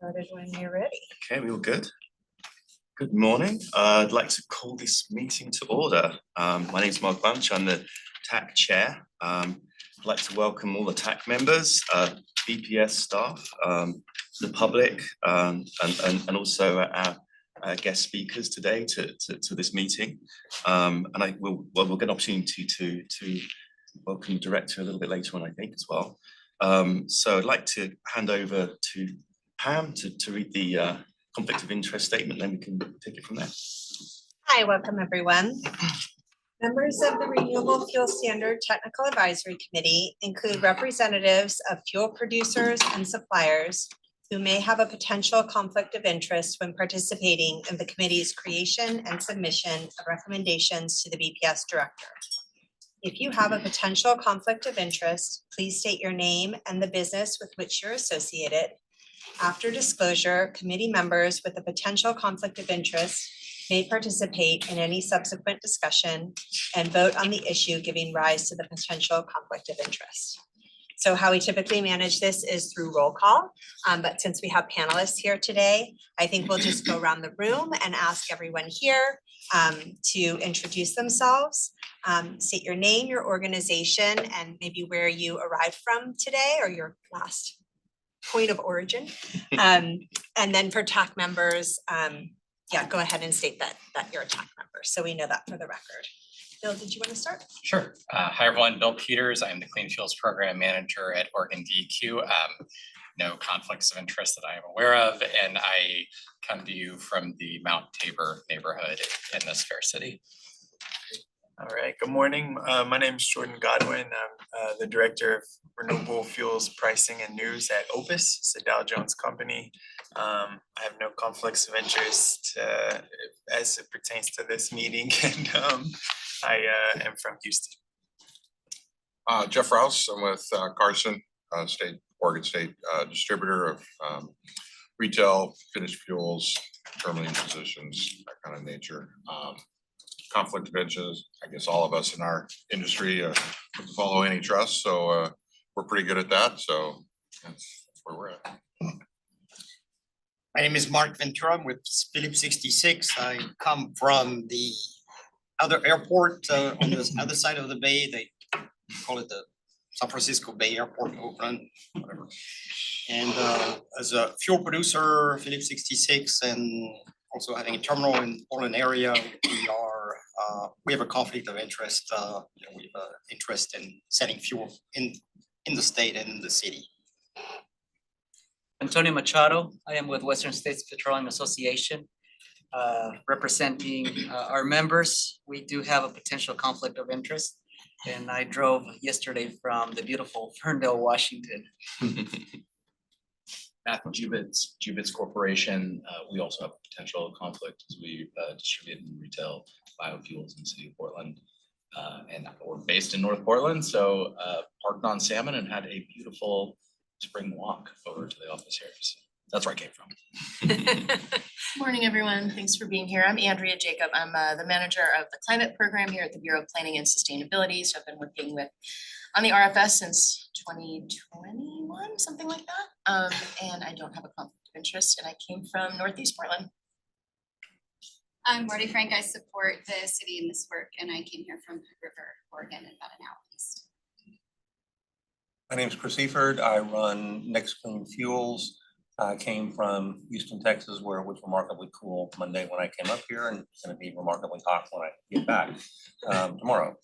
started when you're ready. Okay, we all good? Good morning. I'd like to call this meeting to order. My name is Mark Bunch. I'm the TAC chair. I'd like to welcome all the TAC members, BPS staff, the public, and also our guest speakers today to this meeting. And we'll get an opportunity to welcome the director a little bit later on, I think, as well. So I'd like to hand over to Pam to read the conflict of interest statement, then we can take it from there. Hi, welcome everyone. Members of the Renewable Fuel Standard Technical Advisory Committee include representatives of fuel producers and suppliers who may have a potential conflict of interest when participating in the committee's creation and submission of recommendations to the BPS Director. If you have a potential conflict of interest, please state your name and the business with which you're associated. After disclosure, committee members with a potential conflict of interest may participate in any subsequent discussion and vote on the issue giving rise to the potential conflict of interest. So how we typically manage this is through roll call, but since we have panelists here today, I think we'll just go around the room and ask everyone here to introduce themselves, state your name, your organization, and maybe where you arrived from today or your last point of origin. And then for TAC members, go ahead and state that you're a TAC member, so we know that for the record. Bill, did you want to start? Sure. Hi everyone, Bill Peters. I'm the Clean Fuels Program Manager at Oregon DEQ. No conflicts of interest that I am aware of, and I come to you from the Mount Tabor neighborhood in this fair city. All right, good morning. My name is Jordan Godwin. I'm the Director of Renewable Fuels Pricing and News at Opus. It's a Dow Jones company. I have no conflicts of interest as it pertains to this meeting, and I am from Houston. Jeff Rouse, I'm with Carson, Oregon State distributor of retail, finished fuels, terminaling positions, that kind of nature. Conflict of interest, I guess all of us in our industry follow antitrust, so we're pretty good at that, so that's where we're at. My name is Mark Ventura. I'm with Phillips 66. I come from the other airport on the other side of the bay. They call it the San Francisco Bay Airport in Oakland, whatever. And as a fuel producer, Phillips 66, and also having a terminal in Portland area, we have a conflict of interest. We have an interest in selling fuel in the state and in the city. Antonio Machado. I am with Western States Petroleum Association, representing our members. We do have a potential conflict of interest, and I drove yesterday from the beautiful Ferndale, Washington. Matthew Jubitz Corporation. We also have a potential conflict as we distribute and retail biofuels in the city of Portland. And we're based in North Portland, so parked on Salmon and had a beautiful spring walk over to the office here. So that's where I came from. Morning, everyone. Thanks for being here. I'm Andrea Jacob. I'm the manager of the climate program here at the Bureau of Planning and Sustainability. So I've been working on the RFS since 2021, something like that. And I don't have a conflict of interest, and I came from Northeast Portland. I'm Marty Frank. I support the city in this work, and I came here from Hood River, Oregon, about an hour east. My name is Chris Eford. I run Next Clean Fuels. I came from Houston, Texas, where it was remarkably cool Monday when I came up here, and it's going to be remarkably hot when I get back tomorrow.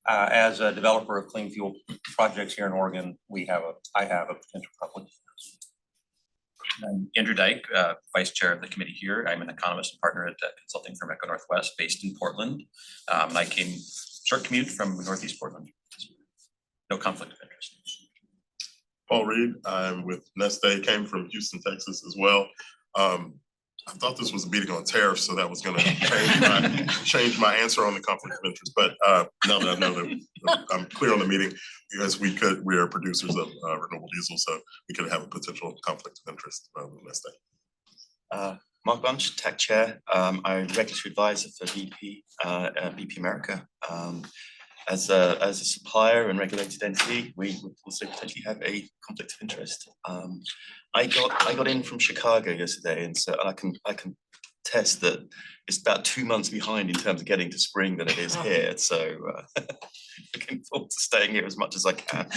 As a developer of clean fuel projects here in Oregon, I have a potential conflict. I'm Andrew Dyke, Vice Chair of the committee here. I'm an economist and partner at a consulting firm Echo Northwest based in Portland. And I came short commute from Northeast Portland. No conflict of interest. Paul Reed, I'm with Neste, came from Houston, Texas as well. I thought this was a meeting on tariffs, so that was going to change my answer on the conflict of interest. But now that I know that I'm clear on the meeting, because we are producers of renewable diesel, so we could have a potential conflict of interest with Neste. Mark Bunch, TAC chair. I'm regulatory advisor for BP America. as a supplier and regulated entity, we would also potentially have a conflict of interest. I got in from Chicago yesterday, and so I can attest that it's about 2 months behind in terms of getting to spring than it is here. So looking forward to staying here as much as I can.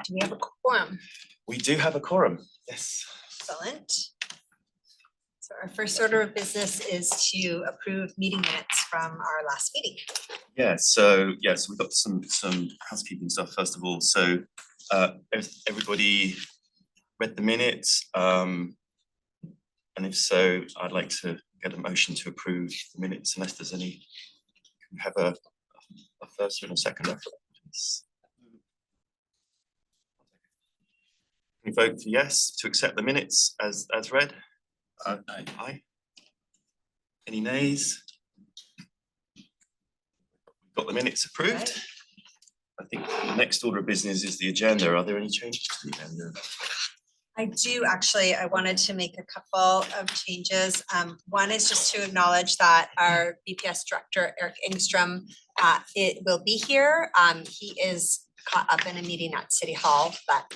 Do we have a quorum? We do have a quorum, yes. Excellent. So our first order of business is to approve meeting minutes from our last meeting. Yeah, so we've got some housekeeping stuff first of all. So everybody read the minutes, and if so, I'd like to get a motion to approve the minutes unless there's any. Can we have a first and a second, please? Can we vote for yes to accept the minutes as read? Aye. Any nays? We've got the minutes approved. Right. I think the next order of business is the agenda. Are there any changes to the agenda? I do actually, I wanted to make a couple of changes. One is just to acknowledge that our BPS Director, Eric Engstrom, it will be here. He is caught up in a meeting at City Hall, but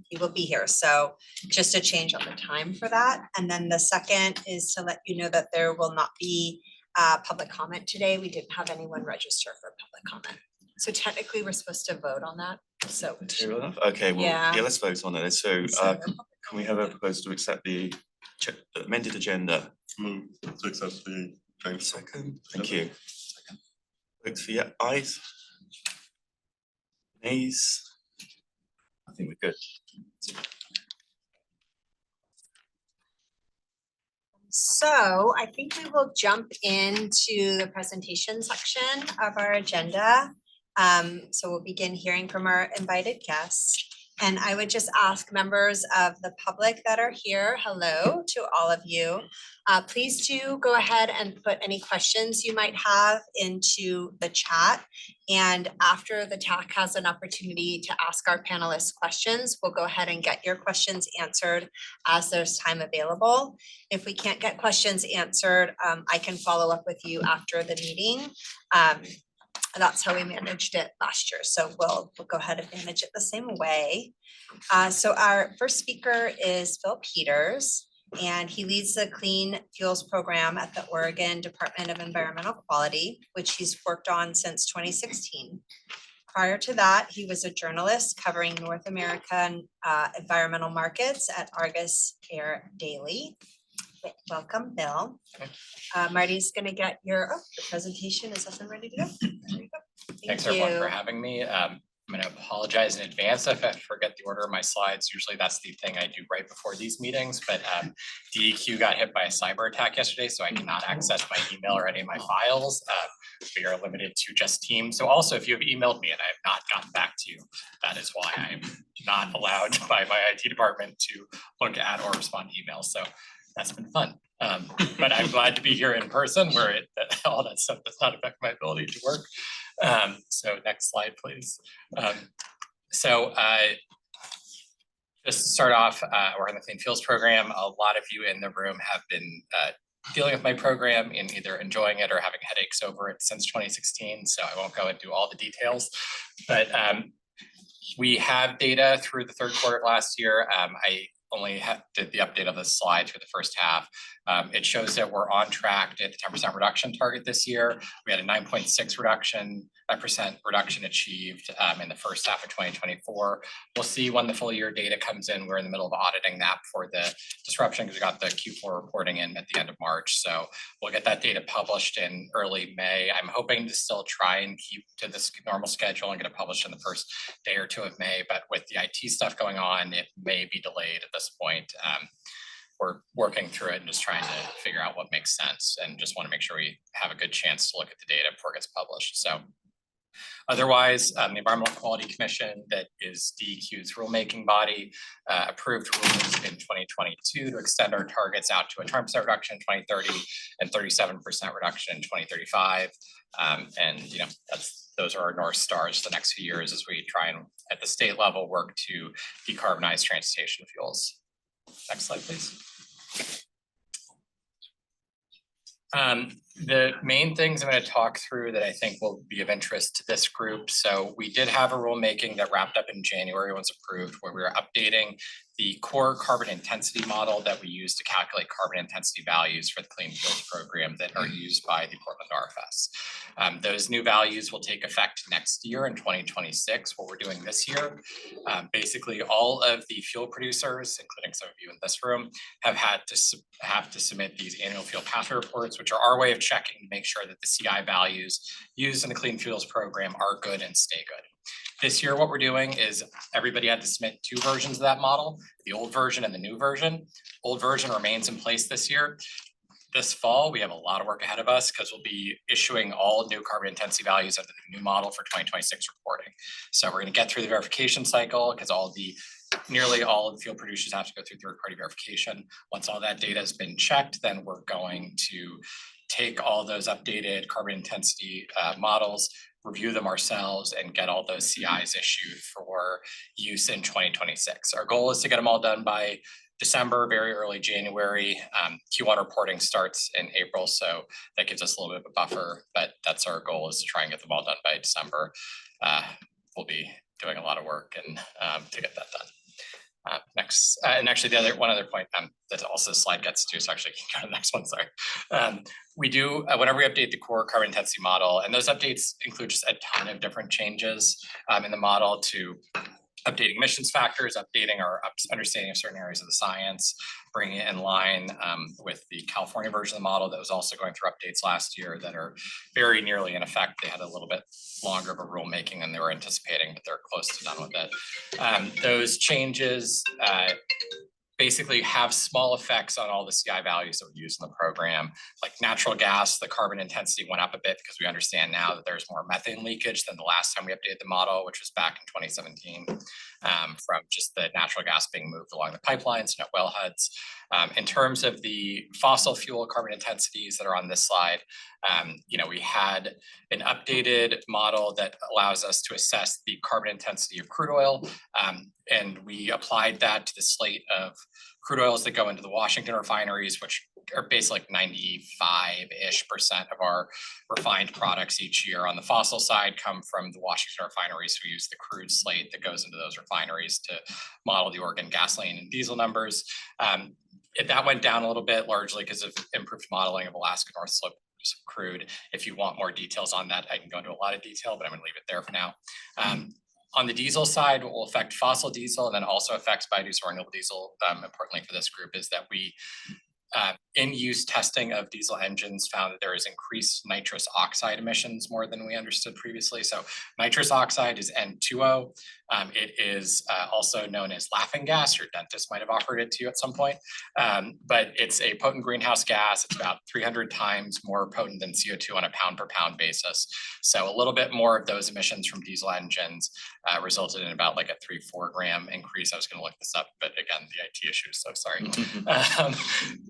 he will be here. So just a change on the time for that. And then the second is to let you know that there will not be public comment today. We didn't have anyone register for public comment. So technically, we're supposed to vote on that. So Material enough? Okay, well, Yeah. yeah, let's vote on it. So can we have a proposal to accept the amended agenda? Move to accept the change. Second, thank you. Votes for yeah, ayes. Nays. I think we're good. So I think we will jump into the presentation section of our agenda. So we'll begin hearing from our invited guests. And I would just ask members of the public that are here, hello to all of you. Please do go ahead and put any questions you might have into the chat. And after the TAC has an opportunity to ask our panelists questions, we'll go ahead and get your questions answered as there's time available. If we can't get questions answered, I can follow up with you after the meeting. That's how we managed it last year. So we'll go ahead and manage it the same way. So our first speaker is Phil Peters, and he leads the Clean Fuels Program at the Oregon Department of Environmental Quality, which he's worked on since 2016. Prior to that, he was a journalist covering North American environmental markets at Argus Air Daily. Welcome, Bill. Marty's gonna get your presentation is up and ready to go. There you go. Thanks everyone for having me. I'm gonna apologize in advance if I forget the order of my slides. Usually that's the thing I do right before these meetings, but DEQ got hit by a cyber attack yesterday, so I cannot access my email or any of my files. We are limited to just Teams. So also, if you have emailed me and I have not gotten back to you, that is why I'm not allowed by my IT department to look at or respond to emails. So that's been fun. But I'm glad to be here in person where all that stuff does not affect my ability to work. So next slide, please. Just to start off, we're in the Clean Fuels Program. A lot of you in the room have been dealing with my program and either enjoying it or having headaches over it since 2016. So I won't go into all the details, but we have data through the third quarter of last year. I only did the update of the slide through the first half. It shows that we're on track to hit the 10% reduction target this year. We had a 9.6% reduction achieved in the first half of 2024. We'll see when the full year data comes in. We're in the middle of auditing that for the disruption because we got the Q4 reporting in at the end of March. So we'll get that data published in early May. I'm hoping to still try and keep to this normal schedule and get it published in the first day or two of May. But with the IT stuff going on, it may be delayed at this point. We're working through it and just trying to figure out what makes sense and just want to make sure we have a good chance to look at the data before it gets published. So otherwise, the Environmental Quality Commission, that is DEQ's rulemaking body, approved rules in 2022 to extend our targets out to a 20% reduction in 2030 and 37% reduction in 2035. And those are our North Stars the next few years as we try and at the state level work to decarbonize transportation fuels. Next slide, please. The main things I'm gonna talk through that I think will be of interest to this group. So we did have a rulemaking that wrapped up in January, once approved, where we were updating the core carbon intensity model that we use to calculate carbon intensity values for the Clean Fuels program that are used by the Portland RFS. Those new values will take effect next year in 2026. What we're doing this year, basically all of the fuel producers, including some of you in this room, have to submit these annual fuel pathway reports, which are our way of checking to make sure that the CI values used in the Clean Fuels program are good and stay good. This year, what we're doing is everybody had to submit 2 versions of that model, the old version and the new version. Old version remains in place this year. This fall, we have a lot of work ahead of us because we'll be issuing all new carbon intensity values under the new model for 2026 reporting. So we're gonna get through the verification cycle because nearly all of the fuel producers have to go through third-party verification. Once all that data has been checked, then we're going to take all those updated carbon intensity models, review them ourselves, and get all those CIs issued for use in 2026. Our goal is to get them all done by December, very early January. Q1 reporting starts in April, so that gives us a little bit of a buffer, but that's our goal, is to try and get them all done by December. We'll be doing a lot of work and to get that done. Next, and actually one other point that also the slide gets to, so actually you can go to the next one, sorry. We do, whenever we update the core carbon intensity model, and those updates include just a ton of different changes in the model, to updating emissions factors, updating our understanding of certain areas of the science, bringing it in line with the California version of the model that was also going through updates last year that are very nearly in effect. They had a little bit longer of a rulemaking than they were anticipating, but they're close to done with it. Those changes basically have small effects on all the CI values that we use in the program. Like natural gas, the carbon intensity went up a bit because we understand now that there's more methane leakage than the last time we updated the model, which was back in 2017, from just the natural gas being moved along the pipelines, not wellheads. In terms of the fossil fuel carbon intensities that are on this slide, we had an updated model that allows us to assess the carbon intensity of crude oil, and we applied that to the slate of crude oils that go into the Washington refineries, which are basically like 95-ish% of our refined products each year. On the fossil side, come from the Washington refineries. We use the crude slate that goes into those refineries to model the Oregon gasoline and diesel numbers. That went down a little bit, largely because of improved modeling of Alaska North Slope crude. If you want more details on that, I can go into a lot of detail, but I'm gonna leave it there for now. On the diesel side, what will affect fossil diesel and then also affects biodiesel, renewable diesel, importantly for this group, is that we in-use testing of diesel engines found that there is increased nitrous oxide emissions more than we understood previously. So nitrous oxide is N2O. It is also known as laughing gas. Your dentist might have offered it to you at some point, but it's a potent greenhouse gas. It's about 300 times more potent than CO2 on a pound per pound basis. So a little bit more of those emissions from diesel engines resulted in about like a 3-4 gram increase. I was going to look this up, but again, the IT issues, so sorry.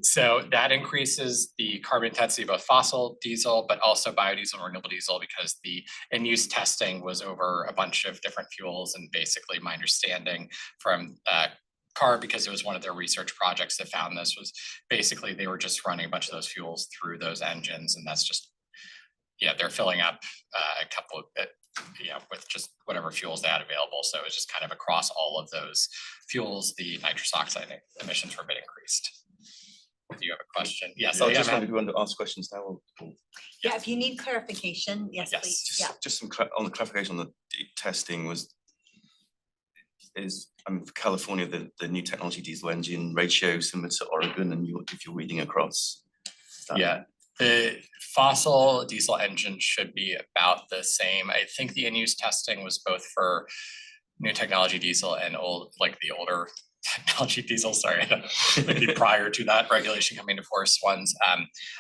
So that increases the carbon intensity of both fossil diesel, but also biodiesel and renewable diesel, because the in-use testing was over a bunch of different fuels. And basically my understanding from CARB, because it was one of their research projects that found this, was basically they were just running a bunch of those fuels through those engines, and that's just, they're filling up a couple of with just whatever fuels they had available. So it's just kind of across all of those fuels, the nitrous oxide emissions were a bit increased. Do you have a question? Yes. So I just wanted to ask questions now. Yeah, if you need clarification, yes, please. Yeah. Just some on the clarification on the testing is for California, the new technology diesel engine ratio similar to Oregon, and if you're reading across. The fossil diesel engine should be about the same. I think the in-use testing was both for new technology diesel and the older technology diesel, maybe prior to that regulation coming into force ones.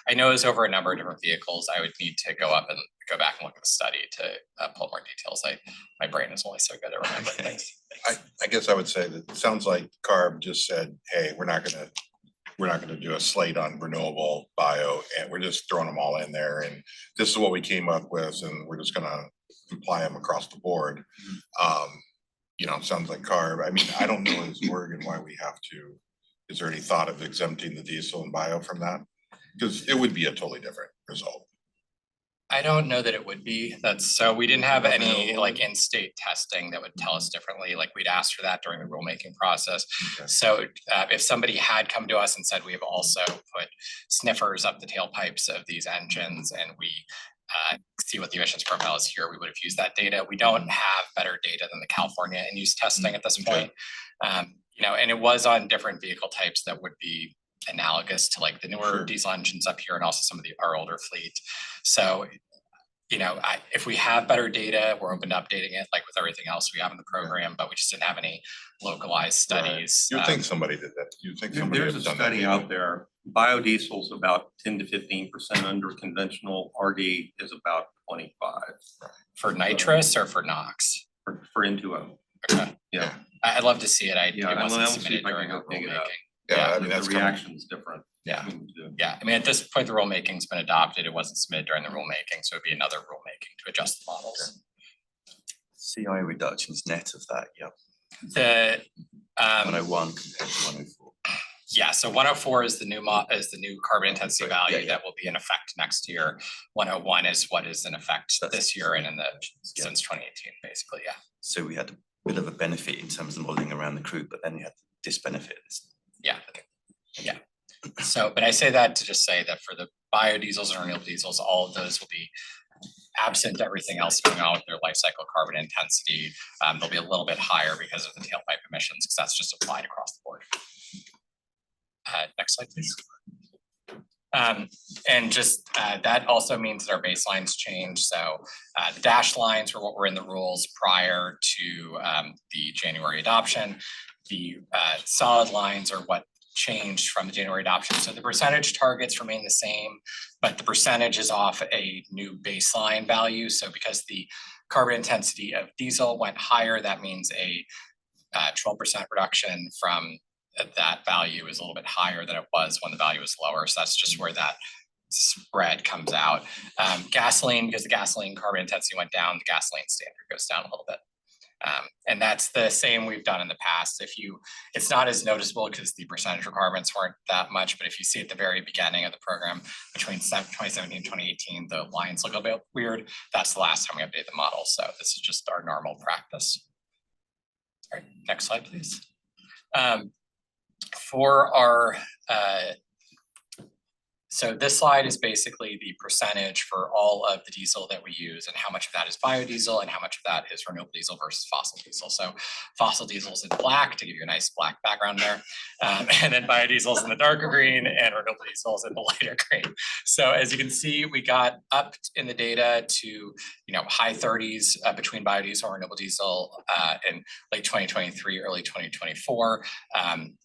I know it's over a number of different vehicles. I would need to go back and look at the study to pull more details. My brain is only so good at remembering things. I guess I would say that it sounds like CARB just said, hey, we're not gonna do a slate on renewable, bio, and we're just throwing them all in there. And this is what we came up with, and we're just gonna apply them across the board. Sounds like CARB. I mean, I don't know as Oregon why we have to. Is there any thought of exempting the diesel and bio from that? Because it would be a totally different result. I don't know that it would be. So we didn't have any like in-state testing that would tell us differently. Like we'd asked for that during the rulemaking process. Okay. So if somebody had come to us and said, we have also put sniffers up the tailpipes of these engines and we see what the emissions profile is here, we would have used that data. We don't have better data than the California in-use testing at this point. You know, and it was on different vehicle types that would be analogous to like the newer diesel engines up here and also some of our older fleet. So, you know, if we have better data, we're open to updating it like with everything else we have in the program, but we just didn't have any localized studies. You think somebody did that? You think somebody There's a has done that? study out there, biodiesel's about 10 to 15% under conventional, RD is about 25 For nitrous or for NOx? for N2O. Okay. Yeah. I'd love to see it. It Yeah, wasn't I'll see submitted if I can during our go dig it up. rulemaking. Yeah, I The mean, that's the coming. reaction's different. Yeah. between the two. Yeah, I mean, at this point, the rulemaking's been adopted. It wasn't submitted during the rulemaking, so it'd be another rulemaking to adjust the models. CI reductions net of that, yeah. The 101 compared to 104. yeah, so 104 is the new carbon intensity Right, value yeah, yeah. that will be in effect next year. 101 is what is in effect this year and in the since 2018, basically, yeah. So we had a bit of a benefit in terms of modeling around the crew, but then we had disbenefit. Yeah. Yeah. So, but I say that to just say that for the biodiesels and renewable diesels, all of those will be absent everything else going on with their life cycle carbon intensity. They'll be a little bit higher because of the tailpipe emissions, because that's just applied across the board. Next slide, please. And just that also means that our baselines change. So the dashed lines were what were in the rules prior to the January adoption. The solid lines are what changed from the January adoption. So the percentage targets remain the same, but the percentage is off a new baseline value. So because the carbon intensity of diesel went higher, that means a 12% reduction from that value is a little bit higher than it was when the value was lower. So that's just where that spread comes out. Gasoline, because the gasoline carbon intensity went down, the gasoline standard goes down a little bit. And that's the same we've done in the past. It's not as noticeable because the percentage requirements weren't that much, but if you see at the very beginning of the program between 2017 and 2018, the lines look a bit weird. That's the last time we updated the model. So this is just our normal practice. All right, next slide, please. For our so this slide is basically the percentage for all of the diesel that we use and how much of that is biodiesel and how much of that is renewable diesel versus fossil diesel. So fossil diesel is in black to give you a nice black background there. And then biodiesel is in the darker green and renewable diesel is in the lighter green. So as you can see, we got up in the data to high 30s between biodiesel and renewable diesel in late 2023, early 2024.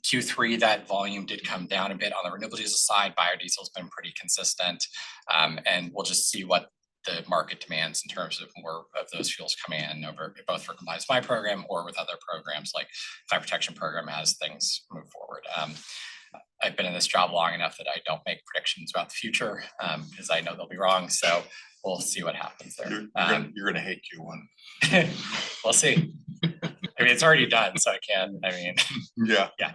Q3, that volume did come down a bit on the renewable diesel side. Biodiesel has been pretty consistent, and we'll just see what the market demands in terms of more of those fuels coming in over both for compliance with my program or with other programs like fire protection program as things move forward. I've been in this job long enough that I don't make predictions about the future because I know they'll be wrong. So we'll see what happens there. You're gonna hate Q1. We'll see. I mean, it's already done, so Yeah. yeah.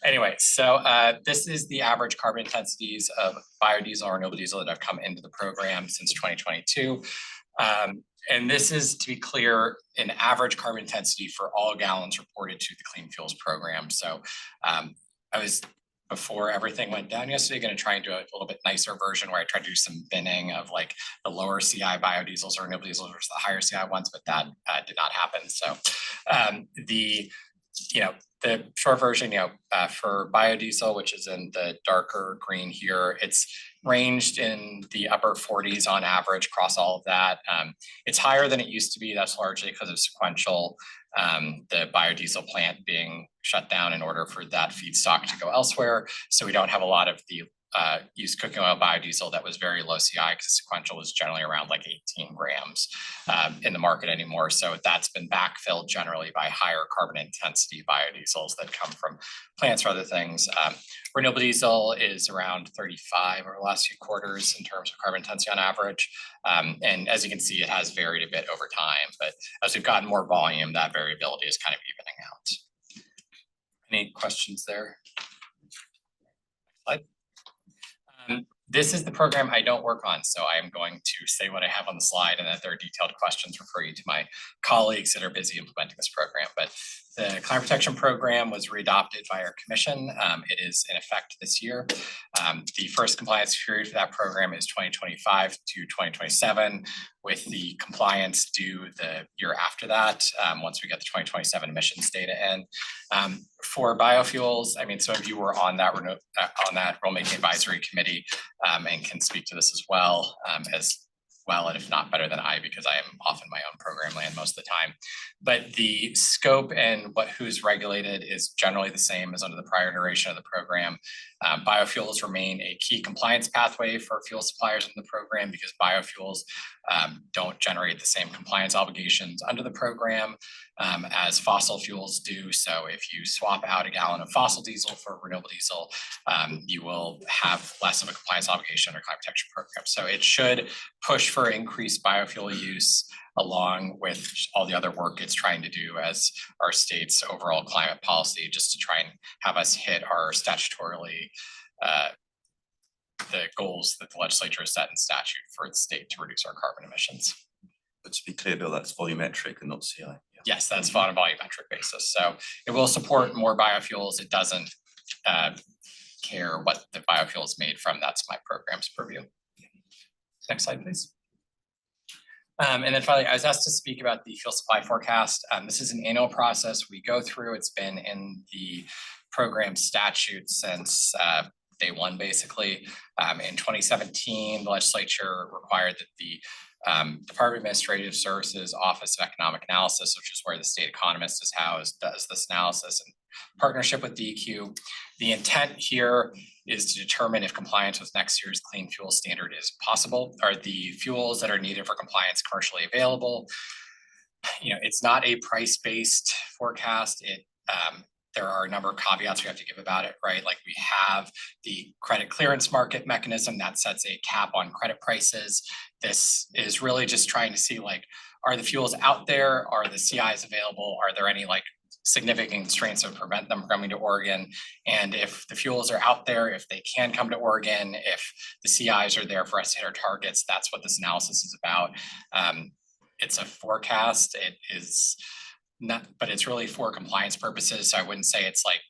Anyway, so this is the average carbon intensities of biodiesel or renewable diesel that have come into the program since 2022. And this is, to be clear, an average carbon intensity for all gallons reported to the Clean Fuels program. So I was, before everything went down yesterday, going to try and do a little bit nicer version where I tried to do some binning of like the lower CI biodiesels or renewable diesels versus the higher CI ones, but that did not happen. So the short version, for biodiesel, which is in the darker green here, it's ranged in the upper 40s on average across all of that. It's higher than it used to be. That's largely because of sequential, the biodiesel plant being shut down in order for that feedstock to go elsewhere. So we don't have a lot of the used cooking oil biodiesel that was very low CI because sequential was generally around like 18 grams in the market anymore. So that's been backfilled generally by higher carbon intensity biodiesels that come from plants or other things. Renewable diesel is around 35 over the last few quarters in terms of carbon intensity on average. And as you can see, it has varied a bit over time, but as we've gotten more volume, that variability is kind of evening out. Any questions there? Slide. This is the program I don't work on, so I am going to say what I have on the slide, and if there are detailed questions, refer you to my colleagues that are busy implementing this program. But the climate protection program was readopted by our commission. It is in effect this year. The first compliance period for that program is 2025 to 2027, with the compliance due the year after that, once we get the 2027 emissions data in. For biofuels, I mean, some of you were on that rulemaking advisory committee and can speak to this as well, and if not better than I, because I am off in my own program land most of the time. But the scope and who's regulated is generally the same as under the prior iteration of the program. Biofuels remain a key compliance pathway for fuel suppliers in the program because biofuels don't generate the same compliance obligations under the program as fossil fuels do. So if you swap out a gallon of fossil diesel for renewable diesel, you will have less of a compliance obligation under climate protection program. So it should push for increased biofuel use along with all the other work it's trying to do as our state's overall climate policy, just to try and have us hit our statutorily the goals that the legislature has set in statute for the state to reduce our carbon emissions. But to be clear, Bill, that's volumetric and not CI. Yes, that's on a volumetric basis. So it will support more biofuels. It doesn't care what the biofuel is made from. That's my program's purview. Next slide, please. And then finally, I was asked to speak about the fuel supply forecast. This is an annual process we go through. It's been in the program statute since day one, basically. In 2017, the legislature required that the Department of Administrative Services Office of Economic Analysis, which is where the state economist is housed, does this analysis in partnership with DEQ. The intent here is to determine if compliance with next year's clean fuel standard is possible. Are the fuels that are needed for compliance commercially available? You know, it's not a price-based forecast. There are a number of caveats we have to give about it, right? Like we have the credit clearance market mechanism that sets a cap on credit prices. This is really just trying to see, like, are the fuels out there? Are the CIs available? Are there any like significant constraints that prevent them from coming to Oregon? And if the fuels are out there, if they can come to Oregon, if the CIs are there for us to hit our targets, that's what this analysis is about. It's a forecast. It is not, but it's really for compliance purposes. So I wouldn't say it's like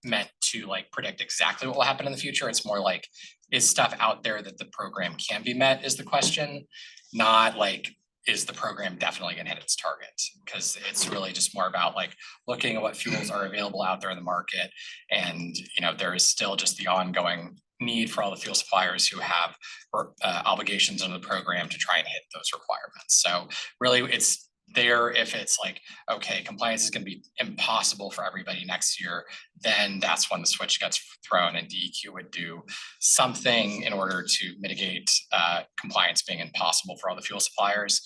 meant to like predict exactly what will happen in the future. It's more like, is stuff out there that the program can be met is the question, not like, is the program definitely gonna hit its target? Because it's really just more about like looking at what fuels are available out there in the market. And, you know, there is still just the ongoing need for all the fuel suppliers who have obligations under the program to try and hit those requirements. So really it's there if it's like, okay, compliance is gonna be impossible for everybody next year, then that's when the switch gets thrown and DEQ would do something in order to mitigate compliance being impossible for all the fuel suppliers.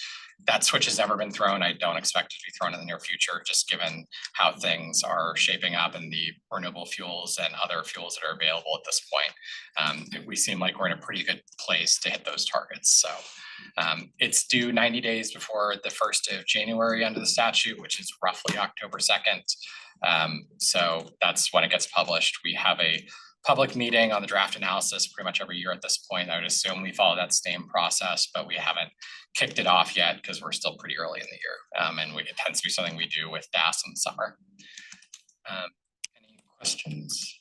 That switch has never been thrown. I don't expect it to be thrown in the near future, just given how things are shaping up and the renewable fuels and other fuels that are available at this point. We seem like we're in a pretty good place to hit those targets. So it's due 90 days before the 1st of January under the statute, which is roughly October 2nd. So that's when it gets published. We have a public meeting on the draft analysis pretty much every year at this point. I would assume we follow that same process, but we haven't kicked it off yet because we're still pretty early in the year. And it tends to be something we do with DAS in the summer. Any questions?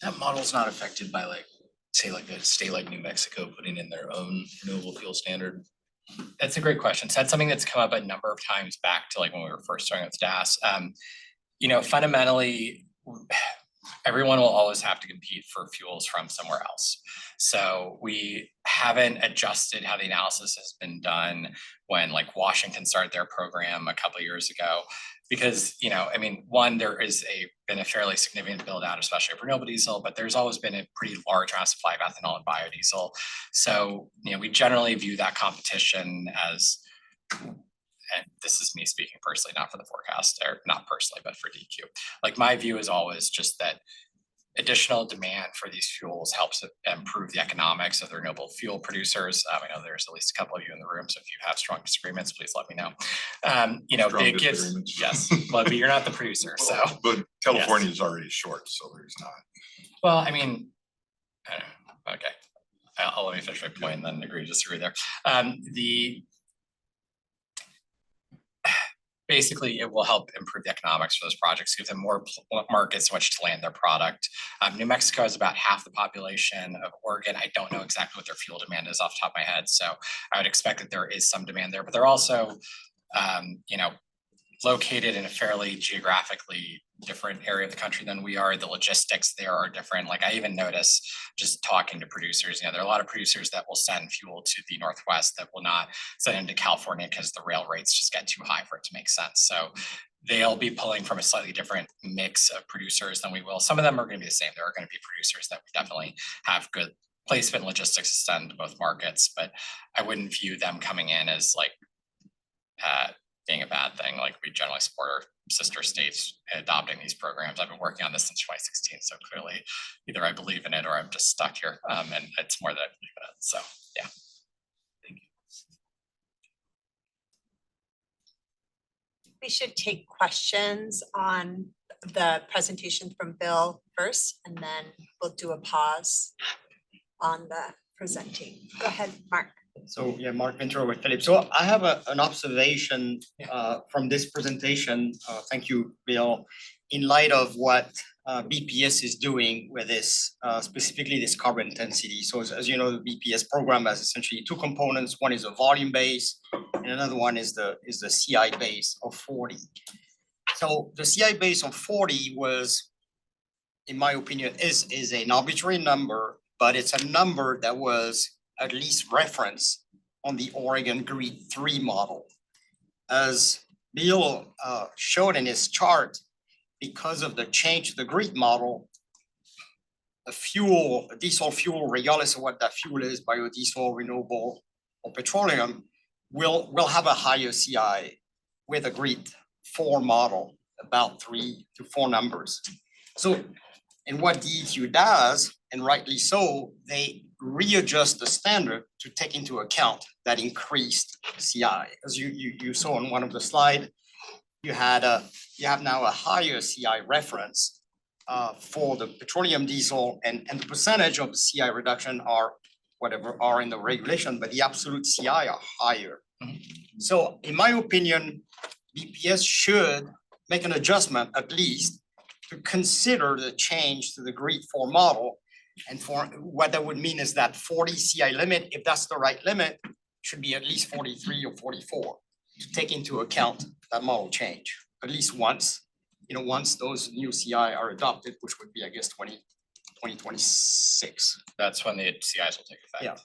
That model's not affected by like, say like a state like New Mexico putting in their own renewable fuel standard? That's a great question. So that's something that's come up a number of times back to like when we were first starting with DAS. You know, fundamentally, everyone will always have to compete for fuels from somewhere else. So we haven't adjusted how the analysis has been done when like Washington started their program a couple of years ago. Because, you know, I mean, one, there is been a fairly significant build out, especially of renewable diesel, but there's always been a pretty large amount of supply of ethanol and biodiesel. So, you know, we generally view that competition as, and this is me speaking personally, not for the forecast, or not personally, but for DEQ. Like my view is always just that additional demand for these fuels helps improve the economics of the renewable fuel producers. I know there's at least a couple of you in the room, so if you have strong disagreements, please let me know. You know, Strong it gives, yes, well, but you're not the producer, so. But California is already short, so there's not. Well, I mean, I don't know. Okay, I'll let me finish my point and then agree to disagree there. Basically, it will help improve the economics for those projects, give them more markets in which to land their product. New Mexico has about half the population of Oregon. I don't know exactly what their fuel demand is off the top of my head, so I would expect that there is some demand there, but they're also, you know, located in a fairly geographically different area of the country than we are. The logistics there are different. Like I even notice just talking to producers, you know, there are a lot of producers that will send fuel to the Northwest that will not send into California because the rail rates just get too high for it to make sense. So they'll be pulling from a slightly different mix of producers than we will. Some of them are going to be the same. There are going to be producers that definitely have good placement logistics to send to both markets, but I wouldn't view them coming in as like being a bad thing. Like we generally support our sister states adopting these programs. I've been working on this since 2016, so clearly either I believe in it or I'm just stuck here, and it's more that I believe in it. So yeah. Thank you. We should take questions on the presentation from Bill first, and then we'll do a pause on the presenting. Go ahead, Mark. So yeah, Mark Ventura with Philip. So I have an observation from this presentation. Thank you, Bill. In light of what BPS is doing with this, specifically this carbon intensity. So as you know, the BPS program has essentially two components. One is a volume base, and another one is the CI base of 40. So the CI base of 40 was, in my opinion, is an arbitrary number, but it's a number that was at least reference on the Oregon GREET 3 model. As Bill showed in his chart, because of the change to the GREET model, a diesel fuel, regardless of what that fuel is, biodiesel, renewable, or petroleum, will have a higher CI with a GREET 4 model, about 3 to 4 numbers. So, and what DEQ does, and rightly so, they readjust the standard to take into account that increased CI. As you saw on one of the slide, you have now a higher CI reference for the petroleum diesel, and the percentage of CI reduction are whatever are in the regulation, but the absolute CI are higher. So in my opinion, BPS should make an adjustment at least to consider the change to the GREET 4 model. And for what that would mean is that 40 CI limit, if that's the right limit, should be at least 43 or 44 to take into account that model change, at least once, once those new CI are adopted, which would be, I guess, 2026. That's when the CIs will take effect. Yeah,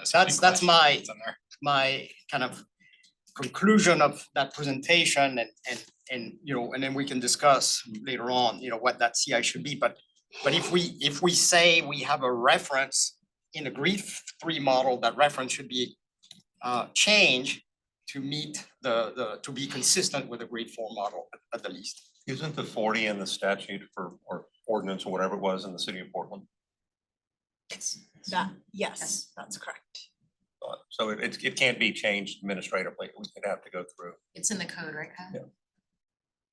so that's my kind of conclusion of that presentation, and then we can discuss later on, what that CI should be. But if we say we have a reference in the GREET 3 model, that reference should be changed to meet to be consistent with the GREET 4 model at the least. Isn't the 40 in the statute or ordinance or whatever it was in the city of Portland? Yes, that's correct. So it can't be changed administratively. We could have to go through. It's in the code, right, Kyle? Yeah.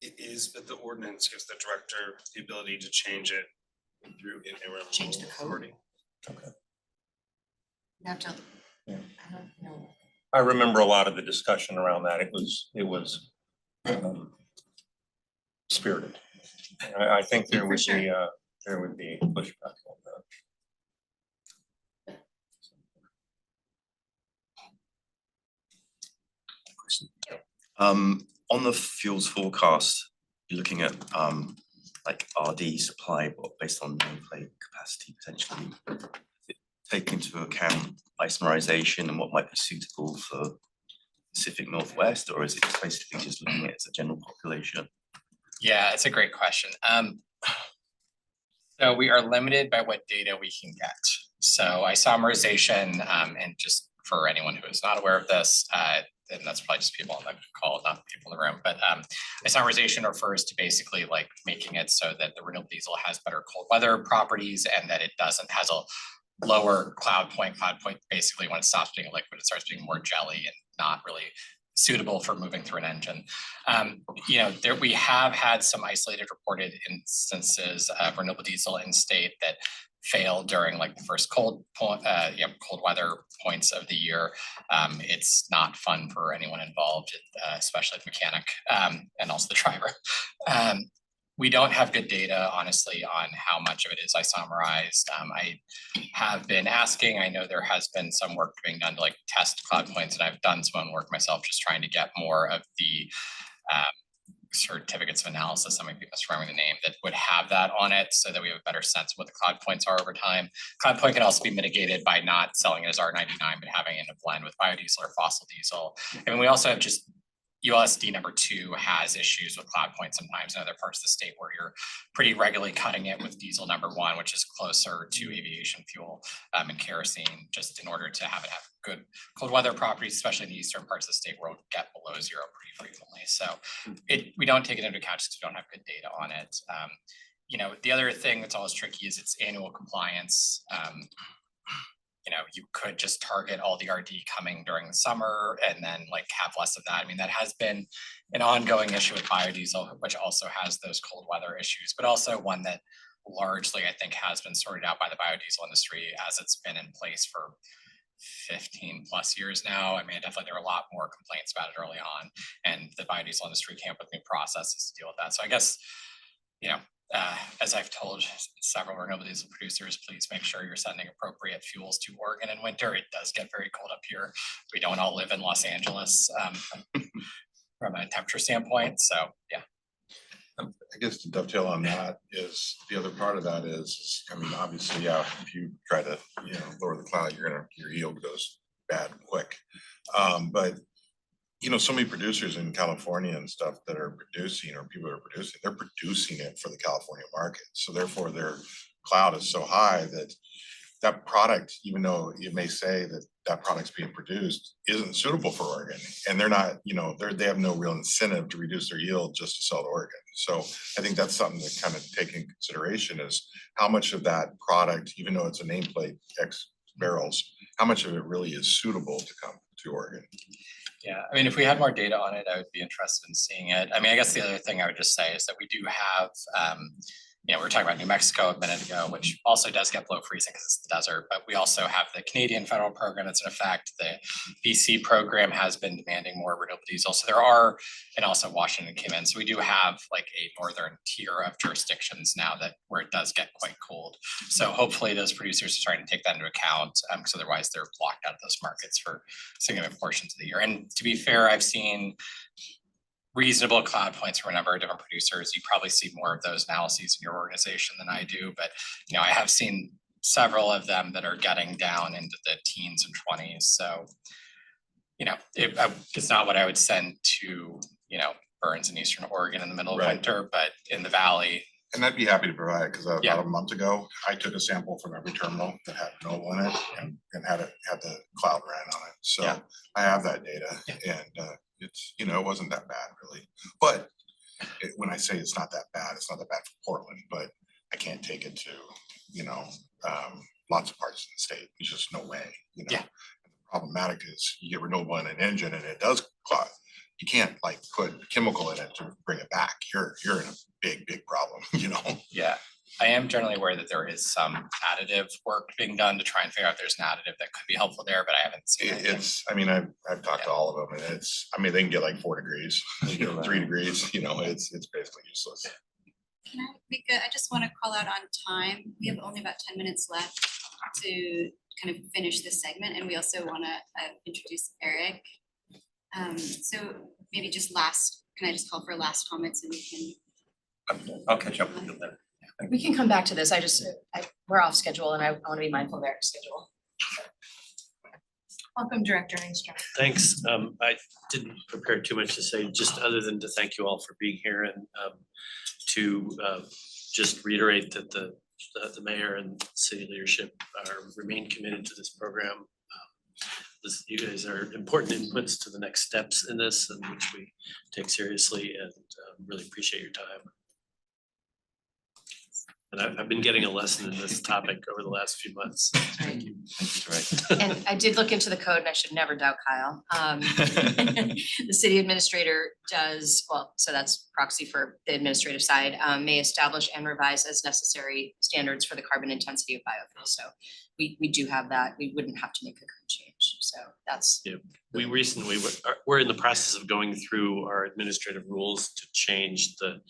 It is, but the ordinance gives the director the ability to change it through interim. Change the code. authority. Okay. You have to, Yeah. I don't know. I remember a lot of the discussion around that. It was spirited. I think there would be pushback on that. On the fuels forecast, you're looking at like RD supply, but based on nameplate capacity potentially. Take into account isomerization and what might be suitable for Pacific Northwest, or is it basically just looking at it as a general population? Yeah, it's a great question. So we are limited by what data we can get. So isomerization, and just for anyone who is not aware of this, and that's probably just people on the call, not people in the room, but isomerization refers to basically like making it so that the renewable diesel has better cold weather properties and that it has a lower cloud point. Basically when it stops being a liquid, it starts being more jelly and not really suitable for moving through an engine. There we have had some isolated reported instances of renewable diesel in state that failed during like the first cold weather points of the year. It's not fun for anyone involved, especially the mechanic and also the driver. We don't have good data, honestly, on how much of it is isomerized. I have been asking, I know there has been some work being done to like test cloud points, and I've done some own work myself, just trying to get more of the certificates of analysis, some people remembering the name, that would have that on it so that we have a better sense of what the cloud points are over time. Cloud point can also be mitigated by not selling it as R99, but having it in a blend with biodiesel or fossil diesel. And we also have just ULSD number 2 has issues with cloud points sometimes in other parts of the state where you're pretty regularly cutting it with diesel number 1, which is closer to aviation fuel and kerosene, just in order to have it have good cold weather properties, especially in the eastern parts of the state where it'll get below 0 pretty frequently. So we don't take it into account just because we don't have good data on it. The other thing that's always tricky is its annual compliance. You could just target all the RD coming during the summer and then like have less of that. I mean, that has been an ongoing issue with biodiesel, which also has those cold weather issues, but also one that largely I think has been sorted out by the biodiesel industry as it's been in place for 15 plus years now. I mean, definitely there were a lot more complaints about it early on, and the biodiesel industry came up with new processes to deal with that. So I guess, as I've told several renewable diesel producers, please make sure you're sending appropriate fuels to Oregon in winter. It does get very cold up here. We don't all live in Los Angeles from a temperature standpoint. So yeah. I guess to dovetail on that is the other part of that is, I mean, obviously, yeah, if you try to, lower the cloud, your yield goes bad quick. But so many producers in California and stuff that are producing, or people that are producing, they're producing it for the California market. So therefore their cloud is so high that that product, even though you may say that that product's being produced, isn't suitable for Oregon. And they're not, they have no real incentive to reduce their yield just to sell to Oregon. So I think that's something to kind of take in consideration, is how much of that product, even though it's a nameplate X barrels, how much of it really is suitable to come to Oregon. Yeah, I mean, if we had more data on it, I would be interested in seeing it. I mean, I guess the other thing I would just say is that we do have, we were talking about New Mexico a minute ago, which also does get below freezing because it's the desert, but we also have the Canadian federal program that's in effect. The BC program has been demanding more renewable diesel. So there are, and also Washington came in. So we do have like a northern tier of jurisdictions now where it does get quite cold. So hopefully those producers are starting to take that into account, because otherwise they're blocked out of those markets for significant portions of the year. And to be fair, I've seen reasonable cloud points for a number of different producers. You probably see more of those analyses in your organization than I do, but I have seen several of them that are getting down into the teens and 20s. So, it's not what I would send to, Burns in Eastern Oregon in the middle of winter, but in the Valley. And I'd be happy to provide, because about a month ago, I took a sample from every terminal that had Renewable in it and had the cloud ran on it. So I have that data, and it's, it wasn't that bad really. But when I say it's not that bad, it's not that bad for Portland, but I can't take it to, lots of parts of the state. There's just no way, The problematic is you get Renewable in an engine and it does clog. You can't like put chemical in it to bring it back. You're in a big problem, Yeah, I am generally aware that there is some additive work being done to try and figure out if there's an additive that could be helpful there, but I haven't seen it. I've talked to all of them, and they can get like 4 degrees, 3 degrees, it's basically useless. Can I just want to call out on time. We have only about 10 minutes left to kind of finish this segment, and we also want to introduce Eric. So maybe just can I just call for last comments, and we can. I'll catch up with you later. We can come back to this. We're off schedule and I want to be mindful of Eric's schedule. Welcome, Director Engstrom. Thanks. I didn't prepare too much to say, just other than to thank you all for being here, and to just reiterate that the mayor and city leadership remain committed to this program. You guys are important inputs to the next steps in this, and which we take seriously, and really appreciate your time. And I've been getting a lesson in this topic over the last few months. Thank you, Director. And I did look into the code and I should never doubt Kyle. The city administrator does, well, so that's proxy for the administrative side, may establish and revise as necessary standards for the carbon intensity of biofuels. So we do have that. We wouldn't have to make a code change. So that's. Yeah, we recently, we're in the process of going through our administrative rules to change the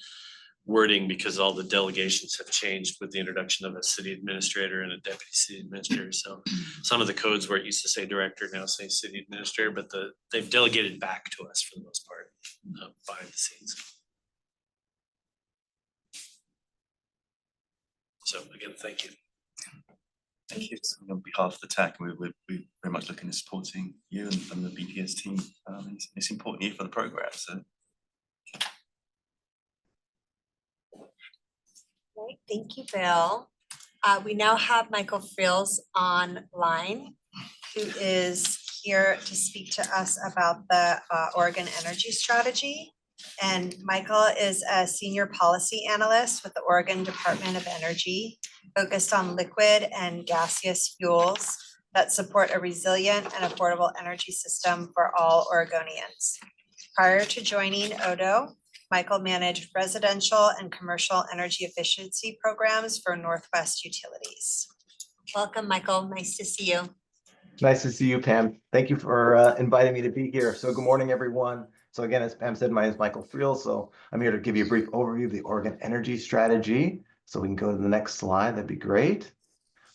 wording because all the delegations have changed with the introduction of a city administrator and a deputy city administrator. So some of the codes where it used to say director now say city administrator, but they've delegated back to us for the most part behind the scenes. So again, thank you. Thank you. So on behalf of the TAC, we're very much looking at supporting you and the BPS team. It's important year for the program. So Right, thank you, Bill. We now have Michael Frills online, who is here to speak to us about the Oregon Energy Strategy. And Michael is a senior policy analyst with the Oregon Department of Energy, focused on liquid and gaseous fuels that support a resilient and affordable energy system for all Oregonians. Prior to joining ODO, Michael managed residential and commercial energy efficiency programs for Northwest Utilities. Welcome, Michael. Nice to see you. Nice to see you, Pam. Thank you for inviting me to be here. So good morning, everyone. So again, as Pam said, my name is Michael Friel. So I'm here to give you a brief overview of the Oregon Energy Strategy. So we can go to the next slide. That'd be great.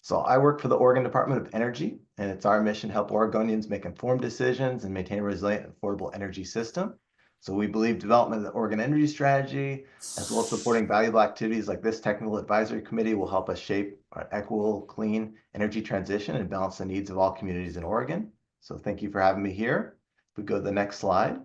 So I work for the Oregon Department of Energy, and it's our mission to help Oregonians make informed decisions and maintain a resilient and affordable energy system. So we believe development of the Oregon Energy Strategy, as well as supporting valuable activities like this technical advisory committee, will help us shape our equitable, clean energy transition and balance the needs of all communities in Oregon. So thank you for having me here. If we go to the next slide.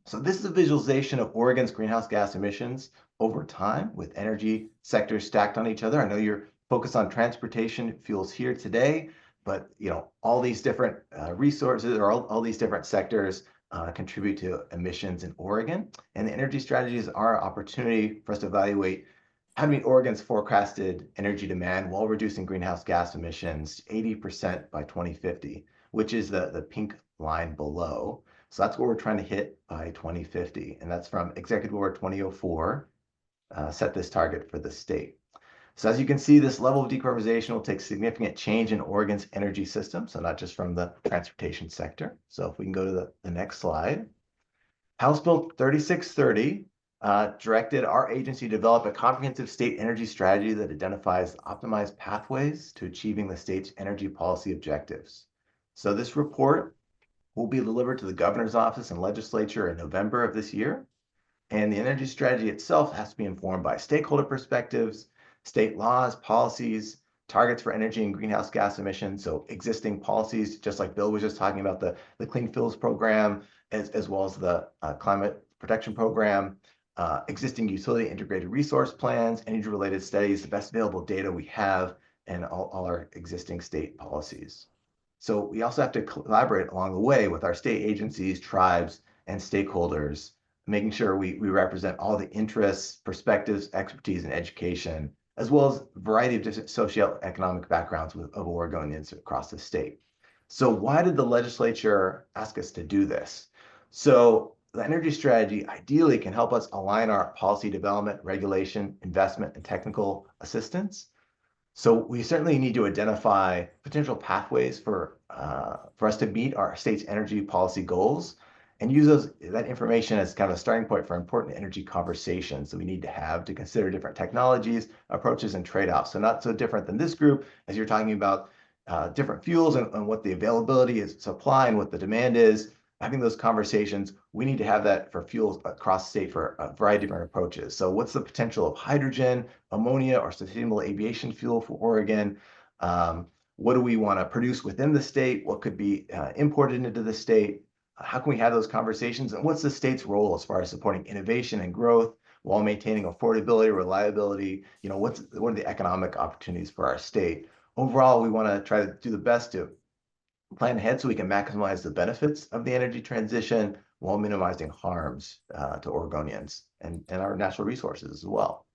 So this is a visualization of Oregon's greenhouse gas emissions over time with energy sectors stacked on each other. I know you're focused on transportation fuels here today, but all these different resources or all these different sectors contribute to emissions in Oregon. And the energy strategy is our opportunity for us to evaluate how to meet Oregon's forecasted energy demand while reducing greenhouse gas emissions 80% by 2050, which is the pink line below. So that's what we're trying to hit by 2050. And that's from Executive Order 2004, set this target for the state. So as you can see, this level of decarbonization will take significant change in Oregon's energy system, so not just from the transportation sector. So if we can go to the next slide. House Bill 3630 directed our agency to develop a comprehensive state energy strategy that identifies optimized pathways to achieving the state's energy policy objectives. So this report will be delivered to the governor's office and legislature in November of this year. And the energy strategy itself has to be informed by stakeholder perspectives, state laws, policies, targets for energy and greenhouse gas emissions. So existing policies, just like Bill was just talking about the Clean Fuels Program, as well as the Climate Protection Program, existing utility integrated resource plans, energy-related studies, the best available data we have, and all our existing state policies. So we also have to collaborate along the way with our state agencies, tribes, and stakeholders, making sure we represent all the interests, perspectives, expertise, and education, as well as a variety of different socioeconomic backgrounds of Oregonians across the state. So why did the legislature ask us to do this? So the energy strategy ideally can help us align our policy development, regulation, investment, and technical assistance. So we certainly need to identify potential pathways for us to meet our state's energy policy goals and use that information as kind of a starting point for important energy conversations that we need to have to consider different technologies, approaches, and trade-offs. So not so different than this group as you're talking about different fuels and what the availability is, supply, and what the demand is. Having those conversations, we need to have that for fuels across the state for a variety of different approaches. So what's the potential of hydrogen, ammonia, or sustainable aviation fuel for Oregon? What do we want to produce within the state? What could be imported into the state? How can we have those conversations? And what's the state's role as far as supporting innovation and growth while maintaining affordability, reliability? What are the economic opportunities for our state? Overall, we want to try to do the best to plan ahead so we can maximize the benefits of the energy transition while minimizing harms to Oregonians and our natural resources as well.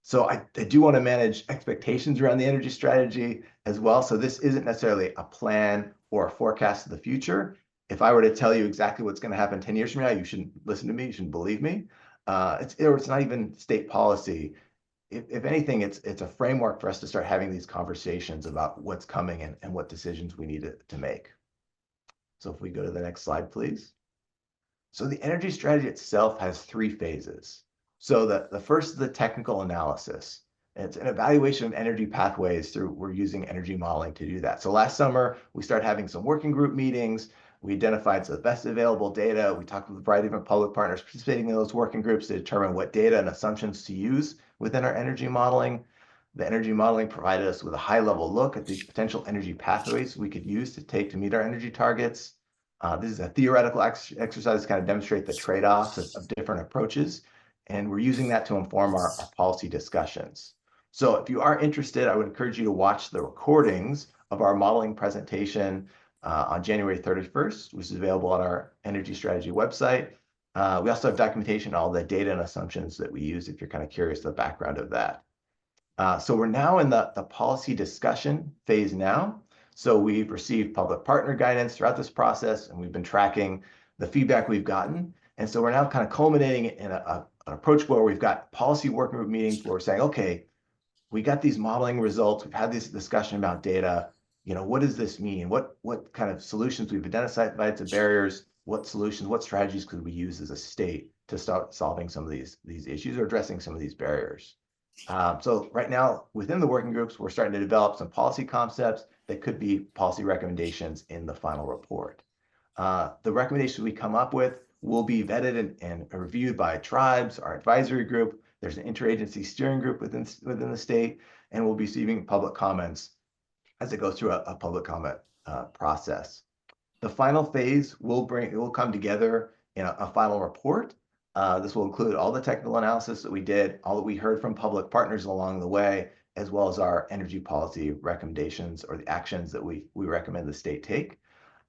So I do want to manage expectations around the energy strategy as well. So this isn't necessarily a plan or a forecast of the future. If I were to tell you exactly what's going to happen 10 years from now, you shouldn't listen to me, you shouldn't believe me. It's not even state policy. If anything, it's a framework for us to start having these conversations about what's coming and what decisions we need to make. So if we go to the next slide, please. So the energy strategy itself has 3 phases. So the first is the technical analysis. It's an evaluation of energy pathways through, we're using energy modeling to do that. So last summer, we started having some working group meetings. We identified the best available data. We talked with a variety of different public partners participating in those working groups to determine what data and assumptions to use within our energy modeling. The energy modeling provided us with a high-level look at the potential energy pathways we could use to take to meet our energy targets. This is a theoretical exercise to kind of demonstrate the trade-offs of different approaches, and we're using that to inform our policy discussions. So if you are interested, I would encourage you to watch the recordings of our modeling presentation on January 31st, which is available on our energy strategy website. We also have documentation on all the data and assumptions that we use if you're kind of curious the background of that. So we're now in the policy discussion phase now. So we've received public partner guidance throughout this process, and we've been tracking the feedback we've gotten. And so we're now kind of culminating in an approach where we've got policy working group meetings where we're saying, okay, we got these modeling results, we've had this discussion about data, what does this mean? What kind of solutions we've identified to barriers, what solutions, what strategies could we use as a state to start solving some of these issues or addressing some of these barriers? So right now, within the working groups, we're starting to develop some policy concepts that could be policy recommendations in the final report. The recommendations we come up with will be vetted and reviewed by tribes, our advisory group. There's an interagency steering group within the state, and we'll be receiving public comments as it goes through a public comment process. The final phase will come together in a final report. This will include all the technical analysis that we did, all that we heard from public partners along the way, as well as our energy policy recommendations or the actions that we recommend the state take.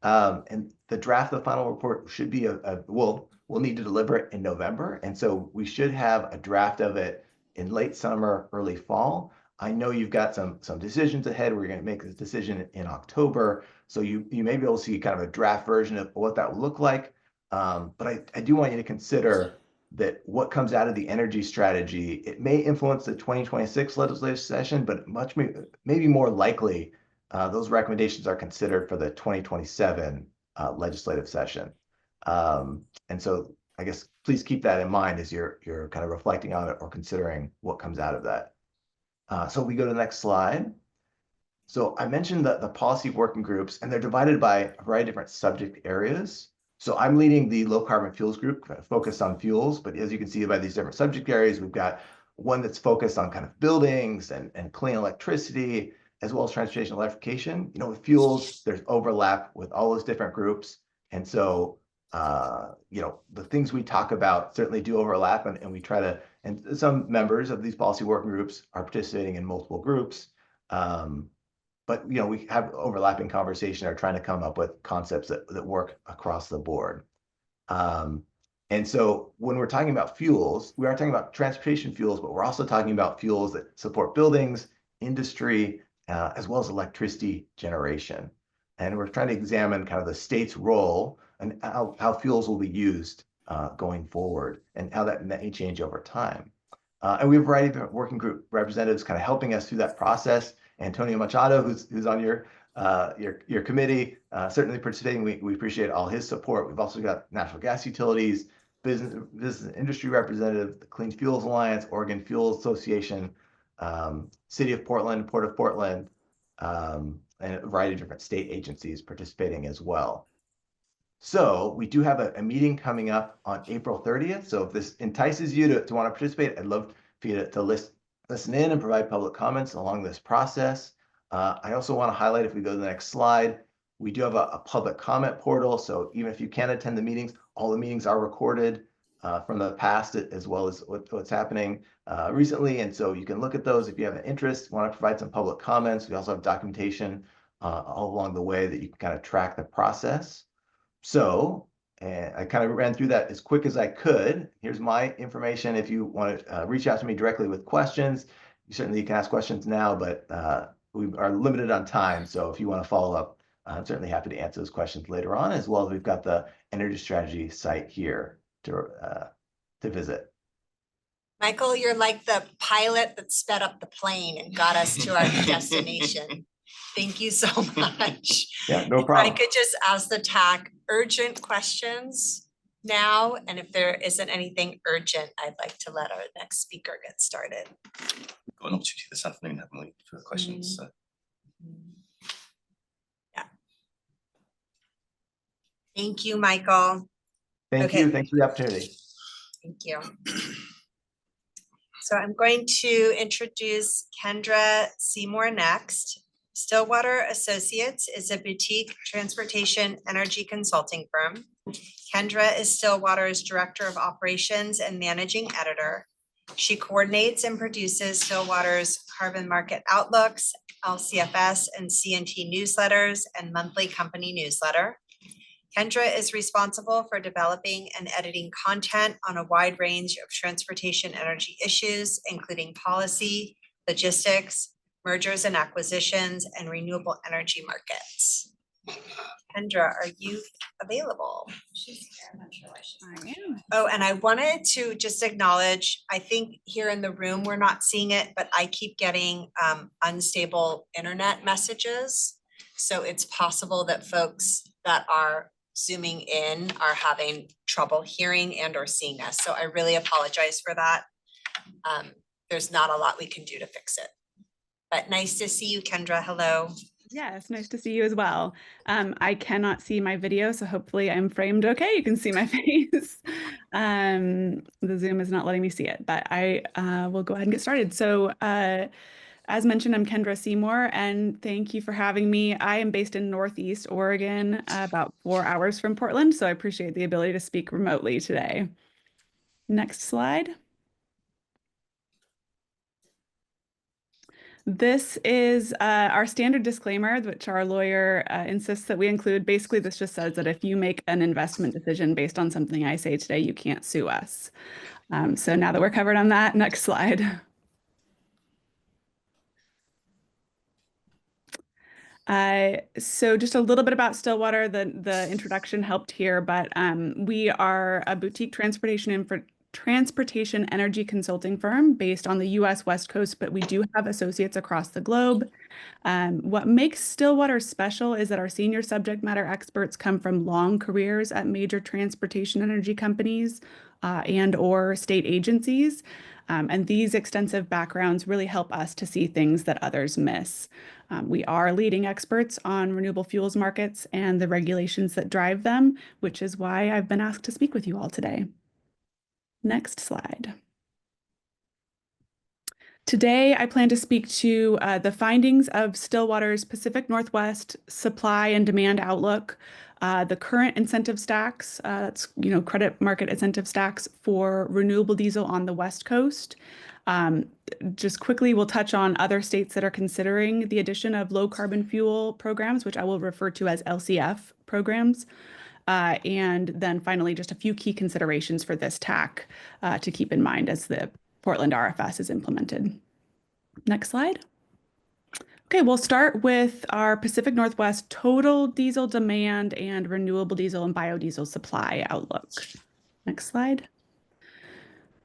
And the draft of the final report should be we'll need to deliver it in November. And so we should have a draft of it in late summer, early fall. I know you've got some decisions ahead. We're going to make this decision in October. So you may be able to see kind of a draft version of what that will look like. But I do want you to consider that what comes out of the energy strategy, it may influence the 2026 legislative session, but maybe more likely, those recommendations are considered for the 2027 legislative session. And so I guess please keep that in mind as you're kind of reflecting on it or considering what comes out of that. So we go to the next slide. So I mentioned the policy working groups, and they're divided by a variety of different subject areas. So I'm leading the low carbon fuels group focused on fuels, but as you can see by these different subject areas, we've got one that's focused on kind of buildings and clean electricity, as well as transportation electrification. With fuels, there's overlap with all those different groups. And so, the things we talk about certainly do overlap, and we try to, and some members of these policy working groups are participating in multiple groups. But we have overlapping conversation or trying to come up with concepts that work across the board. And so when we're talking about fuels, we are talking about transportation fuels, but we're also talking about fuels that support buildings, industry, as well as electricity generation. And we're trying to examine kind of the state's role and how fuels will be used going forward and how that may change over time. And we have a variety of working group representatives kind of helping us through that process. Antonio Machado, who's on your committee, certainly participating. We appreciate all his support. We've also got natural gas utilities, business and industry representative, the Clean Fuels Alliance, Oregon Fuels Association, City of Portland, Port of Portland, and a variety of different state agencies participating as well. So we do have a meeting coming up on April 30th. So if this entices you to want to participate, I'd love for you to listen in and provide public comments along this process. I also want to highlight, if we go to the next slide, we do have a public comment portal. So even if you can't attend the meetings, all the meetings are recorded from the past, as well as what's happening recently. And so you can look at those if you have an interest, want to provide some public comments. We also have documentation all along the way that you can kind of track the process. So And I kind of ran through that as quick as I could. Here's my information. If you want to reach out to me directly with questions, you certainly can ask questions now, but we are limited on time. So if you want to follow up, I'm certainly happy to answer those questions later on, as well as we've got the energy strategy site here to visit. Michael, you're like the pilot that sped up the plane and got us to our destination. Thank you so much. Yeah, no If I problem. could just ask the TAC urgent questions now, and if there isn't anything urgent, I'd like to let our next speaker get started. Got an opportunity this afternoon, haven't we, for the questions? So. Yeah. Thank you, Michael. Thank you. Thanks for the opportunity. Thank you. So I'm going to introduce Kendra Seymour next. Stillwater Associates is a boutique transportation energy consulting firm. Kendra is Stillwater's Director of Operations and Managing Editor. She coordinates and produces Stillwater's carbon market outlooks, LCFS and CNT newsletters, and monthly company newsletter. Kendra is responsible for developing and editing content on a wide range of transportation energy issues, including policy, logistics, mergers and acquisitions, and renewable energy markets. Kendra, are you available? She's here, I'm not sure why she's. I am. Oh, and I wanted to just acknowledge, I think here in the room, we're not seeing it, but I keep getting unstable internet messages. So it's possible that folks that are Zooming in are having trouble hearing and or seeing us. So I really apologize for that. There's not a lot we can do to fix it. But nice to see you, Kendra. Hello. Yes, nice to see you as well. I cannot see my video, so hopefully I'm framed okay. You can see my face. The Zoom is not letting me see it, but I will go ahead and get started. So as mentioned, I'm Kendra Seymour, and thank you for having me. I am based in Northeast Oregon, about 4 hours from Portland, so I appreciate the ability to speak remotely today. Next slide. This is our standard disclaimer, which our lawyer insists that we include. Basically, this just says that if you make an investment decision based on something I say today, you can't sue us. So now that we're covered on that, next slide. So just a little bit about Stillwater. The introduction helped here, but we are a boutique transportation energy consulting firm based on the US West Coast, but we do have associates across the globe. What makes Stillwater special is that our senior subject matter experts come from long careers at major transportation energy companies and or state agencies. And these extensive backgrounds really help us to see things that others miss. We are leading experts on renewable fuels markets and the regulations that drive them, which is why I've been asked to speak with you all today. Next slide. Today, I plan to speak to the findings of Stillwater's Pacific Northwest supply and demand outlook, the current incentive stacks, that's credit market incentive stacks for renewable diesel on the West Coast. Just quickly, we'll touch on other states that are considering the addition of low carbon fuel programs, which I will refer to as LCF programs. And then finally, just a few key considerations for this TAC to keep in mind as the Portland RFS is implemented. Next slide. Okay, we'll start with our Pacific Northwest total diesel demand and renewable diesel and biodiesel supply outlook. Next slide.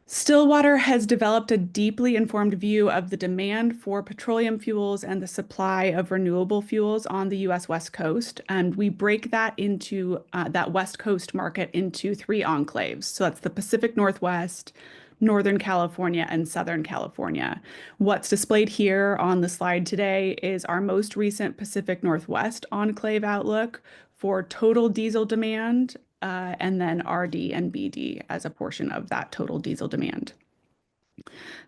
Stillwater has developed a deeply informed view of the demand for petroleum fuels and the supply of renewable fuels on the US West Coast. And we break that into that West Coast market into 3 enclaves. So that's the Pacific Northwest, Northern California, and Southern California. What's displayed here on the slide today is our most recent Pacific Northwest enclave outlook for total diesel demand, and then RD and BD as a portion of that total diesel demand.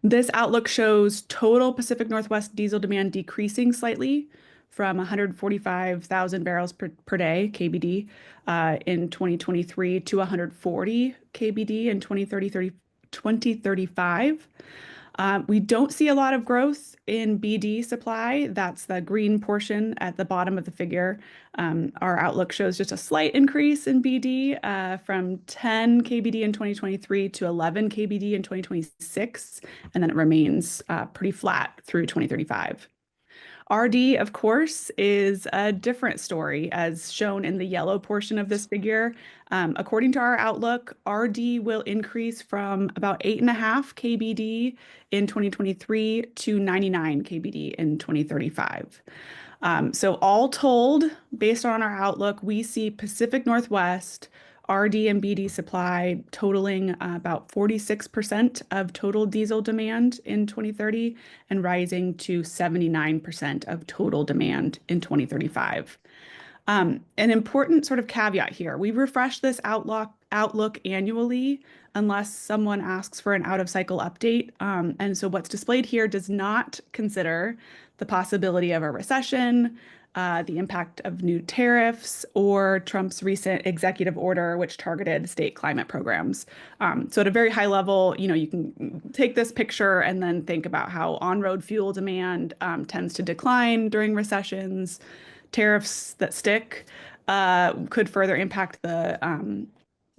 This outlook shows total Pacific Northwest diesel demand decreasing slightly from 145,000 barrels per day, KBD, in 2023 to 140 KBD in 2035. We don't see a lot of growth in BD supply. That's the green portion at the bottom of the figure. Our outlook shows just a slight increase in BD from 10 KBD in 2023 to 11 KBD in 2026, and then it remains pretty flat through 2035. RD, of course, is a different story, as shown in the yellow portion of this figure. According to our outlook, RD will increase from about 8.5 KBD in 2023 to 99 KBD in 2035. So all told, based on our outlook, we see Pacific Northwest RD and BD supply totaling about 46% of total diesel demand in 2030 and rising to 79% of total demand in 2035. An important sort of caveat here, we refresh this outlook annually unless someone asks for an out-of-cycle update. And so what's displayed here does not consider the possibility of a recession, the impact of new tariffs, or Trump's recent executive order, which targeted state climate programs. So at a very high level, you can take this picture and then think about how on-road fuel demand tends to decline during recessions. Tariffs that stick could further impact the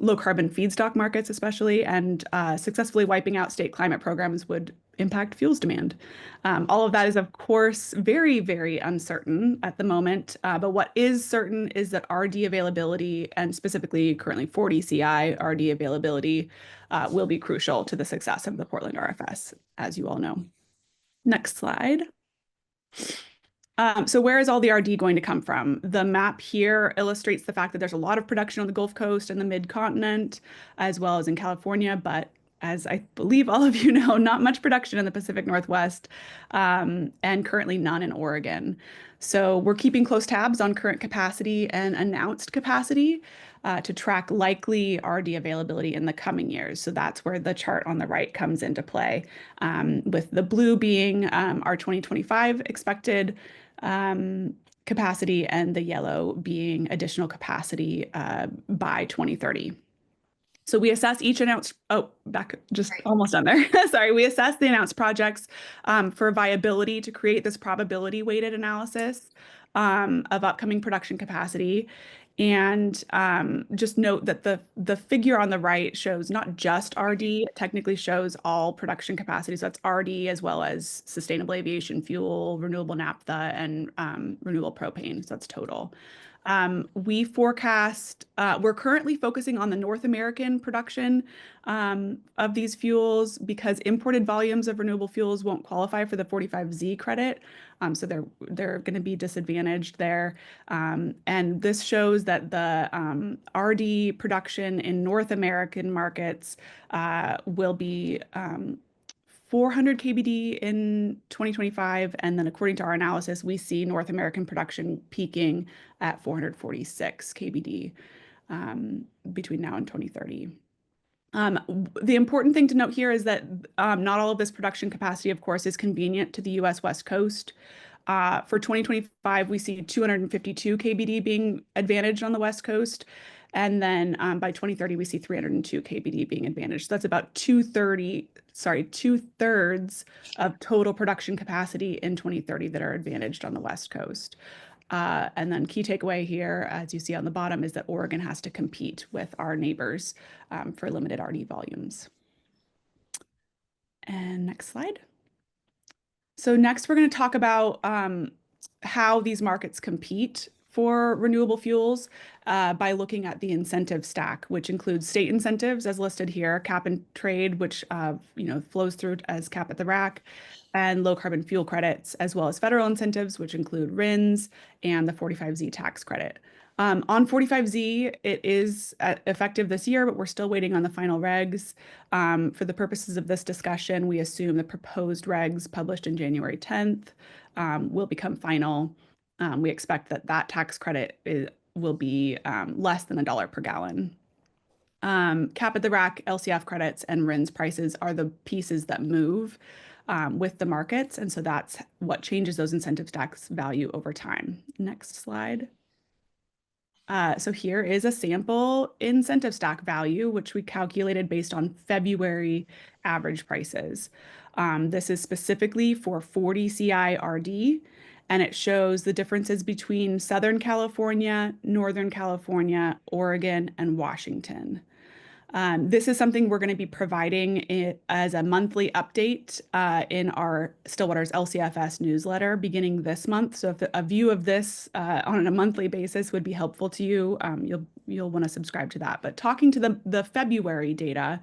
low carbon feedstock markets, especially, and successfully wiping out state climate programs would impact fuels demand. All of that is, of course, very, very uncertain at the moment. But what is certain is that RD availability, and specifically currently 40 CI RD availability, will be crucial to the success of the Portland RFS, as you all know. Next slide. So where is all the RD going to come from? The map here illustrates the fact that there's a lot of production on the Gulf Coast and the mid-continent, as well as in California, but as I believe all of you know, not much production in the Pacific Northwest, and currently none in Oregon. So we're keeping close tabs on current capacity and announced capacity to track likely RD availability in the coming years. So that's where the chart on the right comes into play, with the blue being our 2025 expected capacity and the yellow being additional capacity by 2030. So we assess each announced, almost done there. Sorry, we assess the announced projects for viability to create this probability weighted analysis of upcoming production capacity. And just note that the figure on the right shows not just RD, it technically shows all production capacity. So that's RD as well as sustainable aviation fuel, renewable naphtha, and renewable propane. So that's total. We forecast, we're currently focusing on the North American production of these fuels because imported volumes of renewable fuels won't qualify for the 45Z credit. So they're going to be disadvantaged there. And this shows that the RD production in North American markets will be 400 KBD in 2025, and then according to our analysis, we see North American production peaking at 446 KBD between now and 2030. The important thing to note here is that not all of this production capacity, of course, is convenient to the US West Coast. For 2025, we see 252 KBD being advantaged on the West Coast. And then by 2030, we see 302 KBD being advantaged. So that's about two-thirds of total production capacity in 2030 that are advantaged on the West Coast. And then key takeaway here, as you see on the bottom, is that Oregon has to compete with our neighbors for limited RD volumes. And next slide. So next, we're going to talk about how these markets compete for renewable fuels by looking at the incentive stack, which includes state incentives as listed here, cap and trade, which flows through as cap at the rack, and low carbon fuel credits, as well as federal incentives, which include RINs and the 45Z tax credit. On 45Z, it is effective this year, but we're still waiting on the final regs. For the purposes of this discussion, we assume the proposed regs published in January 10th will become final. We expect that tax credit will be less than $1 per gallon. Cap at the rack, LCF credits, and RINs prices are the pieces that move with the markets. And so that's what changes those incentive stacks value over time. Next slide. So here is a sample incentive stack value, which we calculated based on February average prices. This is specifically for 40 CI RD, and it shows the differences between Southern California, Northern California, Oregon, and Washington. This is something we're going to be providing it as a monthly update in our Stillwater's LCFS newsletter beginning this month. So if a view of this on a monthly basis would be helpful to you, you'll want to subscribe to that. But talking to the February data,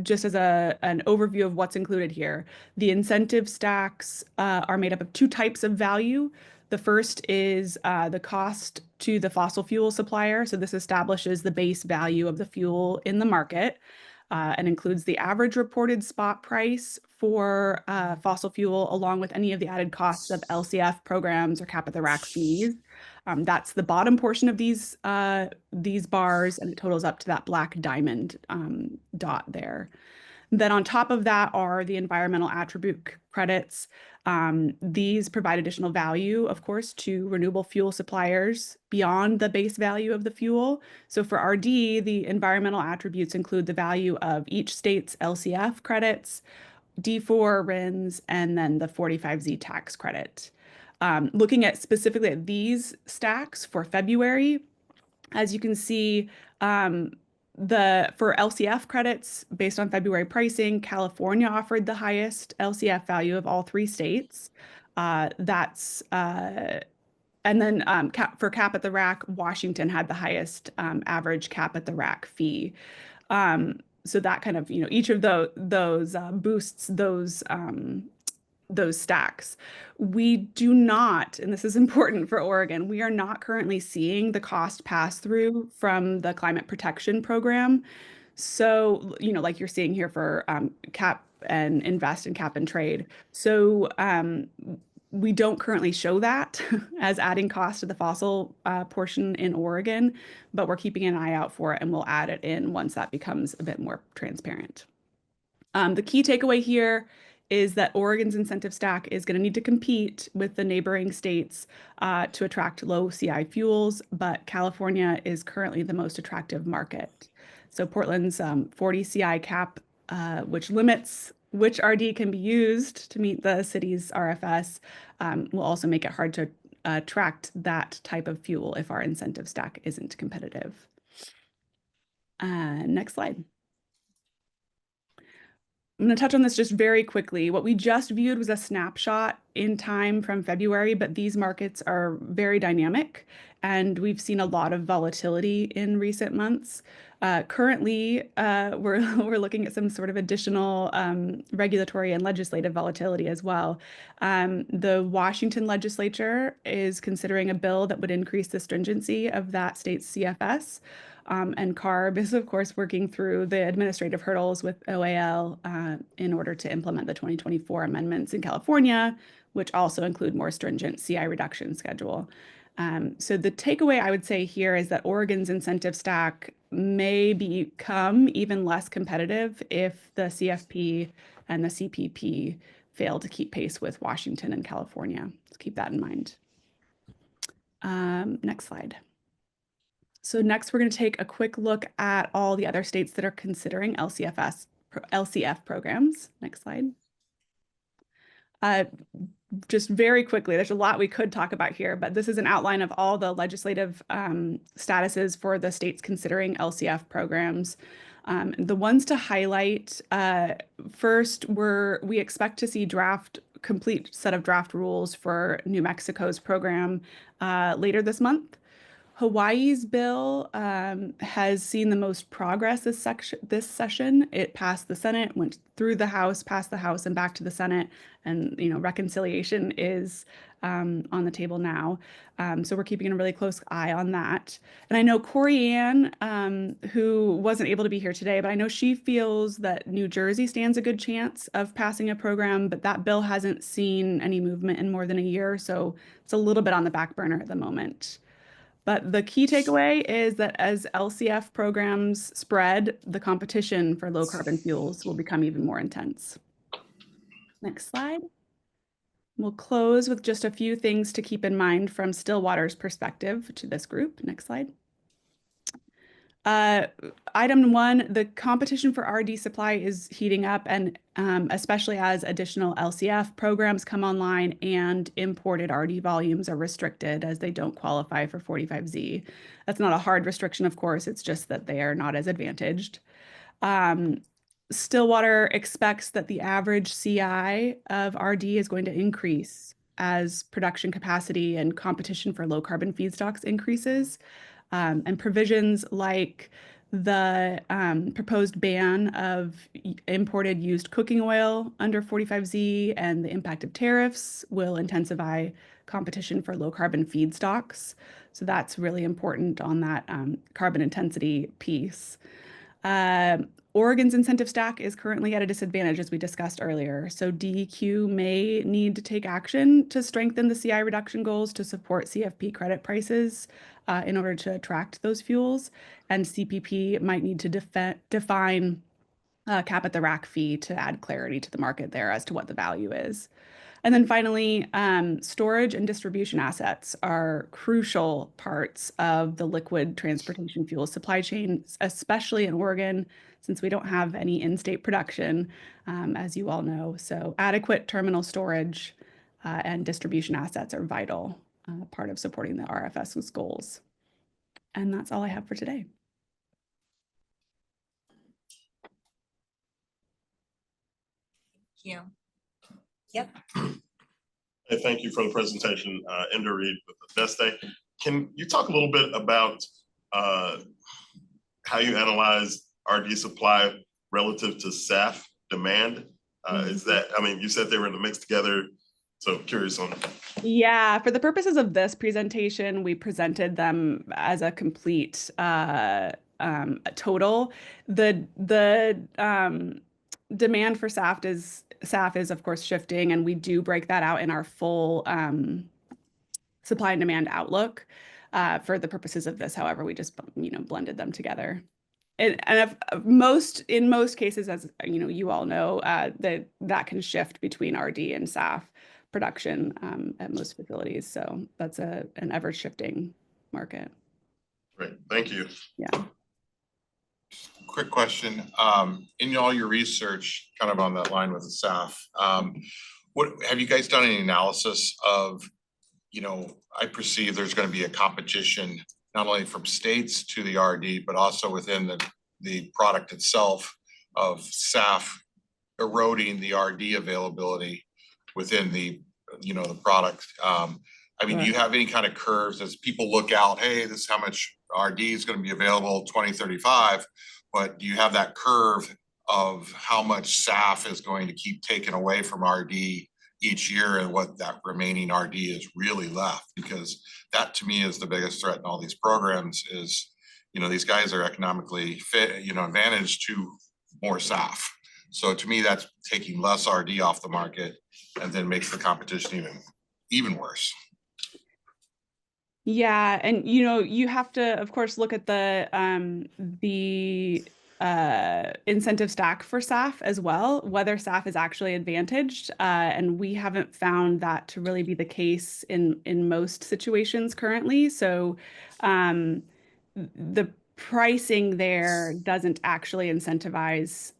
just as an overview of what's included here, the incentive stacks are made up of two types of value. The first is the cost to the fossil fuel supplier. So this establishes the base value of the fuel in the market and includes the average reported spot price for fossil fuel, along with any of the added costs of LCF programs or cap at the rack fees. That's the bottom portion of these bars, and it totals up to that black diamond dot there. Then on top of that are the environmental attribute credits. These provide additional value, of course, to renewable fuel suppliers beyond the base value of the fuel. So for RD, the environmental attributes include the value of each state's LCF credits, D4 RINs, and then the 45Z tax credit. Looking at specifically at these stacks for February, as you can see, for LCF credits based on February pricing, California offered the highest LCF value of all three states. And then for cap at the rack, Washington had the highest average cap at the rack fee. So that kind of, each of those boosts those stacks. We do not, and this is important for Oregon, we are not currently seeing the cost pass through from the climate protection program. So, like you're seeing here for cap and invest and cap and trade. So we don't currently show that as adding cost to the fossil portion in Oregon, but we're keeping an eye out for it, and we'll add it in once that becomes a bit more transparent. The key takeaway here is that Oregon's incentive stack is going to need to compete with the neighboring states to attract low CI fuels, but California is currently the most attractive market. So Portland's 40 CI cap, which limits which RD can be used to meet the city's RFS, will also make it hard to attract that type of fuel if our incentive stack isn't competitive. Next slide. I'm going to touch on this just very quickly. What we just viewed was a snapshot in time from February, but these markets are very dynamic, and we've seen a lot of volatility in recent months. Currently, we're looking at some sort of additional regulatory and legislative volatility as well. The Washington legislature is considering a bill that would increase the stringency of that state's CFS. And CARB is, of course, working through the administrative hurdles with OAL in order to implement the 2024 amendments in California, which also include more stringent CI reduction schedule. So the takeaway I would say here is that Oregon's incentive stack may become even less competitive if the CFP and the CPP fail to keep pace with Washington and California. Let's keep that in mind. Next slide. So next, we're going to take a quick look at all the other states that are considering LCF programs. Next slide. Just very quickly, there's a lot we could talk about here, but this is an outline of all the legislative statuses for the states considering LCF programs. The ones to highlight, first, we expect to see complete set of draft rules for New Mexico's program later this month. Hawaii's bill has seen the most progress this session. It passed the Senate, went through the House, passed the House, and back to the Senate. And reconciliation is on the table now. So we're keeping a really close eye on that. And I know Corey Ann, who wasn't able to be here today, but I know she feels that New Jersey stands a good chance of passing a program, but that bill hasn't seen any movement in more than a year. So it's a little bit on the back burner at the moment. But the key takeaway is that as LCF programs spread, the competition for low carbon fuels will become even more intense. Next slide. We'll close with just a few things to keep in mind from Stillwater's perspective to this group. Next slide. Item 1, the competition for RD supply is heating up, and especially as additional LCF programs come online and imported RD volumes are restricted as they don't qualify for 45Z. That's not a hard restriction, of course, it's just that they are not as advantaged. Stillwater expects that the average CI of RD is going to increase as production capacity and competition for low carbon feedstocks increases. And provisions like the proposed ban of imported used cooking oil under 45Z and the impact of tariffs will intensify competition for low carbon feedstocks. So that's really important on that carbon intensity piece. Oregon's incentive stack is currently at a disadvantage, as we discussed earlier. So DEQ may need to take action to strengthen the CI reduction goals to support CFP credit prices in order to attract those fuels. And CPP might need to define cap at the rack fee to add clarity to the market there as to what the value is. And then finally, storage and distribution assets are crucial parts of the liquid transportation fuel supply chain, especially in Oregon, since we don't have any in-state production, as you all know. So adequate terminal storage and distribution assets are vital part of supporting the RFS's goals. And that's all I have for today. Yeah. Yep. Hey, thank you for the presentation, Ender Reed with the Veste. Can you talk a little bit about how you analyze RD supply relative to SAF demand? Is that, I mean, you said they were in the mix together, so curious on that. Yeah, for the purposes of this presentation, we presented them as a complete total. The demand for SAF is of course shifting, and we do break that out in our full supply and demand outlook. For the purposes of this, however, we just blended them together. And in most cases, as you all know, that can shift between RD and SAF production at most facilities. So that's an ever shifting market. Great, thank you. Yeah. Quick question, in all your research, kind of on that line with the SAF, what have you guys done any analysis of, I perceive there's going to be a competition not only from states to the RD, but also within the product itself of SAF eroding the RD availability within the product. I mean, do you have any kind of curves as people look out, hey, this is how much RD is going to be available 2035, but do you have that curve of how much SAF is going to keep taken away from RD each year and what that remaining RD is really left? Because that to me is the biggest threat in all these programs is, these guys are economically fit, advantaged to more SAF. So to me, that's taking less RD off the market and then makes the competition even worse. Yeah, and you have to, of course, look at the incentive stack for SAF as well, whether SAF is actually advantaged, and we haven't found that to really be the case in most situations currently. So the pricing there doesn't actually incentivize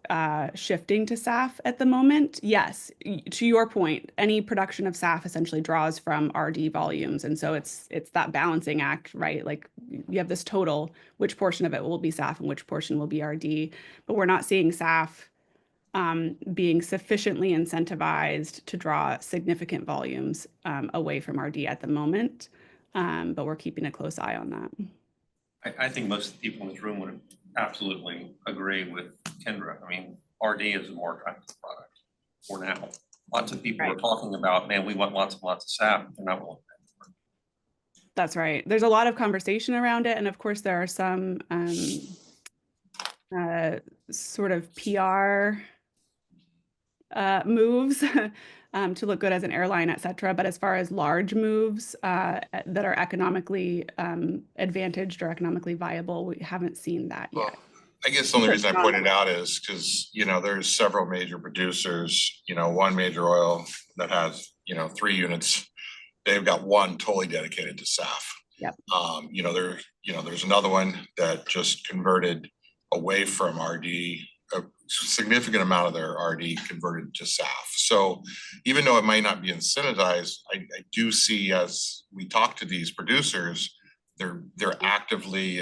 shifting to SAF at the moment. Yes, to your point, any production of SAF essentially draws from RD volumes, and so it's that balancing act, right? Like you have this total, which portion of it will be SAF and which portion will be RD, but we're not seeing SAF being sufficiently incentivized to draw significant volumes away from RD at the moment, but we're keeping a close eye on that. I think most of the people in this room would absolutely agree with Kendra. I mean, RD is a more attractive product for now. Lots of people are talking about, man, we want lots and lots of SAF. They're not willing to pay for it. That's right. There's a lot of conversation around it. And of course, there are some sort of PR moves to look good as an airline, et cetera. But as far as large moves that are economically advantaged or economically viable, we haven't seen that yet. I guess the only reason I pointed out is because, there's several major producers, one major oil that has, 3 units. They've got one totally dedicated to SAF. Yep. There's another one that just converted away from RD, a significant amount of their RD converted to SAF. So even though it might not be incentivized, I do see, as we talk to these producers, they're actively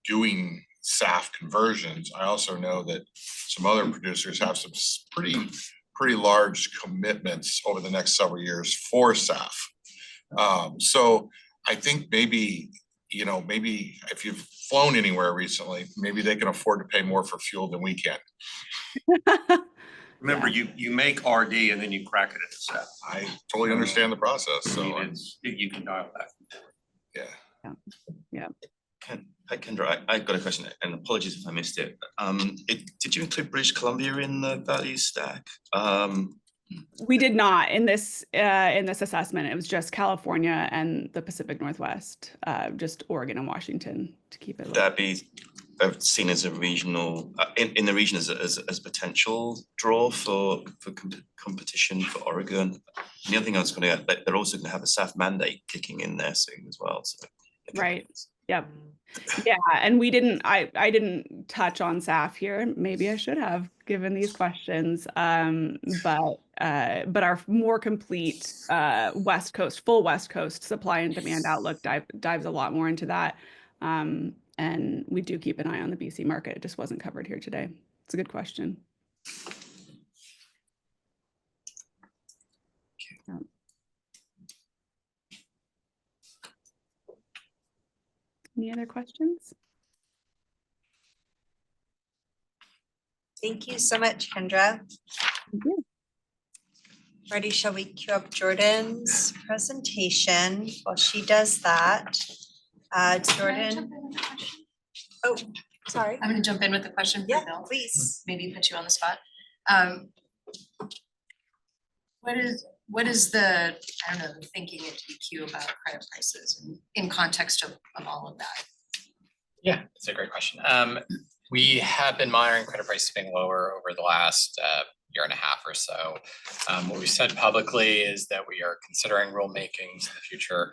doing SAF conversions. I also know that some other producers have some pretty large commitments over the next several years for SAF. So I think maybe if you've flown anywhere recently, maybe they can afford to pay more for fuel than we can. Remember, you make RD and then you crack it into SAF. I totally understand the process, so you can dial back. Yeah. Yeah. Hi Kendra, I've got a question, and apologies if I missed it. Did you include British Columbia in the value stack? We did not in this assessment. It was just California and the Pacific Northwest, just Oregon and Washington to keep it low. That be seen as a regional in the region as potential draw for competition for Oregon. And the other thing I was going to add, they're also going to have a SAF mandate kicking in there soon as well. So right. Yep. Yeah, and I didn't touch on SAF here. Maybe I should have given these questions. But our more complete full West Coast supply and demand outlook dives a lot more into that. And we do keep an eye on the BC market. It just wasn't covered here today. It's a good question. Any other questions? Thank you so much, Kendra. Thank you. Ready, shall we queue up Jordan's presentation while she does that? Jordan. Oh, sorry. I'm gonna jump in with a question for Yeah, Bill. please. Maybe put you on the spot. What is the, I don't know, the thinking at DQ about credit prices in context of all of that? Yeah, that's a great question. We have been monitoring credit prices being lower over the last year and a half or so. What we said publicly is that we are considering rulemakings in the future,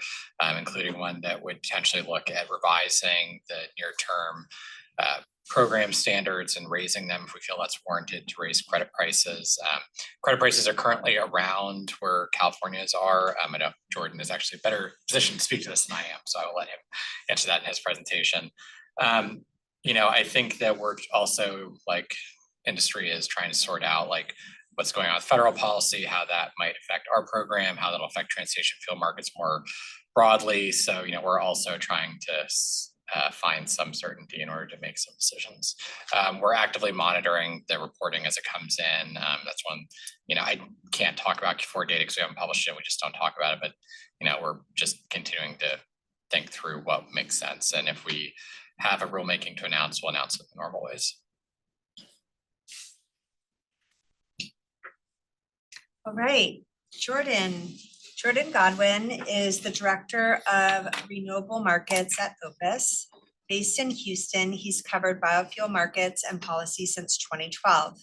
including one that would potentially look at revising the near-term program standards and raising them if we feel that's warranted to raise credit prices. Credit prices are currently around where California's are. I know Jordan is actually better positioned to speak to this than I am, so I will let him answer that in his presentation. I think that we're also, like, industry is trying to sort out what's going on with federal policy, how that might affect our program, how that'll affect transportation fuel markets more broadly. So, we're also trying to find some certainty in order to make some decisions. We're actively monitoring the reporting as it comes in. That's one, I can't talk about Q4 data because we haven't published it. We just don't talk about it, but we're just continuing to think through what makes sense. And if we have a rulemaking to announce, we'll announce it in normal ways. All right, Jordan Godwin is the Director of Renewable Markets at Opus. Based in Houston, he's covered biofuel markets and policy since 2012.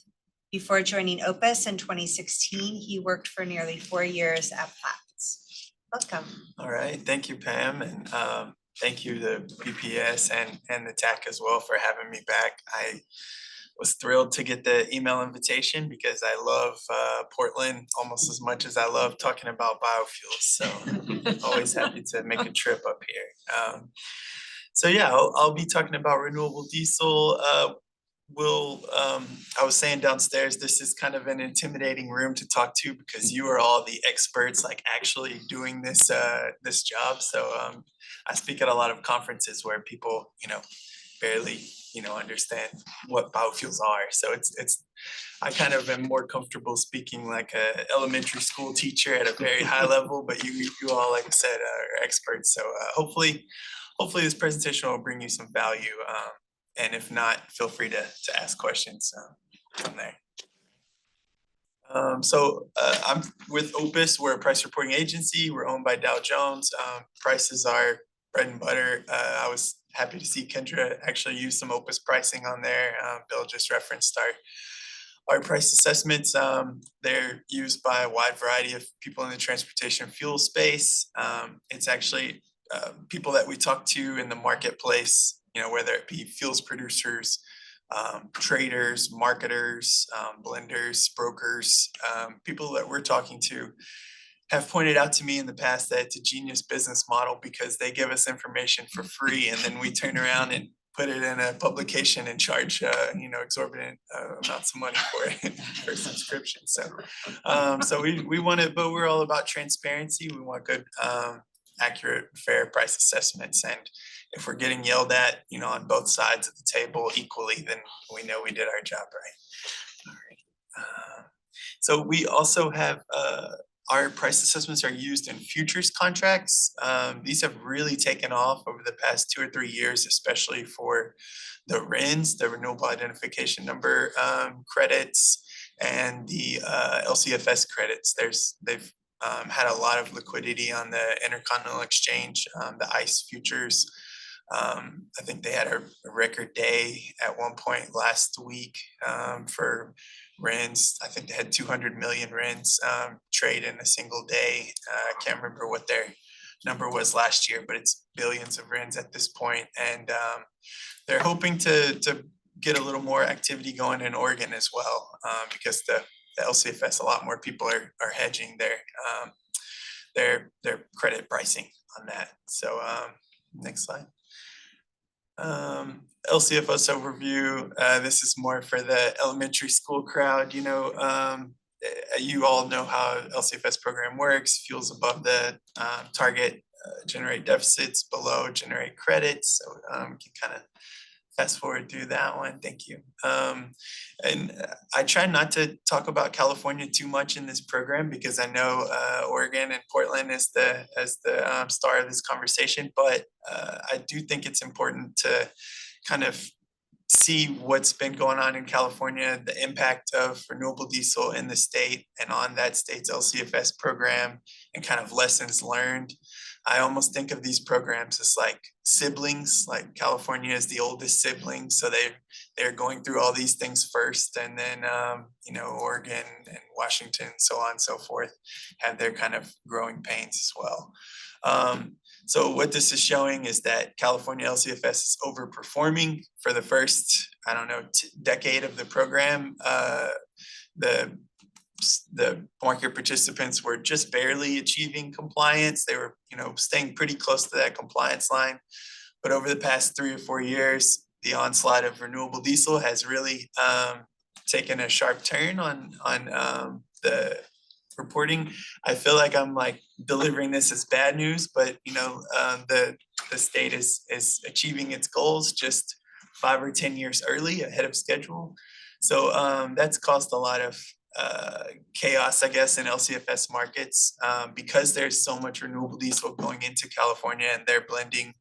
Before joining Opus in 2016, he worked for nearly 4 years at Platts. Welcome. All right, thank you, Pam, and thank you to BPS and the TAC as well for having me back. I was thrilled to get the email invitation because I love Portland almost as much as I love talking about biofuels. So always happy to make a trip up here. So yeah, I'll be talking about renewable diesel. I was saying downstairs, this is kind of an intimidating room to talk to because you are all the experts actually doing this job. So I speak at a lot of conferences where people, barely understand what biofuels are. So I kind of am more comfortable speaking like a elementary school teacher at a very high level, but you all, like I said, are experts. So hopefully this presentation will bring you some value. And if not, feel free to ask questions from there. I'm with Opus. We're a price reporting agency. We're owned by Dow Jones. Prices are bread and butter. I was happy to see Kendra actually use some Opus pricing on there. Bill just referenced our price assessments. They're used by a wide variety of people in the transportation fuel space. It's actually people that we talk to in the marketplace, whether it be fuels producers, traders, marketers, blenders, brokers, people that we're talking to have pointed out to me in the past that it's a genius business model because they give us information for free and then we turn around and put it in a publication and charge exorbitant amounts of money for it for subscription. So we want to, but we're all about transparency. We want good, accurate, fair price assessments, and if we're getting yelled at, on both sides of the table equally, then we know we did our job right. All right. So we also have our price assessments are used in futures contracts. These have really taken off over the past 2 or 3 years, especially for the RINs, the Renewable Identification Number credits, and the LCFS credits. They've had a lot of liquidity on the Intercontinental Exchange, the ICE futures. I think they had a record day at one point last week for RINs. I think they had 200 million RINs trade in a single day. I can't remember what their number was last year, but it's billions of RINs at this point. And they're hoping to get a little more activity going in Oregon as well, because the LCFS, a lot more people are hedging their credit pricing on that. So next slide. LCFS overview. This is more for the elementary school crowd. You all know how LCFS program works. Fuels above the target generate deficits, below generate credits. So you can kind of fast forward through that one. Thank you. And I try not to talk about California too much in this program because I know Oregon and Portland is the star of this conversation, but I do think it's important to kind of see what's been going on in California, the impact of renewable diesel in the state and on that state's LCFS program, and kind of lessons learned. I almost think of these programs as like siblings, like California is the oldest sibling. So they're going through all these things first, and then, Oregon and Washington, so on and so forth, have their kind of growing pains as well. So what this is showing is that California LCFS is overperforming for the first, decade of the program. The market participants were just barely achieving compliance. They were, staying pretty close to that compliance line. But over the past 3 or 4 years, the onslaught of renewable diesel has really taken a sharp turn on the reporting. I feel like I'm delivering this as bad news, but the state is achieving its goals just 5 or 10 years early, ahead of schedule. So that's caused a lot of chaos, I guess, in LCFS markets because there's so much renewable diesel going into California, and they're blending,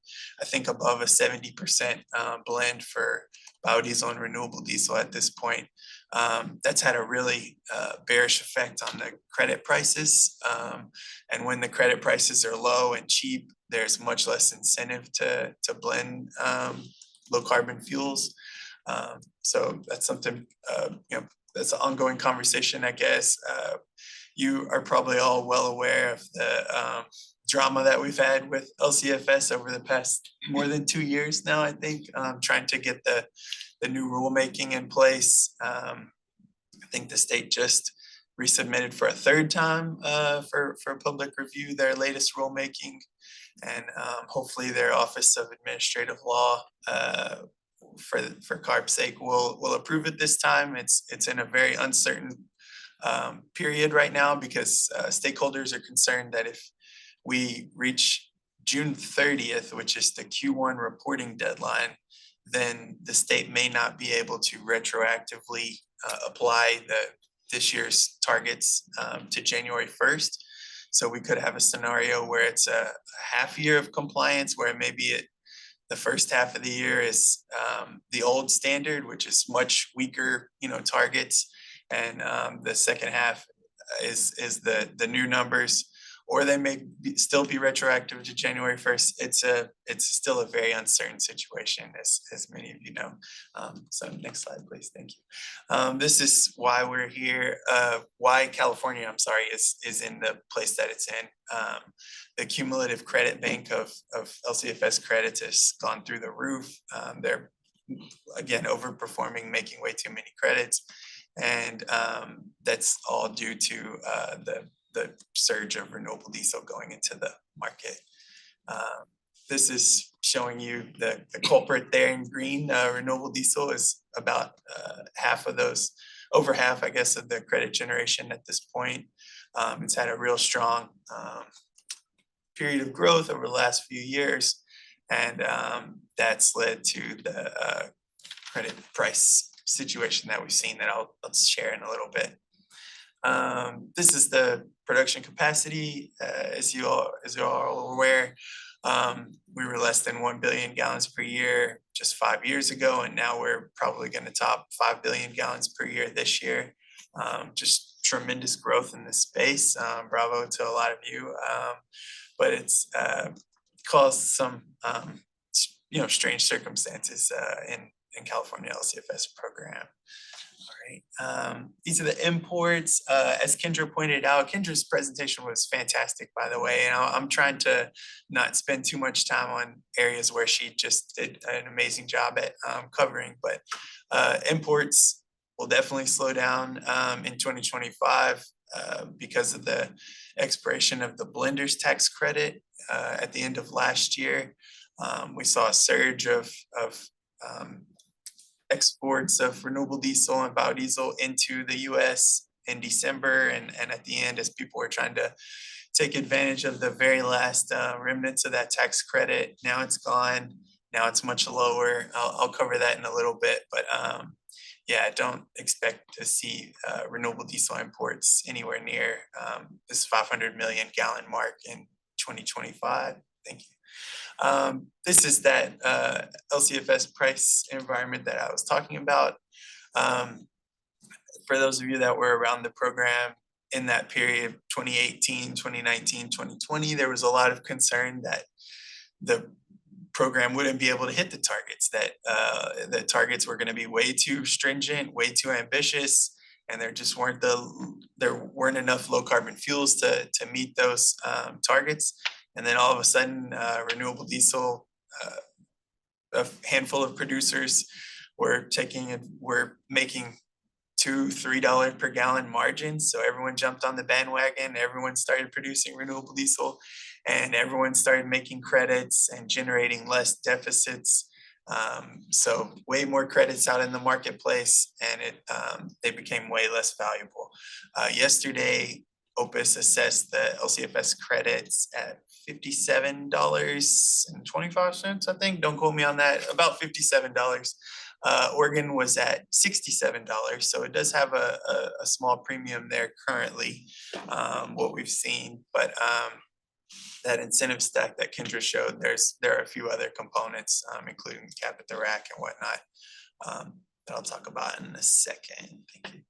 I think, above a 70% blend for biodiesel and renewable diesel at this point. That's had a really bearish effect on the credit prices. And when the credit prices are low and cheap, there's much less incentive to blend low carbon fuels. So that's something, that's an ongoing conversation, I guess. You are probably all well aware of the drama that we've had with LCFS over the past more than 2 years now, I think, trying to get the new rulemaking in place. I think the state just resubmitted for a 3rd time for public review their latest rulemaking, and hopefully their Office of Administrative Law for CARB's sake will approve it this time. It's in a very uncertain period right now because stakeholders are concerned that if we reach June 30th, which is the Q1 reporting deadline, then the state may not be able to retroactively apply this year's targets to January 1st. So we could have a scenario where it's a half year of compliance, where maybe the first half of the year is the old standard, which is much weaker, targets, and the second half is the new numbers. or they may still be retroactive to January 1st. It's still a very uncertain situation, as many of you know. So next slide, please. Thank you. This is why we're here, why California, I'm sorry, is in the place that it's in. The cumulative credit bank of LCFS credits has gone through the roof. They're again overperforming, making way too many credits. And that's all due to the surge of renewable diesel going into the market. This is showing you the culprit there in green. Renewable diesel is about half of those, over half, I guess, of the credit generation at this point. It's had a real strong period of growth over the last few years, and that's led to the credit price situation that we've seen that I'll share in a little bit. This is the production capacity. As you all are aware, we were less than 1 billion gallons per year just 5 years ago, and now we're probably going to top 5 billion gallons per year this year. Just tremendous growth in this space. Bravo to a lot of you. But it's caused some strange circumstances in California LCFS program. All right, these are the imports. As Kendra pointed out, Kendra's presentation was fantastic, by the way, and I'm trying to not spend too much time on areas where she just did an amazing job at covering, but imports will definitely slow down in 2025 because of the expiration of the blender's tax credit at the end of last year. We saw a surge of exports of renewable diesel and biodiesel into the US in December, and at the end, as people were trying to take advantage of the very last remnants of that tax credit. Now it's gone. Now it's much lower. I'll cover that in a little bit, but yeah, I don't expect to see renewable diesel imports anywhere near this 500 million gallon mark in 2025. Thank you. This is that LCFS price environment that I was talking about. For those of you that were around the program in that period, 2018, 2019, 2020, there was a lot of concern that the program wouldn't be able to hit the targets, that the targets were going to be way too stringent, way too ambitious, and there just weren't enough low carbon fuels to meet those targets. And then all of a sudden, renewable diesel, a handful of producers were making $2-3 per gallon margins. So everyone jumped on the bandwagon, everyone started producing renewable diesel, and everyone started making credits and generating less deficits. So way more credits out in the marketplace, and they became way less valuable. Yesterday, Opus assessed the LCFS credits at $57.25, I think. Don't quote me on that. About $57. Oregon was at $67, so it does have a small premium there currently, what we've seen. But that incentive stack that Kendra showed, there are a few other components, including cap at the rack and whatnot, that I'll talk about in a second. Thank you.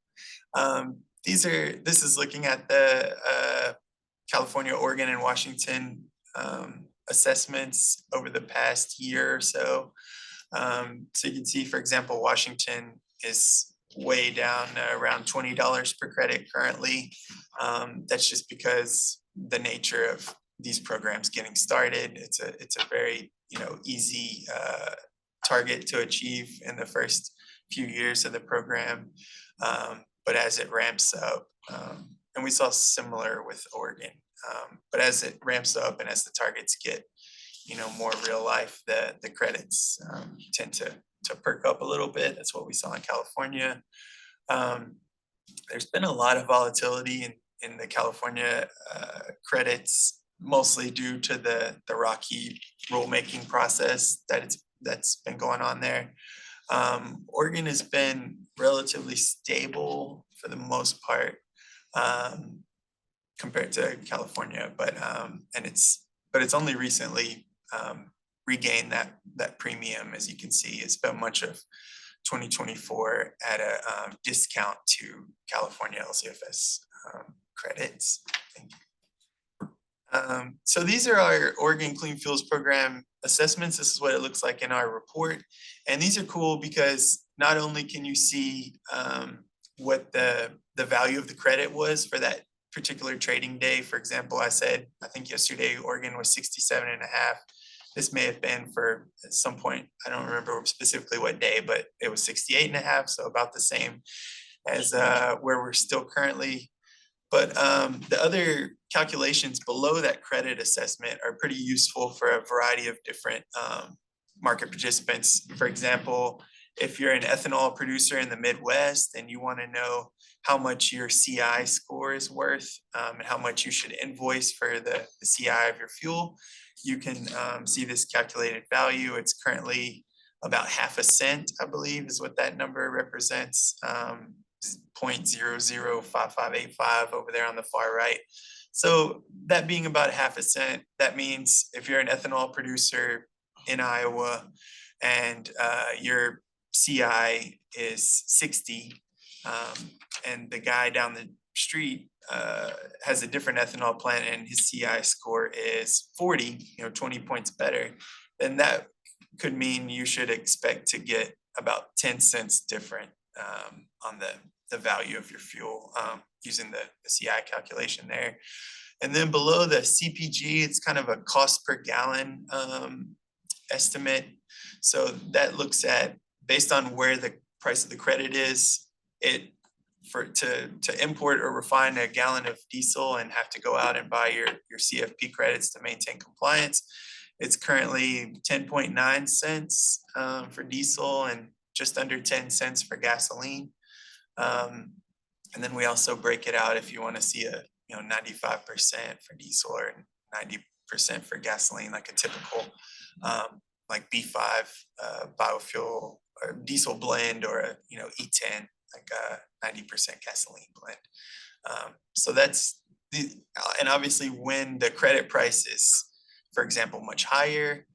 This is looking at the California, Oregon, and Washington assessments over the past year or so. So you can see, for example, Washington is way down around $20 per credit currently. That's just because the nature of these programs getting started. It's a very easy target to achieve in the first few years of the program. But as it ramps up, and we saw similar with Oregon, but as it ramps up and as the targets get, more real life, the credits tend to perk up a little bit. That's what we saw in California. There's been a lot of volatility in the California credits, mostly due to the rocky rulemaking process that's been going on there. Oregon has been relatively stable for the most part, compared to California, but it's only recently regained that premium. As you can see, it's been much of 2024 at a discount to California LCFS credits. Thank you. So these are our Oregon Clean Fuels Program assessments. This is what it looks like in our report. And these are cool because not only can you see what the value of the credit was for that particular trading day. For example, I think yesterday Oregon was 67.5. This may have been for at some point, I don't remember specifically what day, but it was 68.5, so about the same as where we're still currently. But the other calculations below that credit assessment are pretty useful for a variety of different market participants. For example, if you're an ethanol producer in the Midwest and you want to know how much your CI score is worth and how much you should invoice for the CI of your fuel, you can see this calculated value. It's currently about 0.5 cent, I believe, is what that number represents. 0.005585 over there on the far right. So that being about 0.5 cent, that means if you're an ethanol producer in Iowa and your CI is 60 and the guy down the street has a different ethanol plant and his CI score is 40, 20 points better, then that could mean you should expect to get about 10 cents different on the value of your fuel using the CI calculation there. And then below the CPG, it's kind of a cost per gallon estimate. So that looks at, based on where the price of the credit is, to import or refine a gallon of diesel and have to go out and buy your CFP credits to maintain compliance. It's currently 10.9 cents for diesel and just under 10 cents for gasoline. And then we also break it out if you want to see a 95% for diesel or 90% for gasoline, like a typical like B5 biofuel or diesel blend, or a E10, like a 90% gasoline blend. So that's and obviously when the credit price is, for example, much higher,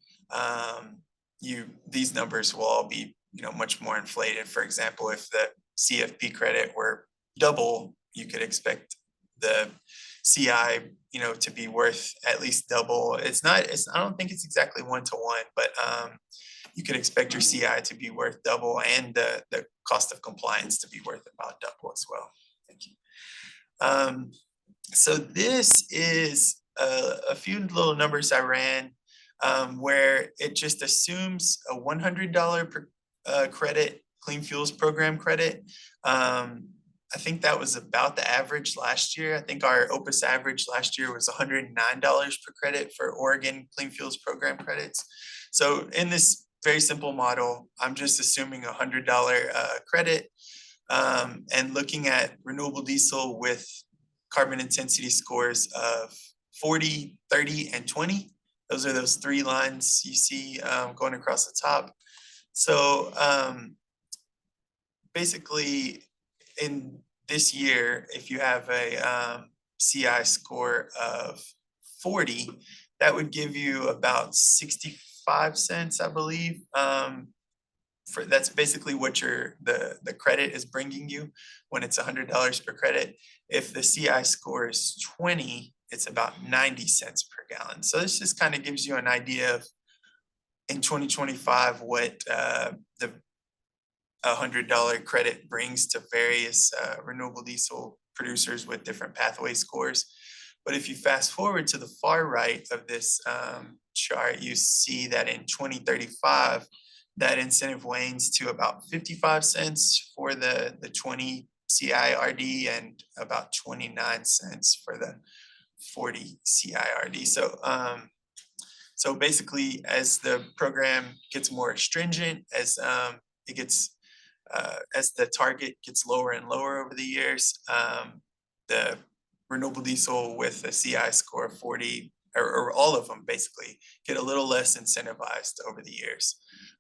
these numbers will all be much more inflated. For example, if the CFP credit were double, you could expect the CI to be worth at least double. I don't think it's exactly 1-to-1, but you could expect your CI to be worth double and the cost of compliance to be worth about double as well. Thank you. So this is a few little numbers I ran where it just assumes a $100 per credit, Clean Fuels Program credit. I think that was about the average last year. I think our OPUS average last year was $109 per credit for Oregon Clean Fuels Program credits. So in this very simple model, I'm just assuming a $100 credit and looking at renewable diesel with carbon intensity scores of 40, 30, and 20. Those are those three lines you see going across the top. So basically, in this year, if you have a CI score of 40, that would give you about 65 cents, I believe. That's basically what the credit is bringing you when it's $100 per credit. If the CI score is 20, it's about 90 cents per gallon. So this just kind of gives you an idea of in 2025 what the $100 credit brings to various renewable diesel producers with different pathway scores. But if you fast forward to the far right of this chart, you see that in 2035, that incentive wanes to about 55 cents for the 20 CIRD and about 29 cents for the 40 CIRD. So basically, as the program gets more stringent, as the target gets lower and lower over the years, the renewable diesel with a CI score of 40, or all of them basically, get a little less incentivized over the years.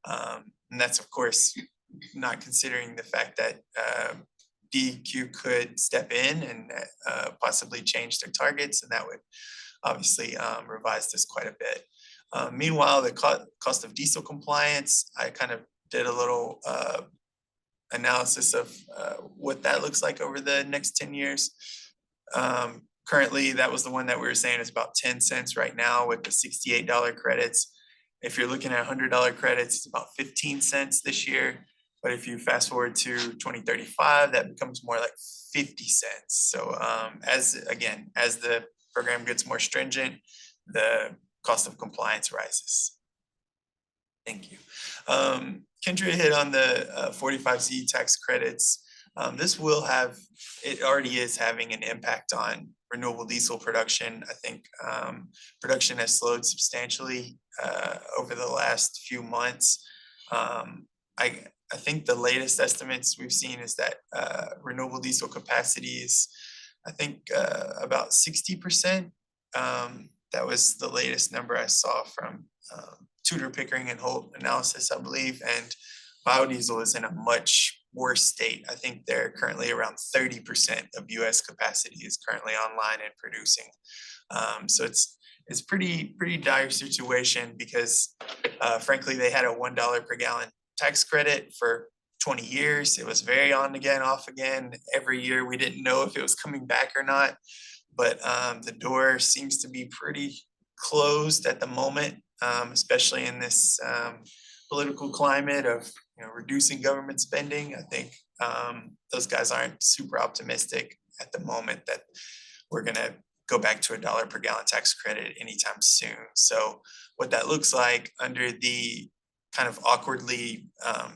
And that's, of course, not considering the fact that DEQ could step in and possibly change their targets, and that would obviously revise this quite a bit. Meanwhile, the cost of diesel compliance, I kind of did a little analysis of what that looks like over the next 10 years. Currently, that was the one that we were saying is about 10 cents right now with the $68 credits. If you're looking at $100 credits, it's about 15 cents this year. But if you fast forward to 2035, that becomes more like 50 cents. So as the program gets more stringent, the cost of compliance rises. Thank you. Kendra hit on the 45Z tax credits. This will have, it already is having an impact on renewable diesel production. I think production has slowed substantially over the last few months. I think the latest estimates we've seen is that renewable diesel capacity is, I think, about 60%. That was the latest number I saw from Tudor, Pickering and Holt analysis, I believe. And biodiesel is in a much worse state. I think they're currently around 30% of US capacity is currently online and producing. So it's pretty dire situation because frankly, they had a $1 per gallon tax credit for 20 years. It was very on again, off again. Every year we didn't know if it was coming back or not, but the door seems to be pretty closed at the moment, especially in this political climate of reducing government spending. I think those guys aren't super optimistic at the moment that we're gonna go back to $1 per gallon tax credit anytime soon. So what that looks like under the kind of awkwardly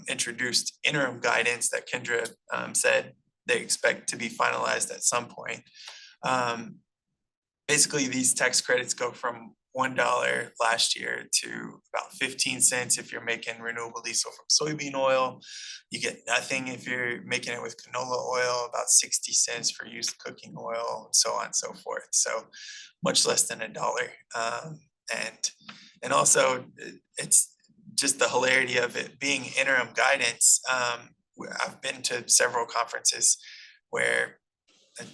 introduced interim guidance that Kendra said they expect to be finalized at some point. Basically, these tax credits go from $1 last year to about 15 cents if you're making renewable diesel from soybean oil. You get nothing if you're making it with canola oil, about 60 cents for used cooking oil, and so on and so forth. So much less than $1. And also it's just the hilarity of it being interim guidance. I've been to several conferences where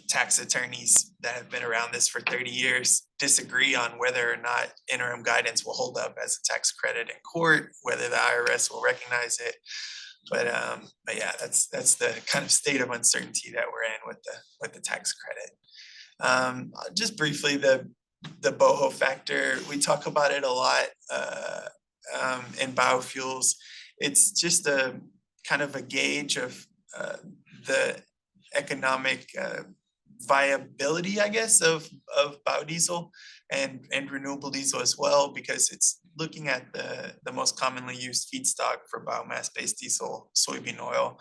tax attorneys that have been around this for 30 years disagree on whether or not interim guidance will hold up as a tax credit in court, whether the IRS will recognize it. But yeah, that's the kind of state of uncertainty that we're in with the tax credit. Just briefly, the BOHO factor, we talk about it a lot in biofuels. It's just a kind of a gauge of the economic viability, I guess, of biodiesel and renewable diesel as well, because it's looking at the most commonly used feedstock for biomass-based diesel, soybean oil,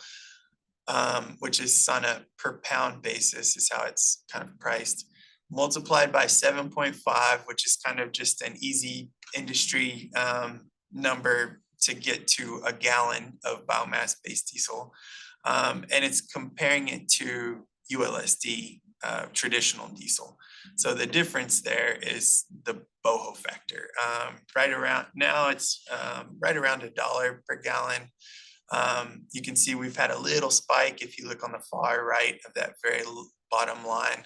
which is on a per pound basis is how it's kind of priced, multiplied by 7.5, which is kind of just an easy industry number to get to a gallon of biomass-based diesel. And it's comparing it to ULSD, traditional diesel. So the difference there is the BOHO factor. Right around now, it's right around $1 per gallon. You can see we've had a little spike if you look on the far right of that very bottom line.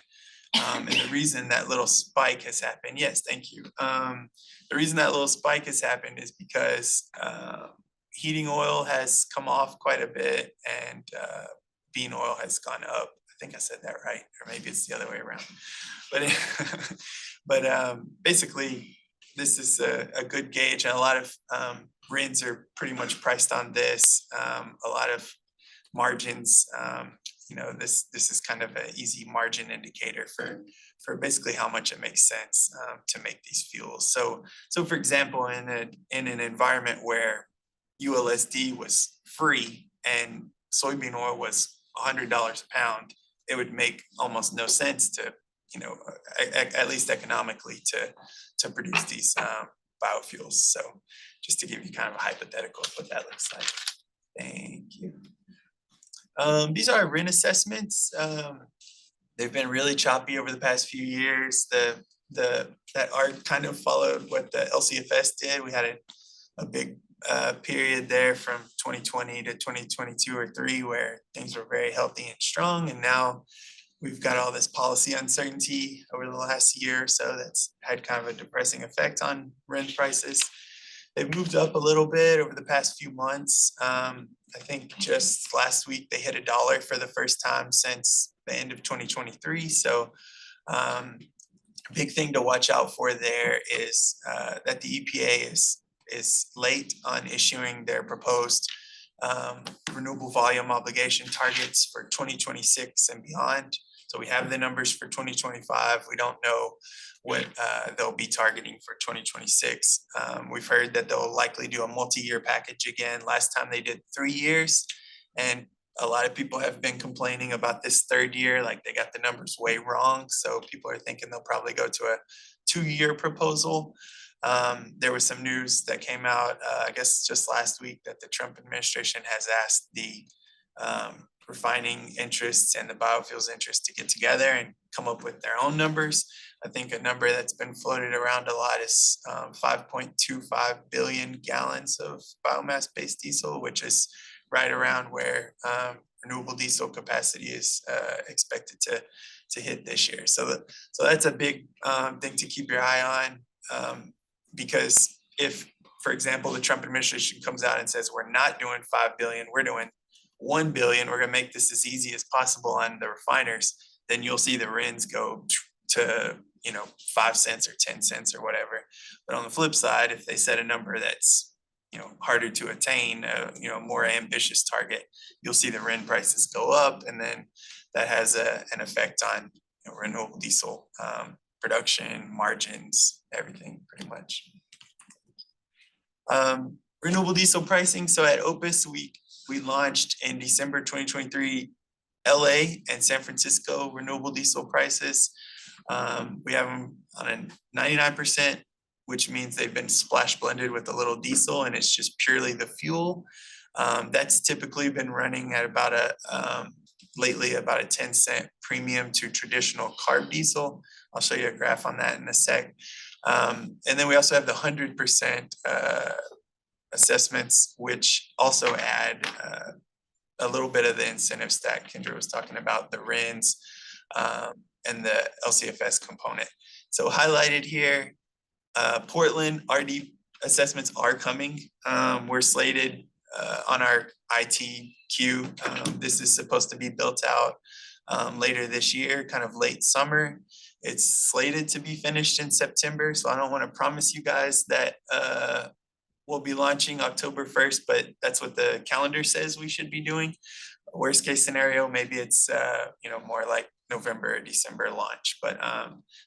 And the reason that little spike has happened, yes, thank you. The reason that little spike has happened is because heating oil has come off quite a bit and bean oil has gone up. I think I said that right, or maybe it's the other way around. But basically, this is a good gauge, and a lot of RINs are pretty much priced on this. A lot of margins, this is kind of an easy margin indicator for basically how much it makes sense to make these fuels. So for example, in an environment where ULSD was free and soybean oil was $100 a pound, it would make almost no sense to, at least economically, to produce these biofuels. So just to give you kind of a hypothetical of what that looks like. Thank you. These are RIN assessments. They've been really choppy over the past few years. That ARC kind of followed what the LCFS did. We had a big period there from 2020 to 2022 or 3 where things were very healthy and strong, and now we've got all this policy uncertainty over the last year or so that's had kind of a depressing effect on RIN prices. They've moved up a little bit over the past few months. I think just last week they hit $1 for the first time since the end of 2023. So Big thing to watch out for there is that the EPA is late on issuing their proposed renewable volume obligation targets for 2026 and beyond. So we have the numbers for 2025. We don't know what they'll be targeting for 2026. We've heard that they'll likely do a multi-year package again. Last time they did 3 years, and a lot of people have been complaining about this third year, like they got the numbers way wrong. So people are thinking they'll probably go to a 2-year proposal. There was some news that came out, I guess just last week, that the Trump administration has asked the refining interests and the biofuels interests to get together and come up with their own numbers. I think a number that's been floated around a lot is 5.25 billion gallons of biomass-based diesel, which is right around where renewable diesel capacity is expected to hit this year. So that's a big thing to keep your eye on, because if, for example, the Trump administration comes out and says, we're not doing 5 billion, we're doing 1 billion, we're gonna make this as easy as possible on the refiners, then you'll see the RINs go to 5 cents or 10 cents or whatever. But on the flip side, if they set a number that's harder to attain, more ambitious target, you'll see the RIN prices go up, and then that has an effect on renewable diesel production, margins, everything pretty much. Renewable diesel pricing. So at Opus, we launched in December 2023 LA and San Francisco renewable diesel prices. We have them on a 99%, which means they've been splash blended with a little diesel, and it's just purely the fuel. That's typically been running at about lately about a 10-cent premium to traditional carb diesel. I'll show you a graph on that in a sec. And then we also have the 100% assessments, which also add a little bit of the incentive stack. Kendra was talking about the RINs and the LCFS component. So highlighted here, Portland RD assessments are coming. We're slated on our ITQ. This is supposed to be built out later this year, kind of late summer. It's slated to be finished in September, so I don't want to promise you guys that we'll be launching October 1st, but that's what the calendar says we should be doing. Worst case scenario, maybe it's more like November or December launch, but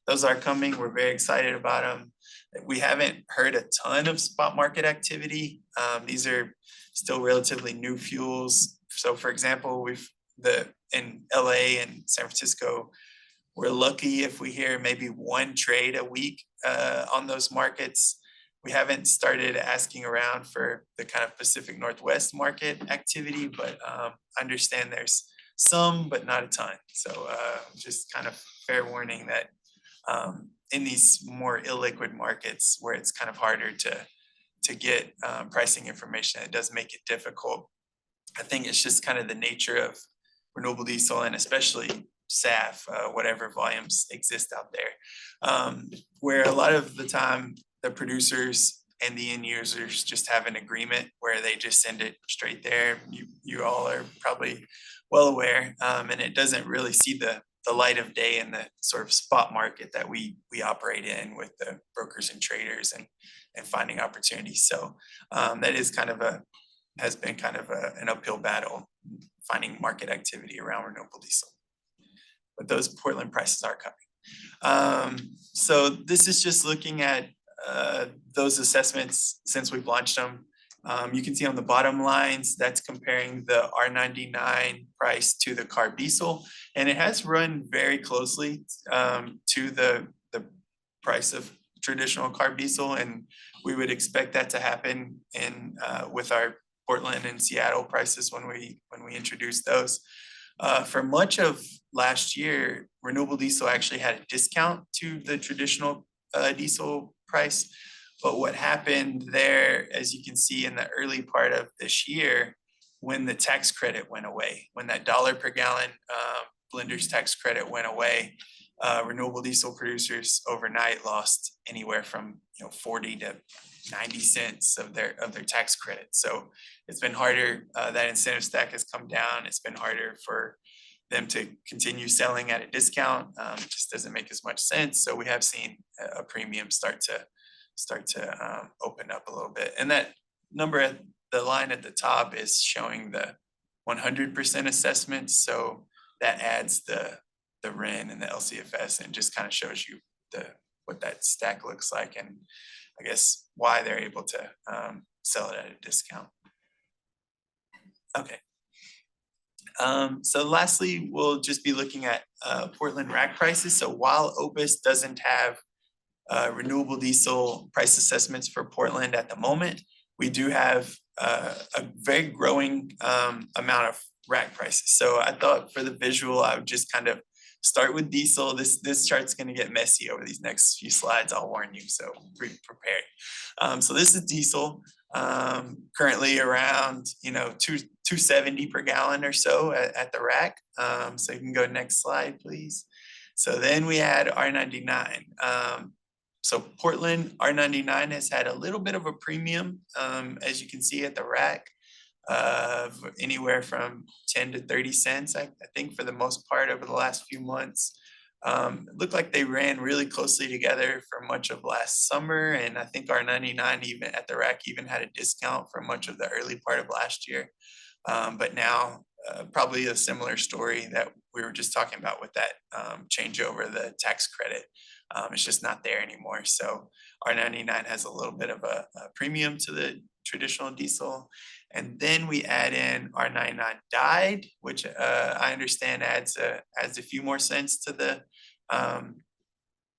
those are coming. We're very excited about them. We haven't heard a ton of spot market activity. These are still relatively new fuels. So for example, in LA and San Francisco, we're lucky if we hear maybe one trade a week on those markets. We haven't started asking around for the kind of Pacific Northwest market activity, but understand there's some, but not a ton. So just kind of fair warning that in these more illiquid markets where it's kind of harder to get pricing information, it does make it difficult. I think it's just kind of the nature of renewable diesel, and especially SAF, whatever volumes exist out there, where a lot of the time the producers and the end users just have an agreement where they just send it straight there. You all are probably well aware, and it doesn't really see the light of day in the sort of spot market that we operate in with the brokers and traders and finding opportunities. So that is has been kind of an uphill battle finding market activity around renewable diesel. But those Portland prices are coming. So this is just looking at those assessments since we've launched them. You can see on the bottom lines, that's comparing the R99 price to the carb diesel, and it has run very closely to the price of traditional carb diesel, and we would expect that to happen in with our Portland and Seattle prices when we introduce those. For much of last year, renewable diesel actually had a discount to the traditional diesel price. But what happened there, as you can see in the early part of this year, when the tax credit went away, when that $1 per gallon blender's tax credit went away, renewable diesel producers overnight lost anywhere from 40 to 90 cents of their tax credit. So it's been harder. That incentive stack has come down. It's been harder for them to continue selling at a discount, it just doesn't make as much sense. So we have seen a premium start to open up a little bit. And that number at the line at the top is showing the 100% assessments. So that adds the RIN and the LCFS and just kind of shows you what that stack looks like, and I guess why they're able to sell it at a discount. Okay. So lastly, we'll just be looking at Portland rack prices. So while Opus doesn't have renewable diesel price assessments for Portland at the moment, we do have a very growing amount of rack prices. So I thought for the visual, I would just kind of start with diesel. This chart's going to get messy over these next few slides, I'll warn you, so be prepared. So this is diesel, currently around 270 per gallon or so at the rack. So you can go next slide, please. So then we add R99. So Portland R99 has had a little bit of a premium, as you can see at the rack, of anywhere from 10 to 30 cents, I think, for the most part over the last few months. It looked like they ran really closely together for much of last summer, and I think R99 even at the rack even had a discount for much of the early part of last year. But now probably a similar story that we were just talking about with that changeover, the tax credit. It's just not there anymore. So R99 has a little bit of a premium to the traditional diesel. And then we add in R99 dyed, which I understand adds a few more cents to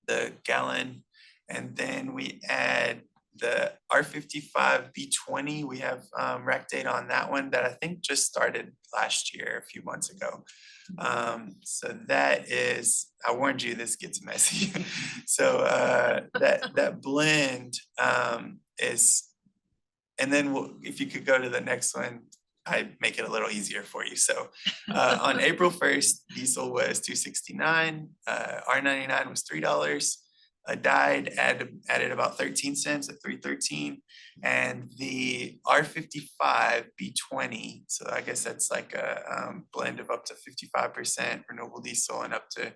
the gallon. And then we add the R55 B20. We have rack data on that one that I think just started last year, a few months ago. So that is, I warned you, this gets messy. So that blend is, and then if you could go to the next one, I make it a little easier for you. So on April 1st, diesel was $2.69, R99 was $3. Dyed added about 13 cents at $3.13, and the R55 B20, so I guess that's like a blend of up to 55% renewable diesel and up to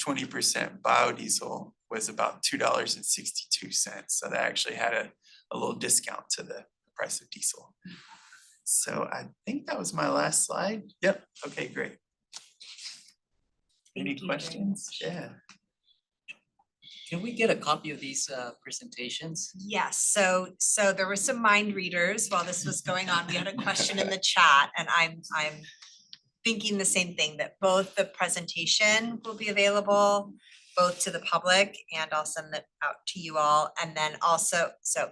20% biodiesel, was about $2.62. So that actually had a little discount to the price of diesel. So I think that was my last slide. Yep. Okay, great. Any questions? Yeah. Can we get a copy of these presentations? Yes, so there were some mind readers while this was going on. We had a question in the chat, and I'm thinking the same thing, that both the presentation will be available both to the public, and I'll send that out to you all. And then also, so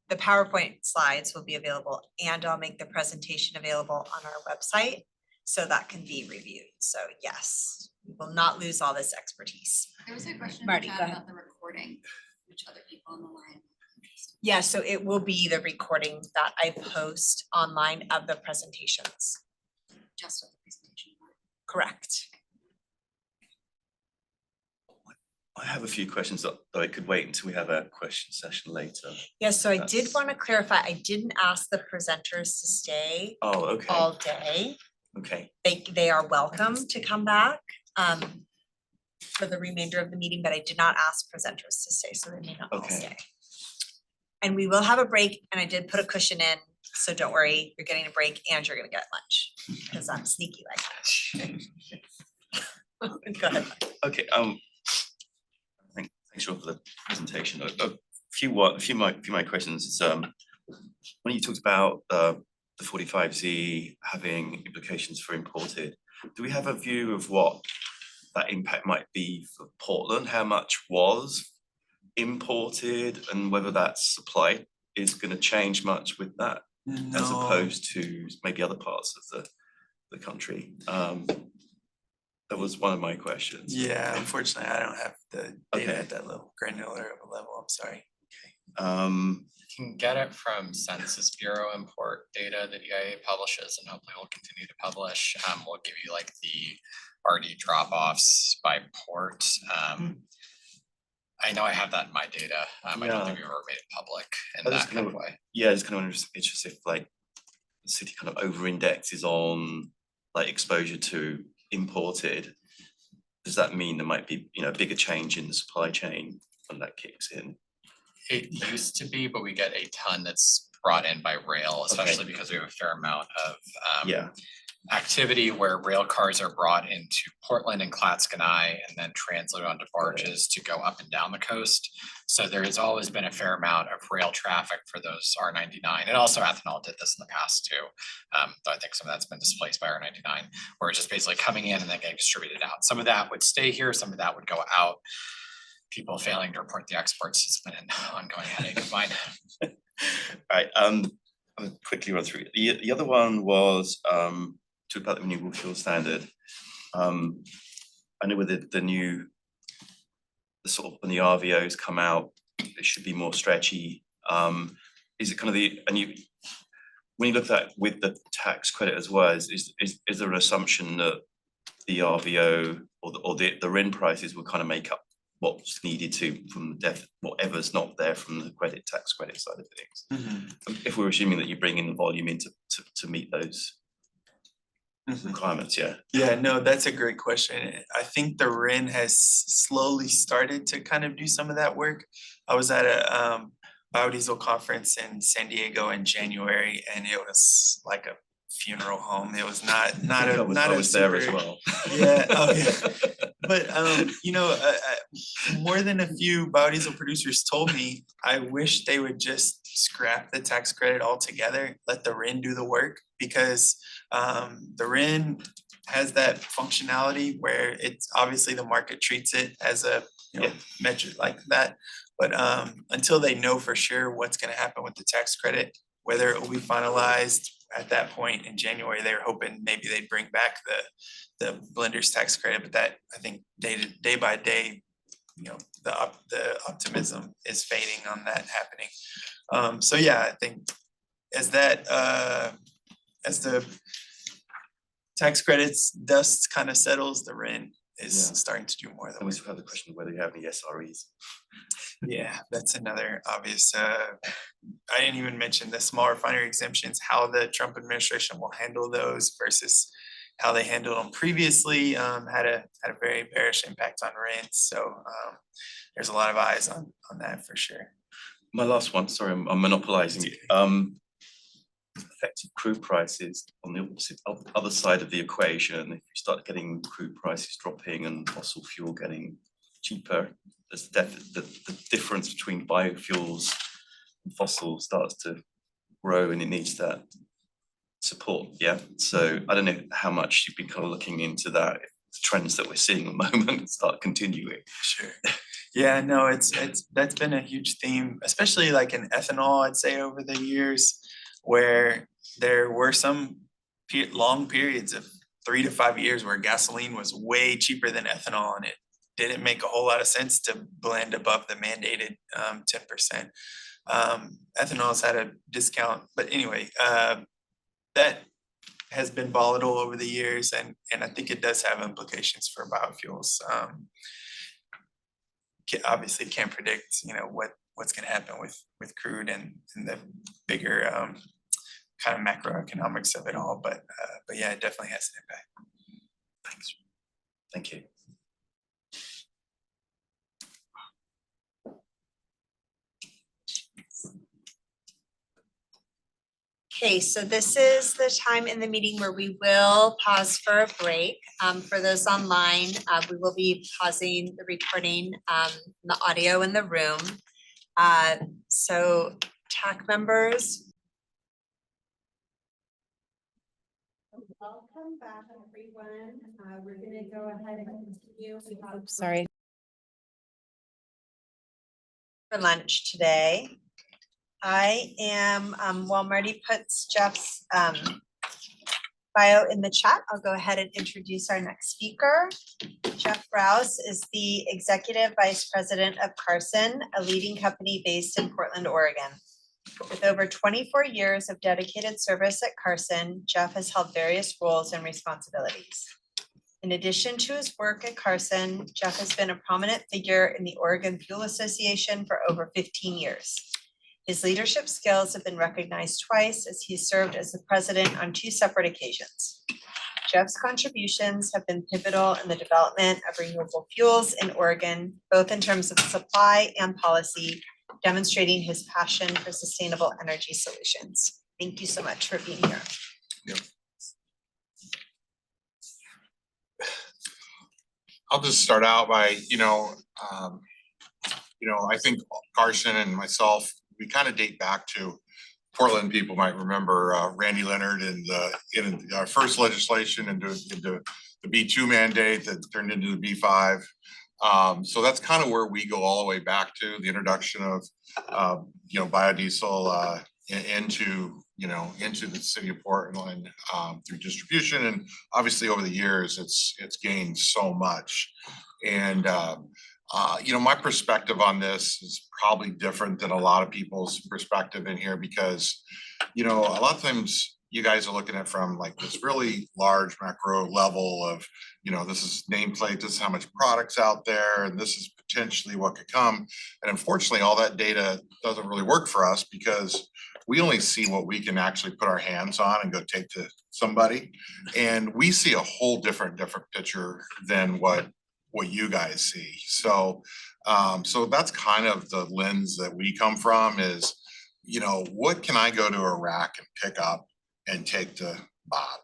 the PowerPoint slides will be available, and I'll make the presentation available on our website so that can be reviewed. So yes, we will not lose all this expertise. There was a question in Marty, the go chat ahead. about the recording, which other people on the line. Yeah, so it will be the recording that I post online of the presentations. Just of the presentation. Correct. I have a few questions that I could wait until we have a question session later. Yes, so I did That's- want to clarify, I didn't ask the presenters to stay Oh, okay, all day. okay. They are welcome to come back for the remainder of the meeting, but I did not ask presenters to stay, so they may not all Okay. stay. And we will have a break, and I did put a cushion in, so don't worry, you're getting a break and you're gonna get lunch, because I'm sneaky like that. Go ahead. Okay, thanks for the presentation. A few of my questions is when you talked about the 45Z having implications for imported, do we have a view of what that impact might be for Portland? How much was imported, and whether that supply is going to change much with that, as opposed to maybe other parts of the country? That was one of my questions. Yeah, unfortunately, I don't have the data Okay. at that level, granular of a level, I'm sorry. You can get it from Census Bureau import data that EIA publishes, and hopefully we'll continue to publish. We'll give you like the RD drop-offs by port. I know I have that in my data. I don't Yeah. think we've ever made it public in I just that kind of kinda- way. Yeah, it's kind of interesting if like the city kind of over indexes on like exposure to imported, does that mean there might be, a bigger change in the supply chain when that kicks in? It used to be, but we get a ton that's brought in by rail, especially because we have a fair amount of Yeah, activity where rail cars are brought into Portland and Clatskanie and then transloaded onto barges to go up and down the coast. So there has always been a fair amount of rail traffic for those R99, and also ethanol did this in the past too. Though I think some of that's been displaced by R99, where it's just basically coming in and then getting distributed out. Some of that would stay here, some of that would go out. People failing to report the exports has been an ongoing headache of mine. right, I'll quickly run through it. The other one was, talk about the renewable fuel standard. I know with the sort of, when the RVOs come out, it should be more stretchy. Is it kind of when you look at that with the tax credit as well, is there an assumption that the RVO or the RIN prices will kind of make up what's needed to from whatever's not there from the tax credit side of things? If we're assuming that you bring in the volume in to meet those requirements, yeah. Yeah, no, that's a great question. I think the RIN has slowly started to kind of do some of that work. I was at a biodiesel conference in San Diego in January, and it was like a funeral home. It was not I was there as super- well. Yeah, oh yeah. But more than a few biodiesel producers told me, I wish they would just scrap the tax credit altogether, let the RIN do the work, because the RIN has that functionality where it's obviously the market treats it as a metric like that. But until they know for sure what's going to happen with the tax credit, whether it will be finalized at that point in January, they were hoping maybe they'd bring back the blender's tax credit, but that I think day by day, the optimism is fading on that happening. So yeah, I think as the tax credits dust kind of settles, the RIN is starting to do more of I the work. always have the question of whether you have any SREs. Yeah, that's another obvious, I didn't even mention the small refinery exemptions, how the Trump administration will handle those versus how they handled them previously, had a very bearish impact on rents. So there's a lot of eyes on that for sure. My last one, sorry, I'm monopolizing it. Effective crude prices on the other side of the equation. If you start getting crude prices dropping and fossil fuel getting cheaper, the difference between biofuels and fossil starts to grow, and it needs that support. Yeah. So I don't know how much you've been kind of looking into that. If the trends that we're seeing at the moment start continuing. Sure. Yeah, no, that's been a huge theme, especially like in ethanol, I'd say over the years, where there were some long periods of 3 to 5 years where gasoline was way cheaper than ethanol, and it didn't make a whole lot of sense to blend above the mandated 10%. Ethanol's had a discount, but anyway, that has been volatile over the years, and I think it does have implications for biofuels. Obviously can't predict, what's going to happen with crude and the bigger kind of macroeconomics of it all, but yeah, it definitely has an impact. Thanks. Thank you. Okay, so this is the time in the meeting where we will pause for a break. For those online, we will be pausing the recording, the audio in the room. So TAC members. Welcome back, everyone. We're gonna go ahead and continue. Sorry. For lunch today. I am, while Marty puts Jeff's bio in the chat, I'll go ahead and introduce our next speaker. Jeff Rouse is the Executive Vice President of Carson, a leading company based in Portland, Oregon. With over 24 years of dedicated service at Carson, Jeff has held various roles and responsibilities. In addition to his work at Carson, Jeff has been a prominent figure in the Oregon Fuel Association for over 15 years. His leadership skills have been recognized twice, as he served as the president on 2 separate occasions. Jeff's contributions have been pivotal in the development of renewable fuels in Oregon, both in terms of supply and policy, demonstrating his passion for sustainable energy solutions. Thank you so much for being here. I'll just start out by, I think Carson and myself, we kind of date back to Portland. People might remember Randy Leonard and in our first legislation into the B2 mandate that turned into the B5. So that's kind of where we go all the way back to the introduction of biodiesel into the city of Portland through distribution, and obviously over the years it's gained so much. And my perspective on this is probably different than a lot of people's perspective in here, because a lot of times you guys are looking at from like this really large macro level of, this is nameplate, this is how much products out there, and this is potentially what could come. And unfortunately, all that data doesn't really work for us, because we only see what we can actually put our hands on and go take to somebody. And we see a whole different picture than what you guys see. So that's kind of the lens that we come from is, what can I go to a rack and pick up and take to Bob?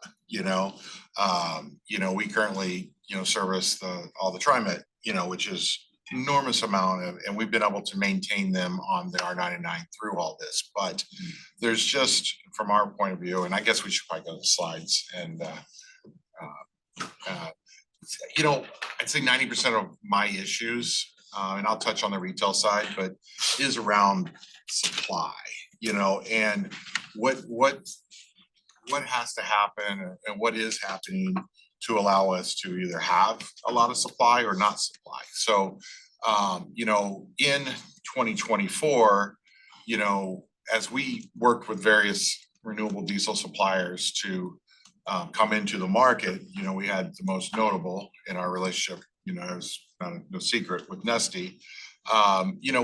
We currently, service all the TriMet, which is enormous amount of, and we've been able to maintain them on the R99 through all this. But there's just, from our point of view, and I guess we should probably go to the slides, and I'd say 90% of my issues, and I'll touch on the retail side, but is around supply, and what has to happen and what is happening to allow us to either have a lot of supply or not supply. So, in 2024, as we worked with various renewable diesel suppliers to come into the market, we had the most notable in our relationship, it was no secret with Nestle.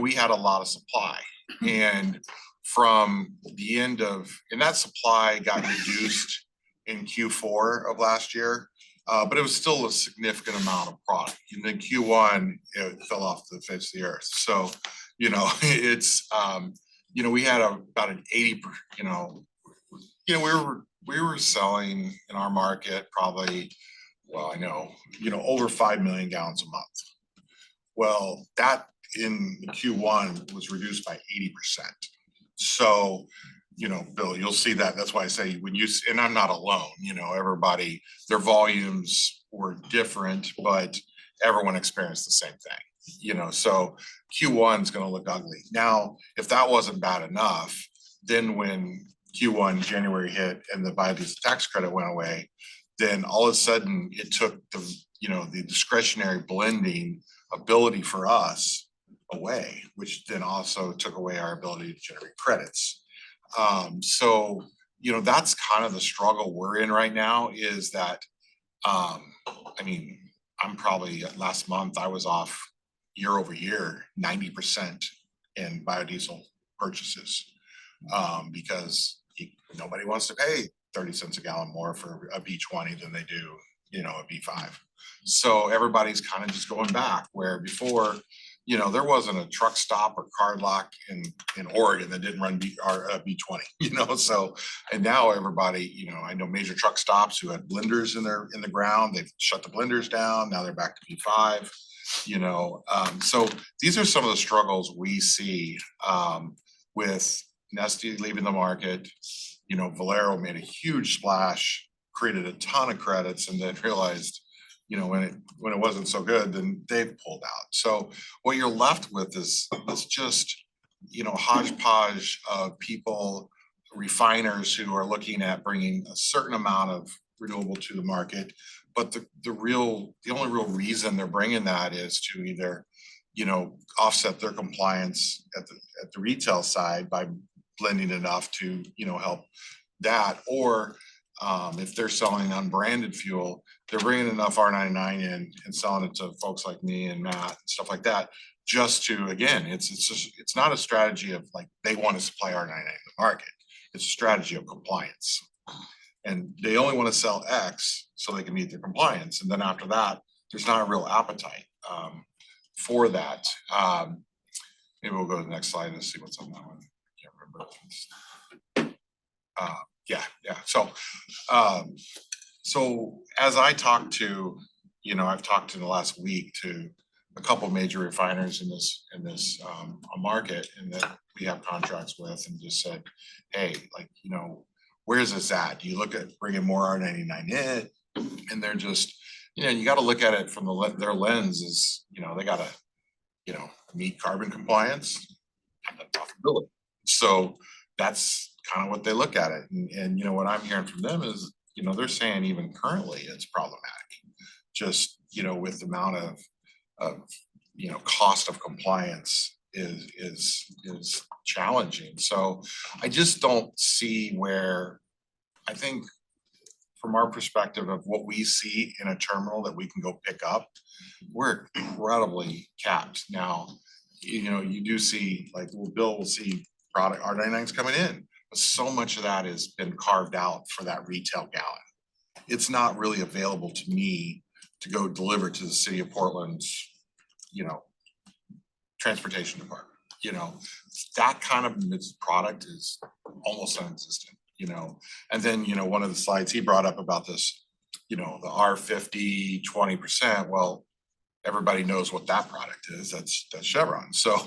We had a lot of supply, and from the end of, and that supply got reduced in Q4 of last year, but it was still a significant amount of product. In the Q1, it fell off the face of the earth. So, it's, we had about an 80%, we were selling in our market probably, over 5 million gallons a month. Well, that in the Q1 was reduced by 80%. So, Bill, you'll see that. That's why I say and I'm not alone, everybody, their volumes were different, but everyone experienced the same thing, so Q1 is going to look ugly. Now, if that wasn't bad enough, then when Q1 January hit and the biodiesel tax credit went away, then all of a sudden it took the discretionary blending ability for us away, which then also took away our ability to generate credits. So, that's kind of the struggle we're in right now, is that, I'm probably, last month I was off year over year, 90% in biodiesel purchases, because nobody wants to pay 30 cents a gallon more for a B20 than they do, a B5. So everybody's kind of just going back, where before, there wasn't a truck stop or card lock in Oregon that didn't run B20, so, and now everybody, I know major truck stops who had blenders in the ground, they've shut the blenders down, now they're back to B5, so these are some of the struggles we see, with Nestle leaving the market. Valero made a huge splash, created a ton of credits, and then realized, when it wasn't so good, then they've pulled out. So what you're left with is just, hodgepodge of people, refiners who are looking at bringing a certain amount of renewable to the market. But the only real reason they're bringing that is to either, offset their compliance at the retail side by blending enough to, help that, or if they're selling unbranded fuel, they're bringing enough R99 in and selling it to folks like me and Matt and stuff like that, just to, again, it's not a strategy of like they want to supply R99 in the market. It's a strategy of compliance, and they only want to sell X so they can meet their compliance. And then after that, there's not a real appetite for that. Maybe we'll go to the next slide and see what's on that one. Can't remember. Yeah. So as I talk to, I've talked in the last week to a couple major refiners in this market and that we have contracts with, and just said, hey, like, where's this at? Do you look at bringing more R99 in? And they're just, you got to look at it from their lens is, they got to, meet carbon compliance and the profitability. So that's kind of what they look at it. And what I'm hearing from them is, they're saying even currently it's problematic. Just, with the amount of cost of compliance is challenging. So I just don't see where, I think from our perspective of what we see in a terminal that we can go pick up, we're incredibly capped. Now, you do see, like, Bill will see product R99s coming in, but so much of that has been carved out for that retail gallon. It's not really available to me to go deliver to the city of Portland's, transportation department. That kind of product is almost non-existent, and then, one of the slides he brought up about this, the R50 20%, well, everybody knows what that product is. That's Chevron. So,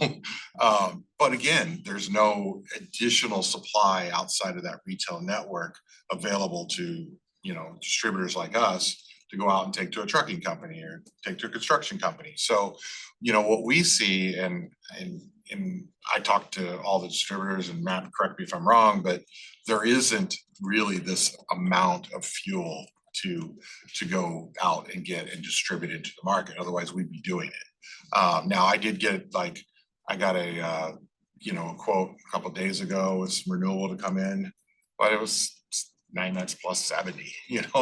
but again, there's no additional supply outside of that retail network available to, distributors like us to go out and take to a trucking company or take to a construction company. So, what we see, and I talked to all the distributors, and Matt, correct me if I'm wrong, but there isn't really this amount of fuel to go out and get and distribute into the market. Otherwise, we'd be doing it. Now, I did get, I got a quote a couple of days ago with some Renewable to come in, but it was 99 plus 70.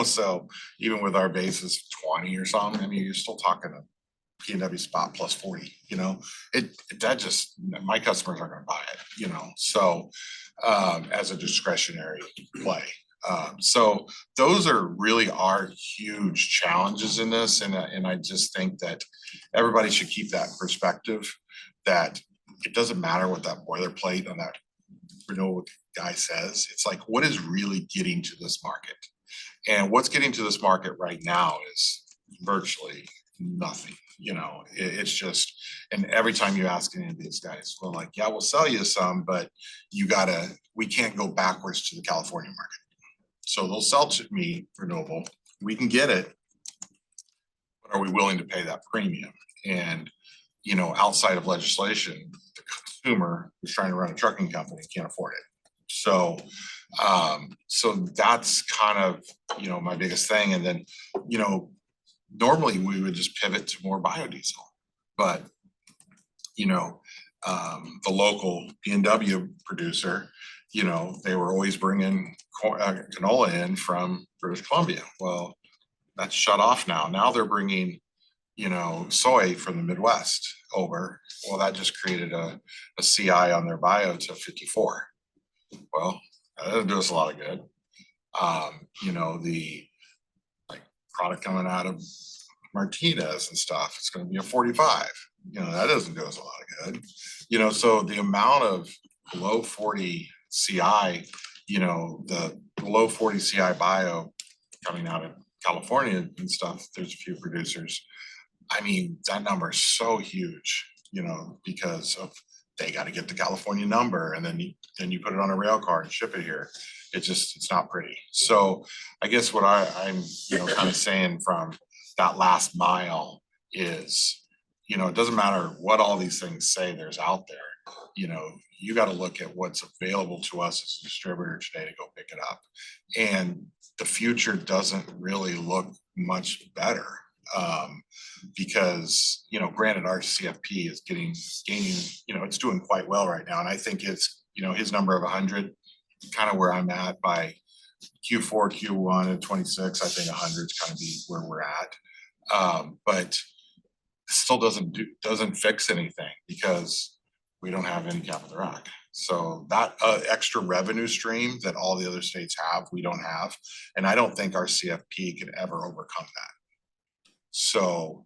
So even with our basis 20 or something, I mean, you're still talking a P&W spot plus 40. My customers aren't going to buy it. So as a discretionary play. So those are really our huge challenges in this, and I just think that everybody should keep that perspective, that it doesn't matter what that boilerplate on that Renewable guy says. It's like, what is really getting to this market? And what's getting to this market right now is virtually nothing. It's just, and every time you ask any of these guys, well, like, yeah, we'll sell you some, but we can't go backwards to the California market. So they'll sell to me Renewable, we can get it, but are we willing to pay that premium? And, outside of legislation, the consumer who's trying to run a trucking company can't afford it. So, so that's kind of, my biggest thing. And then, normally we would just pivot to more biodiesel, but, the local B&W producer, they were always bringing canola in from British Columbia. Well, that's shut off now. Now they're bringing, soy from the Midwest over. Well, that just created a CI on their bio to 54. Well, that doesn't do us a lot of good. The product coming out of Martinez and stuff, it's going to be a 45. That doesn't do us a lot of good. So the amount of below 40 CI, the below 40 CI bio coming out of California and stuff, there's a few producers. I mean, that number is so huge, because of they got to get the California number, and then you put it on a rail car and ship it here. It's not pretty. So I guess what I'm kind of saying from that last mile is, it doesn't matter what all these things say there's out there. You got to look at what's available to us as a distributor today to go pick it up. And the future doesn't really look much better, because, granted, our CFP is gaining, it's doing quite well right now. And I think it's, his number of 100, kind of where I'm at by Q4, Q1 of 26, I think 100 is kind of be where we're at. But still doesn't fix anything, because we don't have any cap of the rock. So that extra revenue stream that all the other states have, we don't have. And I don't think our CFP can ever overcome that. So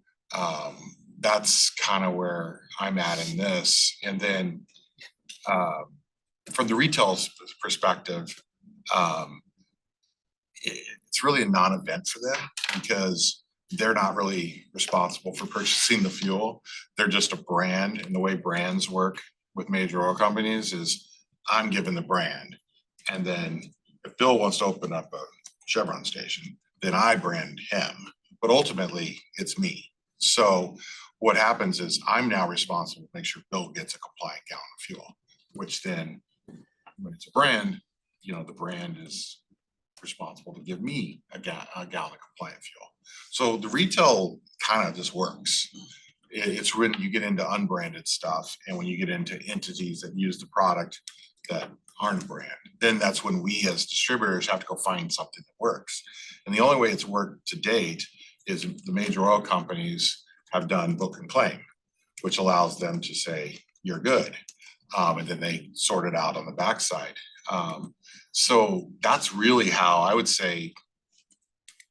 that's kind of where I'm at in this. And then from the retail's perspective, it's really a non-event for them because they're not really responsible for purchasing the fuel. They're just a brand, and the way brands work with major oil companies is I'm given the brand. And then if Bill wants to open up a Chevron station, then I brand him, but ultimately it's me. So what happens is I'm now responsible to make sure Bill gets a compliant gallon of fuel, which then when it's a brand, you know, the brand is responsible to give me a gallon of compliant fuel. So the retail kind of just works. It's when you get into unbranded stuff and when you get into entities that use the product that aren't brand, then that's when we as distributors have to go find something that works. And the only way it's worked to date is the major oil companies have done book and claim, which allows them to say, you're good. And then they sort it out on the backside. So that's really how I would say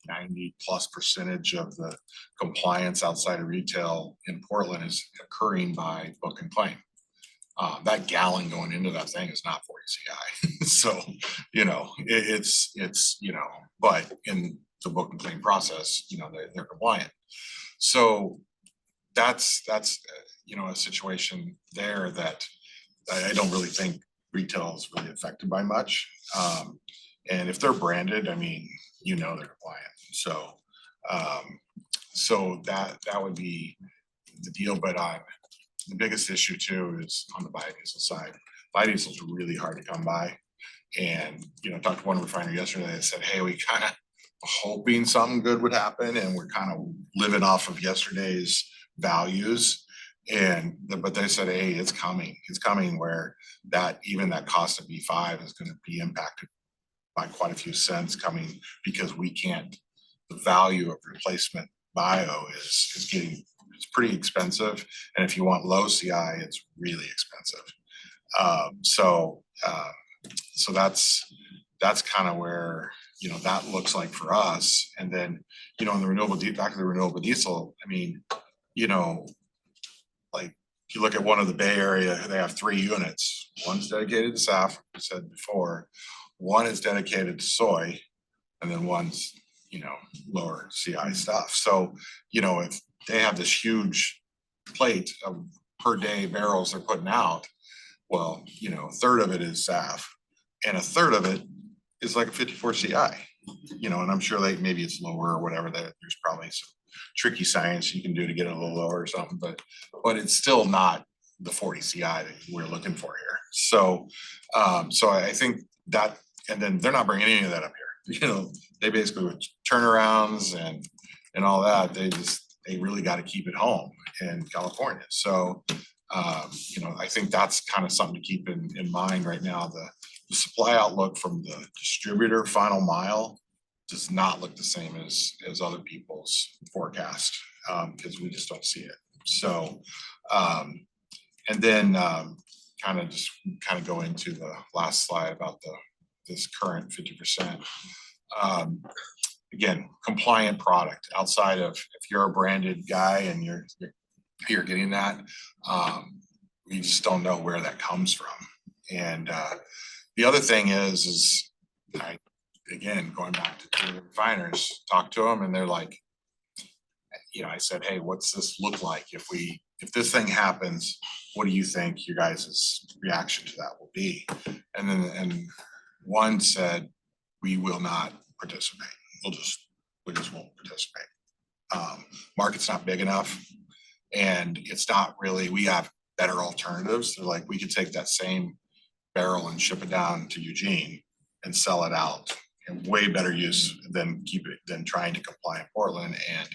90+% of the compliance outside of retail in Portland is occurring by book and claim. That gallon going into that thing is not 40 CI. So, you know, it's, you know, but in the book and claim process, you know, they're compliant. So that's, you know, a situation there that I don't really think retail is really affected by much. And if they're branded, I mean, you know, they're compliant. So, so that would be the deal. But the biggest issue too is on the biodiesel side. Biodiesel is really hard to come by. And, you know, I talked to one refiner yesterday that said, hey, we kind of hoping something good would happen and we're kind of living off of yesterday's values. But they said, hey, it's coming where that even that cost of B5 is going to be impacted by quite a few cents coming because we can't, the value of replacement bio is getting, it's pretty expensive. And if you want low CI, it's really expensive. So that's kind of where, you know, that looks like for us. And then, you know, on the back to the renewable diesel, I mean, you know, like if you look at one of the Bay Area, they have 3 units. One's dedicated to SAF, like I said before. One is dedicated to soy, and then one's, you know, lower CI stuff. So, you know, if they have this huge plate of per day barrels they're putting out, well, you know, a third of it is SAF, and a third of it is like a 54 CI. You know, and I'm sure maybe it's lower or whatever. That there's probably some tricky science you can do to get it a little lower or something, but it's still not the 40 CI that we're looking for here. So, so I think that, and then they're not bringing any of that up here. You know, they basically with turnarounds and all that, they really got to keep it home in California. So, you know, I think that's kind of something to keep in mind right now. The supply outlook from the distributor final mile does not look the same as other people's forecast because we just don't see it. So, and then kind of go into the last slide about this current 50%. Again, compliant product outside of if you're a branded guy and you're getting that, we just don't know where that comes from. And the other thing is again, going back to the refiners, talk to them and they're like, you know, I said, hey, what's this look like if this thing happens, what do you think your guys' reaction to that will be? And one said, we will not participate. We just won't participate. Market's not big enough and it's not really, we have better alternatives. They're like, we could take that same barrel and ship it down to Eugene and sell it out in way better use than trying to comply in Portland. And,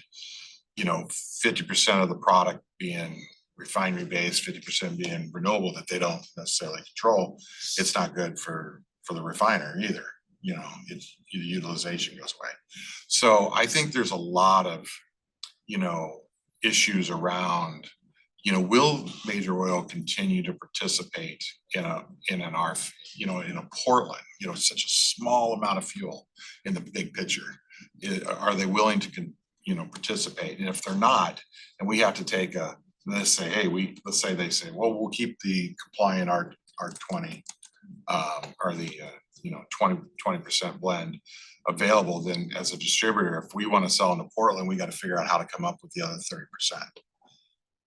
you know, 50% of the product being refinery based, 50% being renewable that they don't necessarily control, it's not good for the refiner either. You know, the utilization goes away. So I think there's a lot of, you know, issues around, will Major Oil continue to participate in an RF, in a Portland, such a small amount of fuel in the big picture? Are they willing to participate? And if they're not, and we have to take let's say, hey, let's say they say, well, we'll keep the compliant R20 or the 20% blend available, then as a distributor, if we want to sell into Portland, we got to figure out how to come up with the other 30%.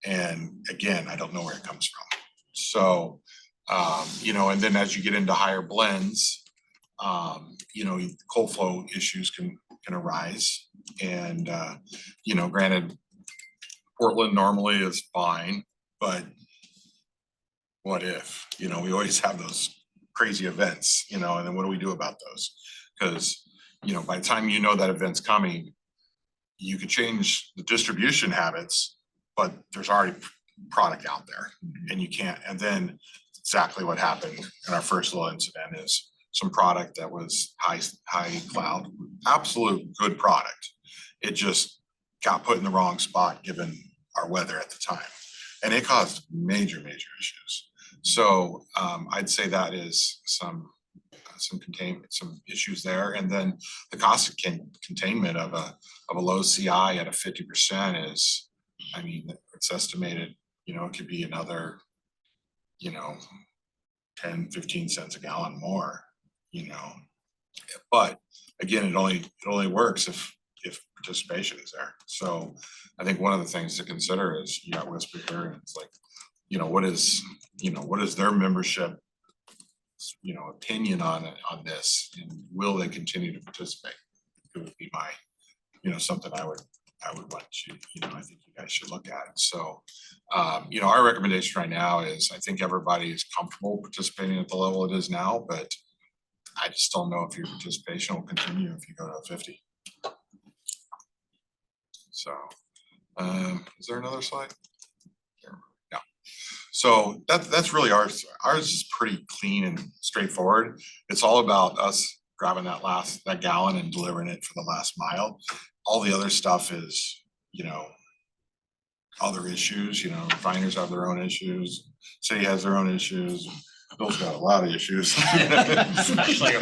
And again, I don't know where it comes from. So, and then as you get into higher blends, cold flow issues can arise. And, granted, Portland normally is fine, but what if, we always have those crazy events, and then what do we do about those? Because, by the time that event's coming, you could change the distribution habits, but there's already product out there and you can't. And then exactly what happened in our first little incident is some product that was high cloud, absolute good product. It just got put in the wrong spot given our weather at the time. And it caused major issues. So I'd say that is some issues there. And then the cost of containment of a low CI at a 50% is, it's estimated, it could be another, 10, 15 cents a gallon more, but again, it only works if participation is there. So I think one of the things to consider is you got Whisper here, and it's like, what is their membership, opinion on this, and will they continue to participate? It would be my, something I would want you, I think you guys should look at. So, our recommendation right now is I think everybody is comfortable participating at the level it is now, but I just don't know if your participation will continue if you go to 50. So, is there another slide? No. So that's really ours. Ours is pretty clean and straightforward. It's all about us grabbing that gallon and delivering it for the last mile. All the other stuff is, other issues, refiners have their own issues, city has their own issues. Bill's got a lot of issues. Especially on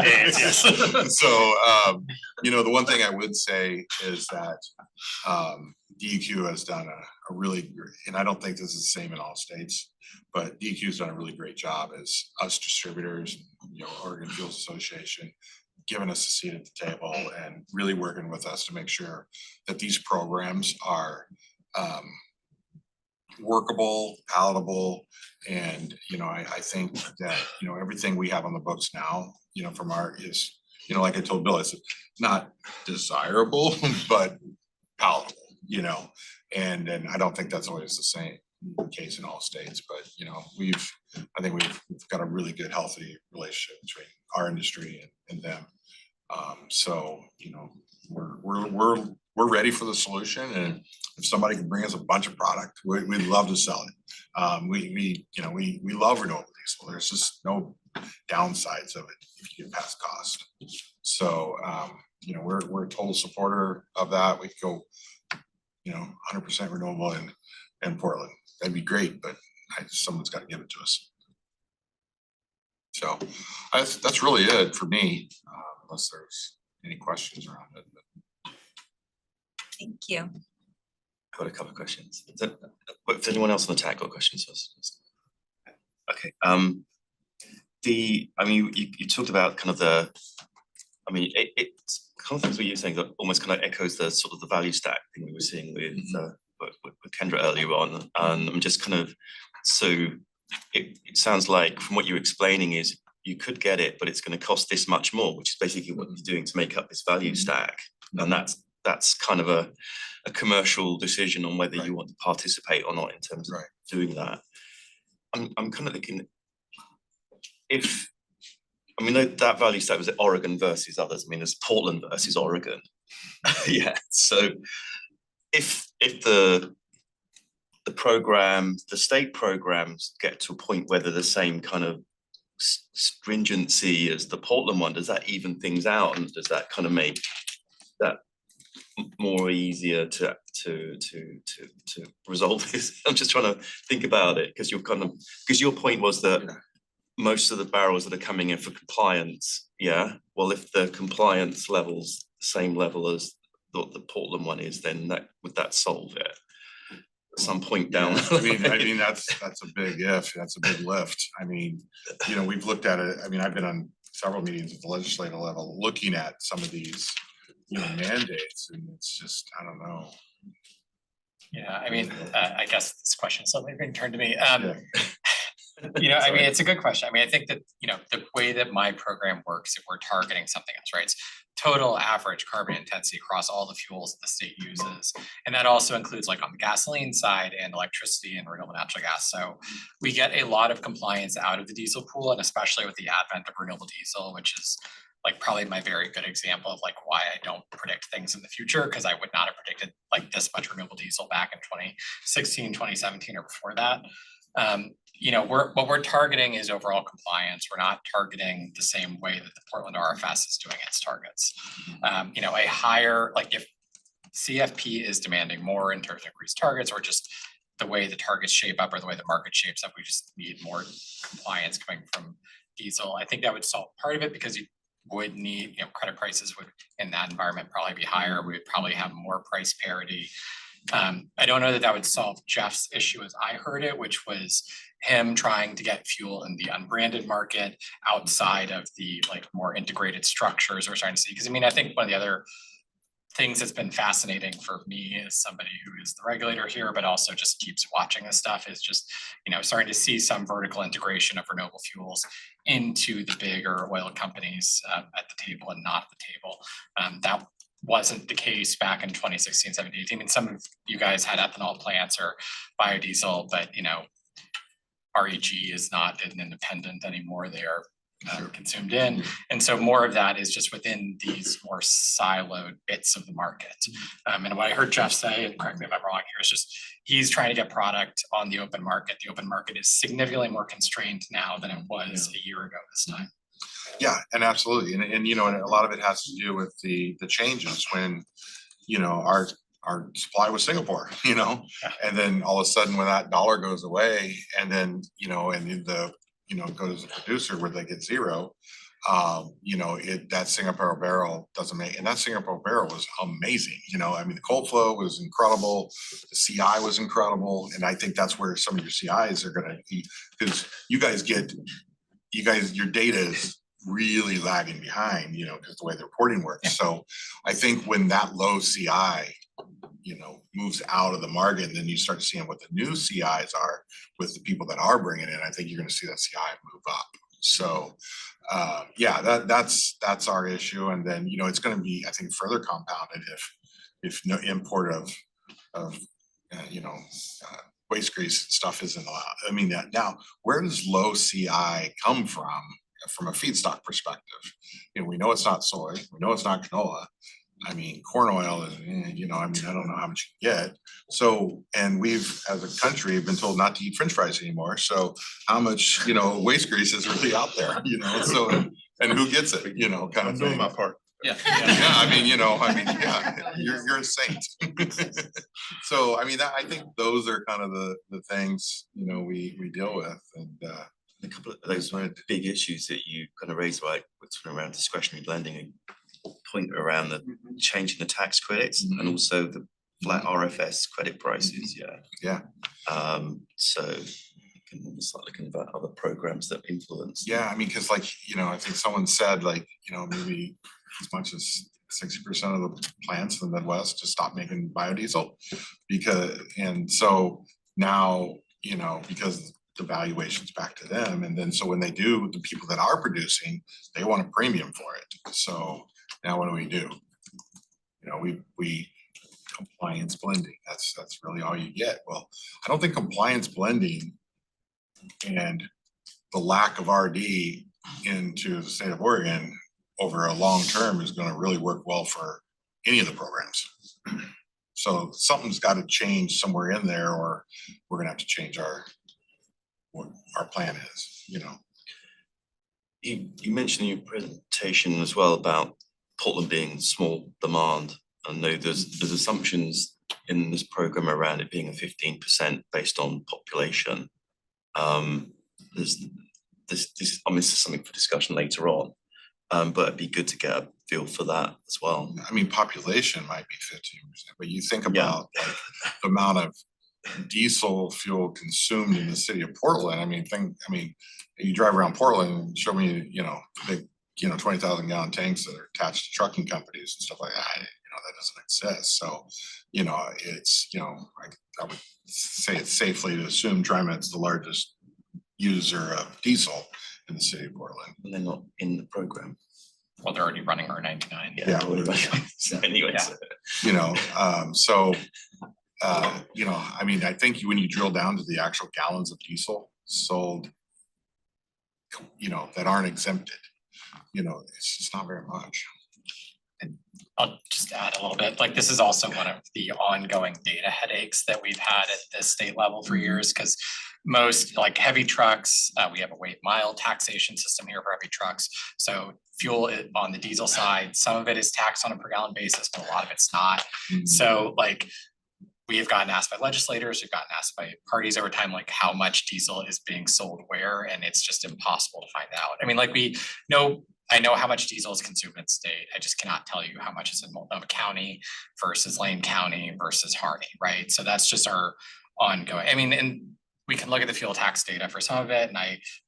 days, yes. So, the one thing I would say is that DEQ has done a really, and I don't think this is the same in all states, but DEQ has done a really great job as us distributors, Oregon Fuels Association, giving us a seat at the table and really working with us to make sure that these programs are workable, palatable, and I think that everything we have on the books now, from our is, like I told Bill, it's not desirable but palatable, and I don't think that's always the same case in all states, but I think we've got a really good, healthy relationship between our industry and them. So we're ready for the solution, and if somebody can bring us a bunch of product, we'd love to sell it. We love renewable diesel. There's just no downsides of it if you get past cost. So we're a total supporter of that. We could go 100% renewable in Portland. That'd be great, but someone's got to give it to us. So that's really it for me, unless there's any questions around it. Thank you. I've got a couple of questions. If anyone else on the TAC got questions first? Okay. You talked about kind of it's kind of things what you're saying that almost kind of echoes the sort of the value stack thing we were seeing with Kendra earlier on. And I'm just kind of, so it sounds like from what you're explaining is you could get it, but it's going to cost this much more, which is basically what you're doing to make up this value stack. And that's kind of a commercial decision on whether you want to participate or not in terms of doing that. I'm kind of thinking that value stack was Oregon versus others. There's Portland versus Oregon. Yeah. So if the state programs get to a point where they're the same kind of stringency as the Portland one, does that even things out, and does that kind of make that more easier to resolve this? I'm just trying to think about it, because because your point was that most of the barrels that are coming in for compliance, yeah, well, if the compliance level's the same level as the Portland one is, then would that solve it? At some point down. I mean, that's a big if, that's a big lift. I mean, we've looked at it. I mean, I've been on several meetings at the legislative level, looking at some of these, mandates, and it's just, I don't know. Yeah, I mean, I guess this question is suddenly being turned to me. I mean, it's a good question. I mean, I think that, the way that my program works, if we're targeting something else, right? It's total average carbon intensity across all the fuels that the state uses. And that also includes like on the gasoline side and electricity and renewable natural gas. So we get a lot of compliance out of the diesel pool, and especially with the advent of renewable diesel, which is like probably my very good example of like why I don't predict things in the future, because I would not have predicted like this much renewable diesel back in 2016, 2017 or before that. What we're targeting is overall compliance. We're not targeting the same way that the Portland RFS is doing its targets. A higher, like if CFP is demanding more in terms of increased targets, or just the way the targets shape up or the way the market shapes up, we just need more compliance coming from diesel. I think that would solve part of it, because you would need, credit prices would in that environment probably be higher. We would probably have more price parity. I don't know that would solve Jeff's issue as I heard it, which was him trying to get fuel in the unbranded market outside of the like more integrated structures we're starting to see. Because I mean, I think one of the other things that's been fascinating for me as somebody who is the regulator here, but also just keeps watching this stuff, is just, starting to see some vertical integration of renewable fuels into the bigger oil companies at the table and not at the table. That wasn't the case back in 2016, 17, 18. I mean, some of you guys had ethanol plants or biodiesel, but REG is not an independent anymore. They are consumed in. And so more of that is just within these more siloed bits of the market. And what I heard Jeff say, and correct me if I'm wrong here, is just he's trying to get product on the open market. The open market is significantly more constrained now than it was a year ago this time. Yeah, and absolutely. And a lot of it has to do with the changes when, our supply was Singapore, and then all of a sudden when that dollar goes away, and then, and the, goes to the producer where they get zero, that Singapore barrel doesn't make, and that Singapore barrel was amazing. I mean, the cold flow was incredible, the CI was incredible, and I think that's where some of your CIs are gonna be, because your data is really lagging behind, because the way the reporting works. So I think when that low CI, moves out of the market, and then you start seeing what the new CIs are with the people that are bringing in, I think you're going to see that CI move up. So that's our issue. And then, it's going to be, I think, further compounded if no import of waste grease stuff isn't allowed. I mean, now where does low CI come from a feedstock perspective? We know it's not soy, we know it's not canola. I mean, corn oil is, I don't know how much you get. So, and we've, as a country, been told not to eat French fries anymore. So how much, waste grease is really out there, so, and who gets it, kind of thing. I'm doing my part. Yeah. Yeah, you're a saint. So, I mean, I think those are kind of the things, we deal with. And a couple of those one of the big issues that you kind of raised, right, what's around discretionary blending, and point around the change in the tax credits and also the flat RFS credit prices. So you can start looking about other programs that influence. Yeah, I mean, because I think someone said maybe as much as 60% of the plants in the Midwest just stopped making biodiesel and so now, because the valuation's back to them. And then, so when they do, the people that are producing, they want a premium for it. So now what do? We compliance blending, that's really all you get. Well, I don't think compliance blending and the lack of RD into the state of Oregon over a long term is going to really work well for any of the programs. So something's got to change somewhere in there, or we're going to have to change what our plan is. You mentioned in your presentation as well about Portland being small demand I know there's assumptions in this program around it being a 15% based on population. There's this, I mean, this is something for discussion later on. But it'd be good to get a feel for that as well. I mean, population might be 15%, but you think about like the amount of diesel fuel consumed in the city of Portland. I mean, you drive around Portland, show me, big, 20,000 gallon tanks that are attached to trucking companies and stuff like that. That doesn't exist. So, it's, I would say it's safely to assume TriMet's the largest user of diesel in the city of Portland. And they're not in the program. Well, they're already running R99. Yeah. Anyways. I mean, I think when you drill down to the actual gallons of diesel sold, that aren't exempted, it's just not very much. I'll just add a little bit, like this is also one of the ongoing data headaches that we've had at the state level for years, because most like heavy trucks, we have a weight mile taxation system here for heavy trucks. So fuel on the diesel side, some of it is taxed on a per gallon basis, but a lot of it's not. So like we have gotten asked by legislators, we've gotten asked by parties over time, like how much diesel is being sold where, and it's just impossible to find out. I mean, like I know how much diesel is consumed in state. I just cannot tell you how much is in Multnomah County versus Lane County versus Harney, right? So that's just our ongoing, and we can look at the fuel tax data for some of it. And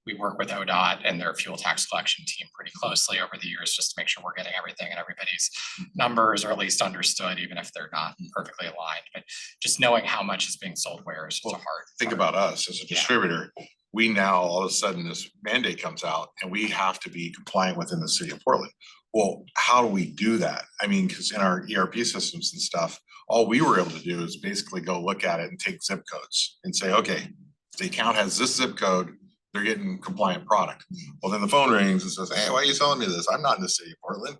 we work with ODOT and their fuel tax collection team pretty closely over the years, just to make sure we're getting everything and everybody's numbers, or at least understood, even if they're not perfectly aligned. But just knowing how much is being sold where is just a hard. Think about us as a distributor. We now, all of a sudden, this mandate comes out and we have to be compliant within the city of Portland. Well, how do we do that? I mean, because in our ERP systems and stuff, all we were able to do is basically go look at it and take zip codes and say, okay, the account has this zip code, they're getting compliant product. Well, then the phone rings and says, hey, why are you selling me this? I'm not in the city of Portland,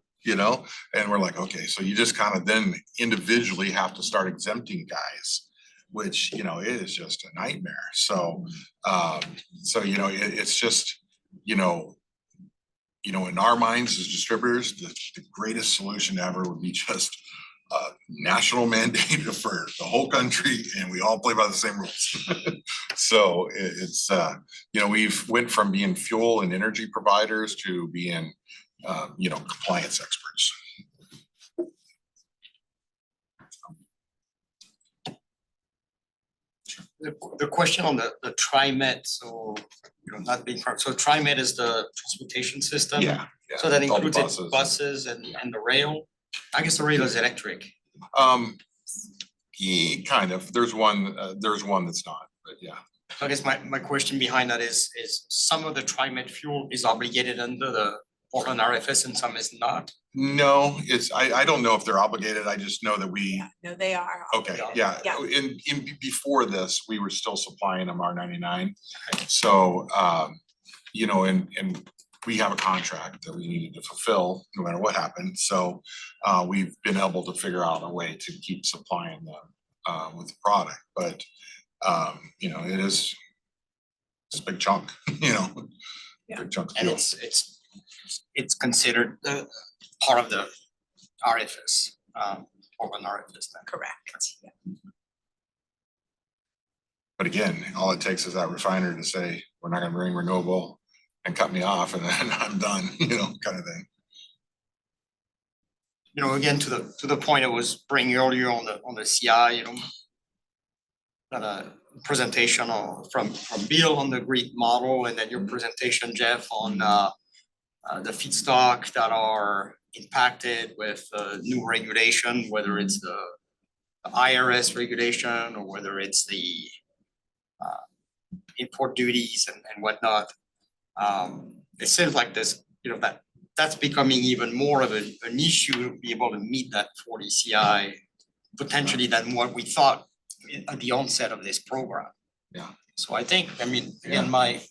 And we're like, okay, so you just kind of then individually have to start exempting guys, which, it is just a nightmare. So, it's just, in our minds as distributors, the greatest solution ever would be just a national mandate for the whole country, and we all play by the same rules. So it's, we've went from being fuel and energy providers to being, compliance experts. The question on the TriMet, so not being, so TriMet is the transportation system. Yeah. So that all the includes buses and the rail. I guess the rail is electric. Yeah, kind of. There's one that's not, but yeah. So I guess my question behind that is some of the TriMet fuel is obligated under the Portland RFS and some is not? No, I don't know if they're obligated. I just know that we. No, they are. Okay, yeah. Yeah. Before this, we were still supplying them R99. So, and we have a contract that we needed to fulfill no matter what happened. So, we've been able to figure out a way to keep supplying them with the product. But, it's a big chunk, Yeah. big chunk. And it's considered part of the RFS, Portland RFS. Correct. Yeah. But again, all it takes is that refiner to say, we're not gonna bring Renewable and cut me off, and then I'm done, kind of thing. Again, to the point I was bringing earlier on the CI, got a presentation from Bill on the grid model, and then your presentation, Jeff, on the feedstock that are impacted with new regulation, whether it's the IRS regulation or whether it's the import duties and whatnot. It seems like this, that's becoming even more of an issue to be able to meet that 40 CI potentially than what we thought at the onset of this program. Yeah. So I think, again, my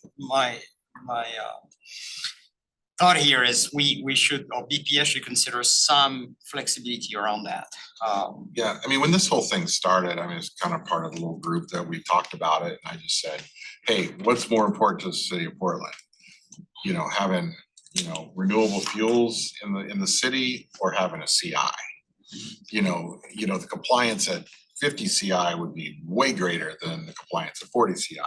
thought here is we should, or BPS should consider some flexibility around that. Yeah, when this whole thing started, it's kind of part of the little group that we talked about it, and I just said, hey, what's more important to the city of Portland? Having, renewable fuels in the city or having a CI? the compliance at 50 CI would be way greater than the compliance at 40 CI.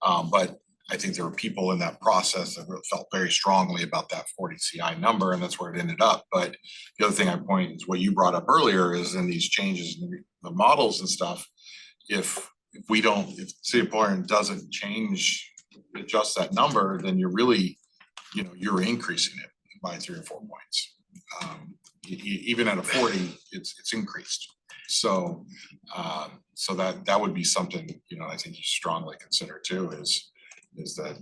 But I think there were people in that process that felt very strongly about that 40 CI number, and that's where it ended up. But the other thing I point is what you brought up earlier is in these changes in the models and stuff, if the city of Portland doesn't adjust that number, then you're really, you're increasing it by 3 or 4 points. Even at a 40, it's increased. So that would be something, I think you strongly consider too, is that,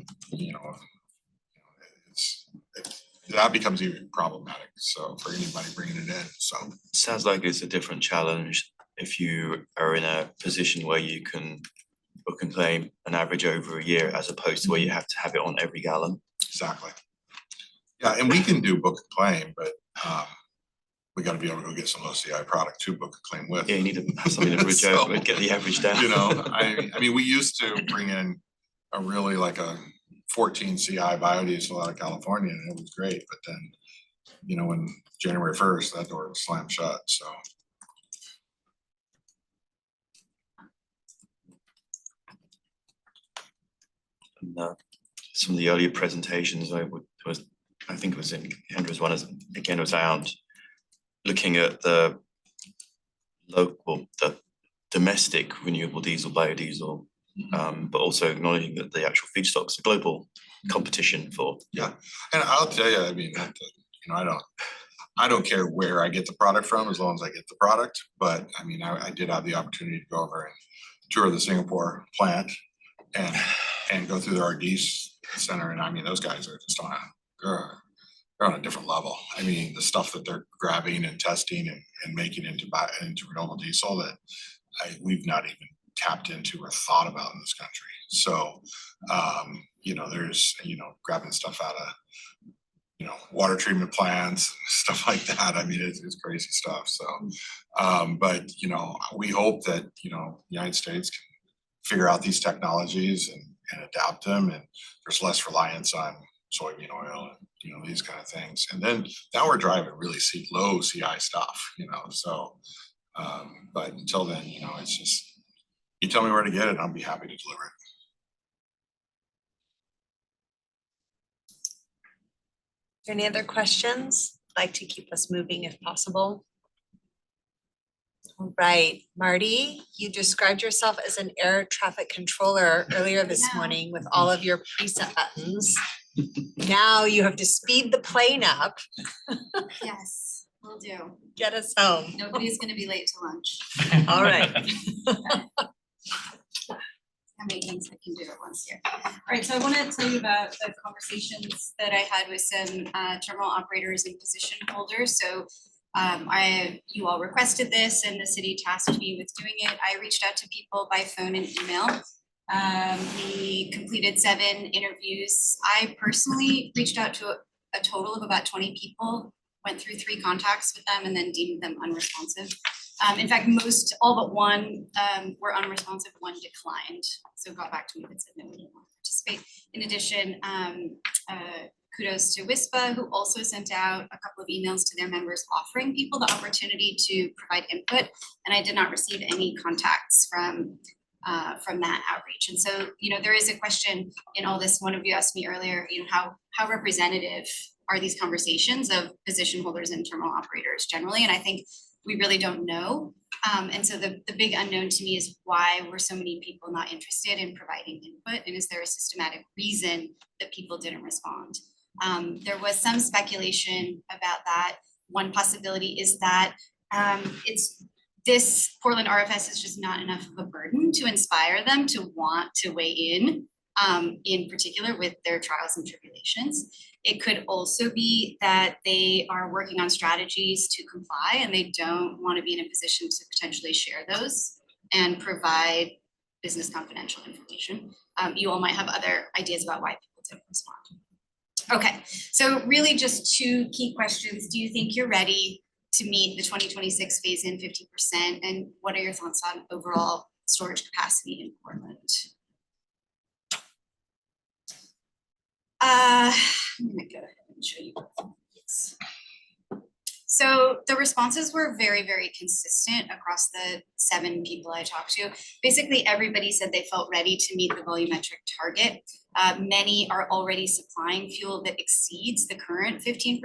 that becomes even problematic. So for anybody bringing it in, so. Sounds like it's a different challenge if you are in a position where you can book and claim an average over a year as opposed to where you have to have it on every gallon. Exactly. Yeah, and we can do book and claim, but we got to be able to go get some OCI product to book and claim with. Yeah, you need to have something to bridge over and get the average down. I mean, we used to bring in a really like a 14 CI biodiesel out of California, and it was great. But then, when January 1st, that door slammed shut. So. And, some of the earlier presentations, I think it was in Kendra's one, again, was out looking at the domestic renewable diesel, biodiesel, but also acknowledging that the actual feedstock's a global competition for. Yeah, and I'll tell you, I mean, I don't care where I get the product from as long as I get the product. But I mean, I did have the opportunity to go over and tour the Singapore plant and go through their RD center, and I mean, those guys are just they're on a different level. I mean, the stuff that they're grabbing and testing and making into renewable diesel that we've not even tapped into or thought about in this country. So, there's, grabbing stuff out of, water treatment plants, stuff like that. I mean, it's crazy stuff. So, but, we hope that, the United States can figure out these technologies and adapt them, and there's less reliance on soybean oil and, these kind of things. And then now we're driving really low CI stuff, so, but until then, it's just, you tell me where to get it, I'll be happy to deliver it. Any other questions? Like to keep us moving if possible. All right, Marty, you described yourself as an air traffic controller earlier this morning with all of your preset buttons. Now you have to speed the plane up. Yes, will do. Get us home. Nobody's gonna be late to lunch. All right. How many things I can do at once here. All right, so I want to tell you about the conversations that I had with some terminal operators and position holders. So you all requested this and the city tasked me with doing it. I reached out to people by phone and email. We completed 7 interviews. I personally reached out to a total of about 20 people, went through 3 contacts with them and then deemed them unresponsive. In fact, all but one were unresponsive, one declined. So got back to me and said, no, we don't want to participate. In addition, kudos to WISPA, who also sent out a couple of emails to their members offering people the opportunity to provide input. And I did not receive any contacts from that outreach. And so, there is a question in all this. One of you asked me earlier, how representative are these conversations of position holders and terminal operators generally? And I think we really don't know. And so the big unknown to me is why were so many people not interested in providing input? And is there a systematic reason that people didn't respond? There was some speculation about that. One possibility is that this Portland RFS is just not enough of a burden to inspire them to want to weigh in particular with their trials and tribulations. It could also be that they are working on strategies to comply and they don't want to be in a position to potentially share those and provide business confidential information. You all might have other ideas about why people didn't respond. Okay, so really just 2 key questions. Do you think you're ready to meet the 2026 phase in 50%? And what are your thoughts on overall storage capacity in Portland? I'm gonna go ahead and show you. So the responses were very, very consistent across the 7 people I talked to. Basically, everybody said they felt ready to meet the volumetric target. Many are already supplying fuel that exceeds the current 15%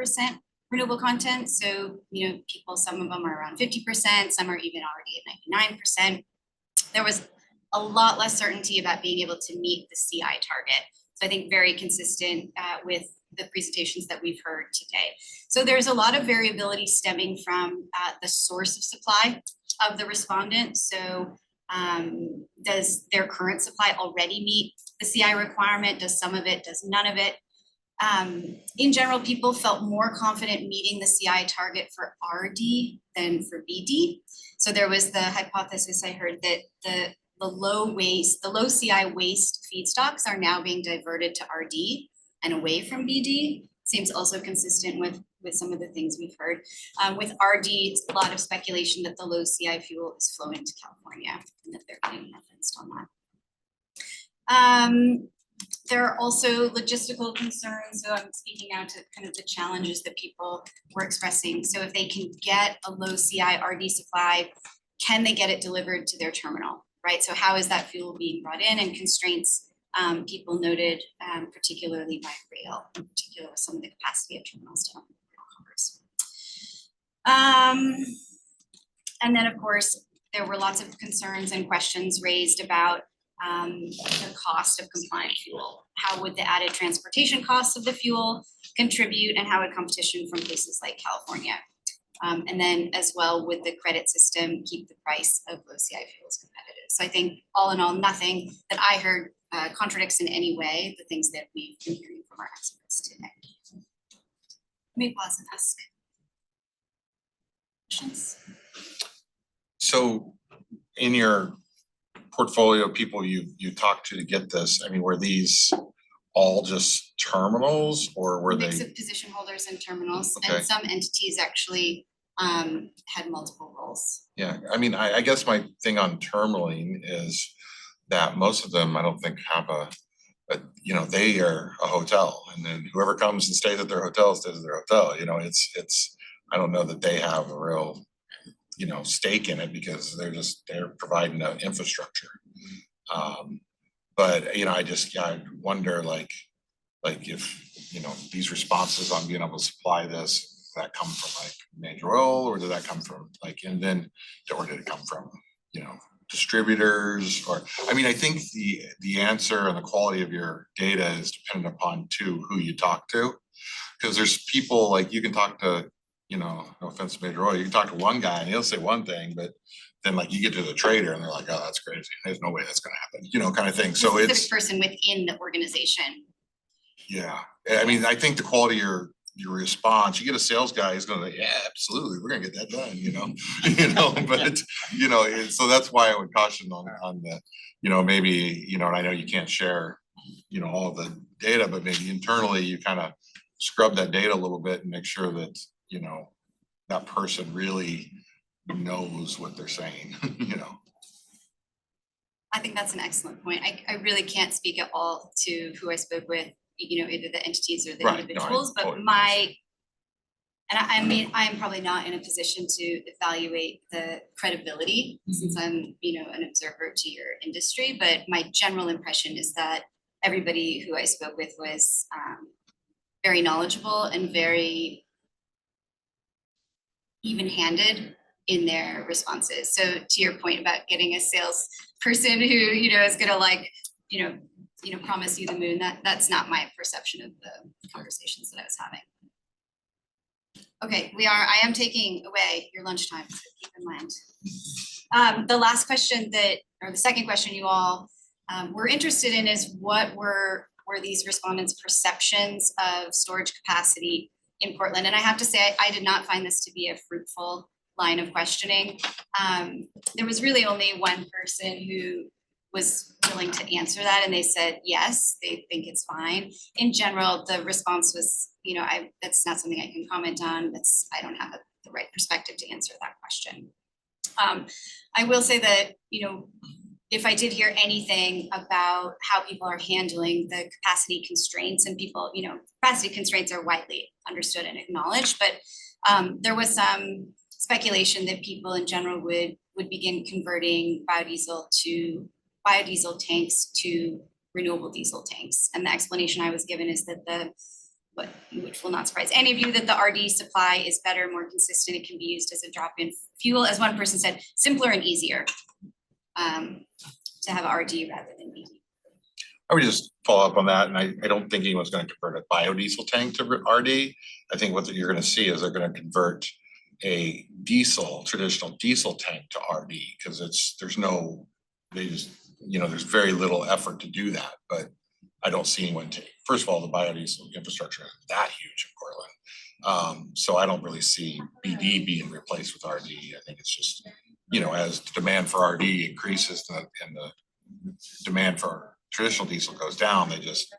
renewable content. So, you know, people, some of them are around 50%, some are even already at 99%. There was a lot less certainty about being able to meet the CI target. So I think very consistent with the presentations that we've heard today. So there's a lot of variability stemming from the source of supply of the respondent. So does their current supply already meet the CI requirement? Does some of it, does none of it? In general, people felt more confident meeting the CI target for RD than for BD. So there was the hypothesis I heard that the low CI waste feedstocks are now being diverted to RD and away from BD. Seems also consistent with some of the things we've heard. With RD, it's a lot of speculation that the low CI fuel is flowing to California and that they're getting referenced on that. There are also logistical concerns. So I'm speaking now to kind of the challenges that people were expressing. So if they can get a low CI RD supply, can they get it delivered to their terminal, right? So how is that fuel being brought in, and constraints people noted, particularly by rail, in particular some of the capacity of terminals down in rail cars. And then of course, there were lots of concerns and questions raised about the cost of compliant fuel. How would the added transportation costs of the fuel contribute, and how would competition from places like California? And then as well, would the credit system keep the price of low CI fuels competitive? So I think all in all, nothing that I heard contradicts in any way the things that we've been hearing from our experts today. Let me pause and ask questions. So in your portfolio of people you talked to get this, I mean, were these all just terminals, or were they? Mix of position holders and terminals, Okay. and some entities actually had multiple roles. Yeah, I mean, I guess my thing on terminaling is that most of them, I don't think have a you know, they are a hotel, and then whoever comes and stays at their hotel stays at their hotel, you know, it's, I don't know that they have a real, you know, stake in it, because they're providing an infrastructure. But, you know, I wonder like if, you know, these responses on being able to supply this, does that come from like Major Oil, or did that come from like, or did it come from, you know, distributors? Or, I mean, I think the answer and the quality of your data is dependent upon who you talk to. Because there's people like, you can talk to, you know, no offense to Major Oil, you can talk to one guy and he'll say one thing, but then like you get to the trader and they're like, oh, that's crazy, there's no way that's gonna happen, you know, kind of thing. So it's, person within the organization. yeah, I mean, I think the quality of your response, you get a sales guy who's gonna, yeah, absolutely, we're gonna get that done, you know, but you know, so that's why I would caution on the, you know, maybe, you know, and I know you can't share, you know, all the data, but maybe internally you kind of scrub that data a little bit and make sure that, you know, that person really knows what they're saying, you know. I think that's an excellent point. I really can't speak at all to who I spoke with, you know, either the entities or the Right, no, I individuals, but totally I mean, I'm probably not in a position to evaluate the credibility, since I'm, you know, an observer to your industry, but my general impression is that everybody who I spoke with was very knowledgeable and very even-handed in their responses. So to your point about getting a salesperson who, you know, is gonna like, you know, promise you the moon, that's not my perception of the conversations that I was having. Okay, I am taking away your lunchtime, so keep in mind. The last question or the second question you all were interested in is what were these respondents' perceptions of storage capacity in Portland? And I have to say, I did not find this to be a fruitful line of questioning. There was really only one person who was willing to answer that, and they said yes, they think it's fine. In general, the response was, you know, that's not something I can comment on. I don't have the right perspective to answer that question. I will say that, you know, if I did hear anything about how people are handling the capacity constraints, and people, capacity constraints are widely understood and acknowledged, but there was some speculation that people in general would begin converting biodiesel tanks to renewable diesel tanks. And the explanation I was given is that which will not surprise any of you, that the RD supply is better, more consistent. It can be used as a drop-in fuel, as one person said, simpler and easier to have RD rather than BD. I would just follow up on that, and I don't think anyone's gonna convert a biodiesel tank to RD. I think what you're gonna see is they're gonna convert a traditional diesel tank to RD, because there's very little effort to do that, but I don't see anyone take. First of all, the biodiesel infrastructure is that huge in Portland. So I don't really see BD being replaced with RD. I think it's just, as the demand for RD increases and the demand for traditional diesel goes down, they just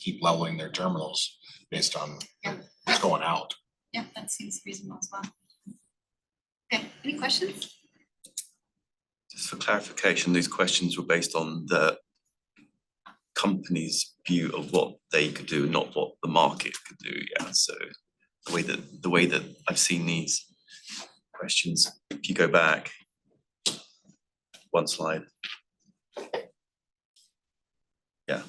keep leveling their terminals based on what's going out. Yeah, that seems reasonable as well. Okay, any questions? Just for clarification, these questions were based on the company's view of what they could do, not what the market could do. Yeah, so the way that I've seen these questions, if you go back one slide, yeah,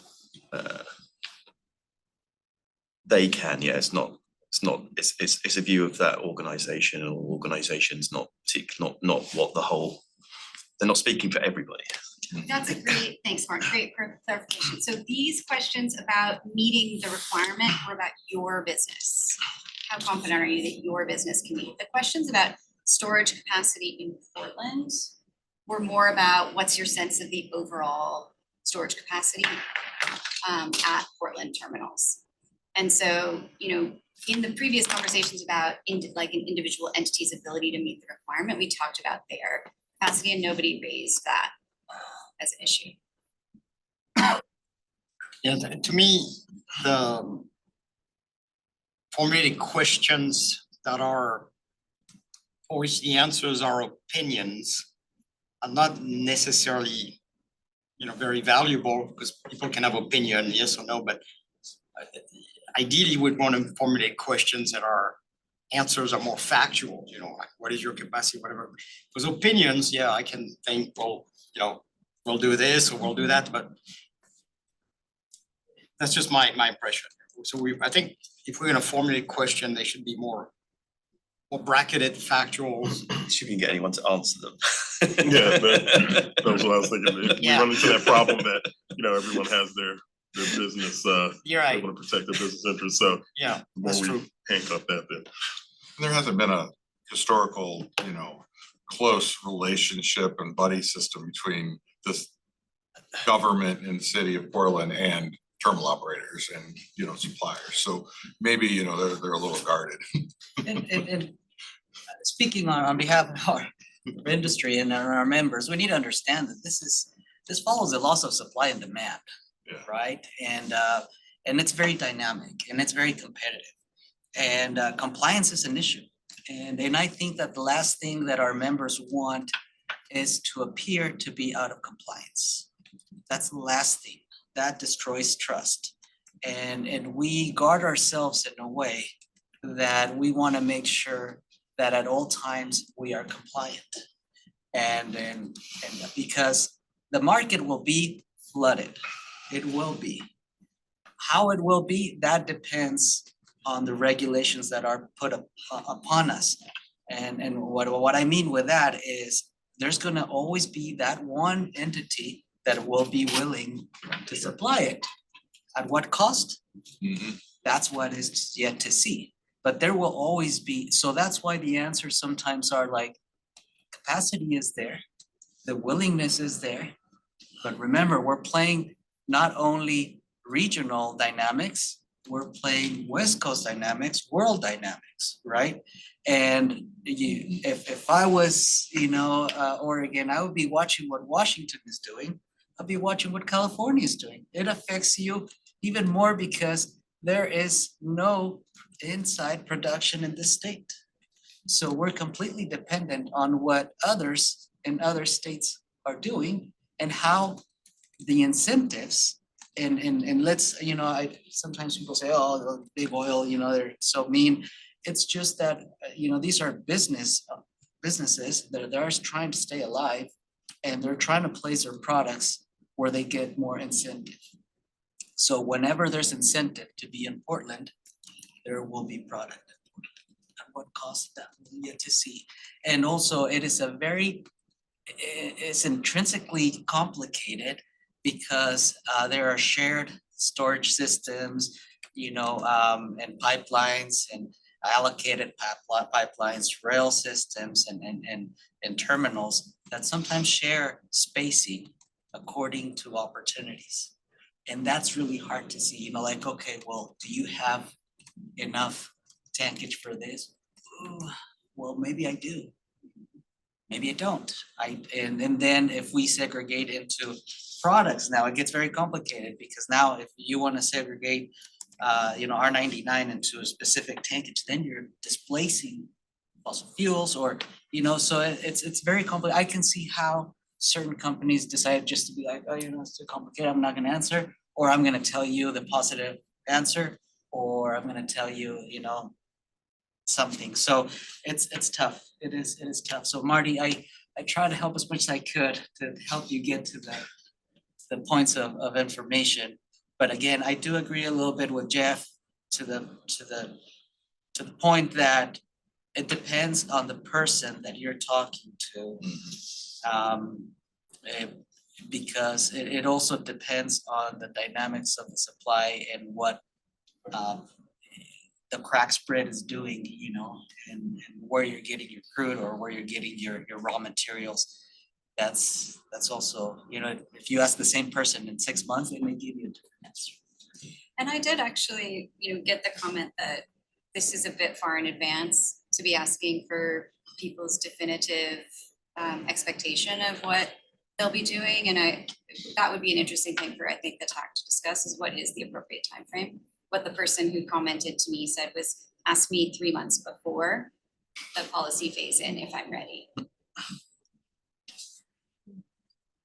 they can. Yeah, it's a view of that organization, or organizations, not what the whole. They're not speaking for everybody. That's a great, thanks, Mark, great clarification. So these questions about meeting the requirement were about your business. How confident are you that your business can meet? The questions about storage capacity in Portland were more about what's your sense of the overall storage capacity at Portland terminals. And so, in the previous conversations about an individual entity's ability to meet the requirement, we talked about their capacity, and nobody raised that as an issue. Yeah, to me, the formulated questions that are, for which the answers are opinions, are not necessarily, very valuable, because people can have opinion, yes or no, but ideally we'd want to formulate questions that are answers are more factual, like what is your capacity, whatever. Because opinions, yeah, I can think, well, we'll do this or we'll do that, but that's just my impression. So I think if we're gonna formulate question, they should be more bracketed, factual. See if you can get anyone to answer them. Yeah, that was what I was thinking. We run into that problem that, everyone has their business, You're right. they want to protect their business interests, so. Yeah, the that's more true. we handcuff that, then. There hasn't been a historical, close relationship and buddy system between this government in the city of Portland and terminal operators and, suppliers. So maybe, they're a little guarded. And speaking on behalf of our industry and our members, we need to understand that this follows the laws of supply and demand, right? And it's very dynamic and it's very competitive. And compliance is an issue. And I think that the last thing that our members want is to appear to be out of compliance. That's the last thing. That destroys trust. And we guard ourselves in a way that we want to make sure that at all times we are compliant. And because the market will be flooded, it will be. How it will be, that depends on the regulations that are put upon us. And what I mean with that is there's gonna always be that one entity that will be willing to supply it. At what cost? That's what is yet to see. But there will always be, so that's why the answers sometimes are like, capacity is there, the willingness is there. But remember, we're playing not only regional dynamics, we're playing West Coast dynamics, world dynamics, right? And if I was, Oregon, I would be watching what Washington is doing. I'll be watching what California is doing. It affects you even more because there is no inside production in this state. So we're completely dependent on what others in other states are doing. and how the incentives and let's, you know, sometimes people say, oh, the big oil, you know, they're so mean. It's just that, you know, these are businesses that are trying to stay alive, and they're trying to place their products where they get more incentive. So whenever there's incentive to be in Portland, there will be product. At what cost, that we yet to see. And also it is it's intrinsically complicated because there are shared storage systems, you know, and pipelines and allocated pipelines, rail systems and terminals that sometimes share spacing according to opportunities. And that's really hard to see, you know, like, okay, well, do you have enough tankage for this? Ooh, well, maybe I do. Maybe I don't. And then if we segregate into products, now it gets very complicated, because now if you want to segregate you know, R99 into a specific tankage, then you're displacing fossil fuels, or, you know, so it's very complicated. I can see how certain companies decide just to be like, oh, you know, it's too complicated, I'm not gonna answer, or I'm gonna tell you the positive answer, or I'm gonna tell you, you know, something. So it's tough. It is tough. So Marty, I try to help as much as I could to help you get to the points of information. But again, I do agree a little bit with Jeff to the point that it depends on the person that you're talking to. Because it also depends on the dynamics of the supply and what the crack spread is doing, you know, and where you're getting your crude or where you're getting your raw materials. That's also, you know, if you ask the same person in 6 months, they may give you a different answer. And I did actually, you know, get the comment that this is a bit far in advance to be asking for people's definitive expectation of what they'll be doing. And that would be an interesting thing for, I think, the TAC to discuss, is what is the appropriate timeframe. What the person who commented to me said was, ask me 3 months before the policy phase in if I'm ready.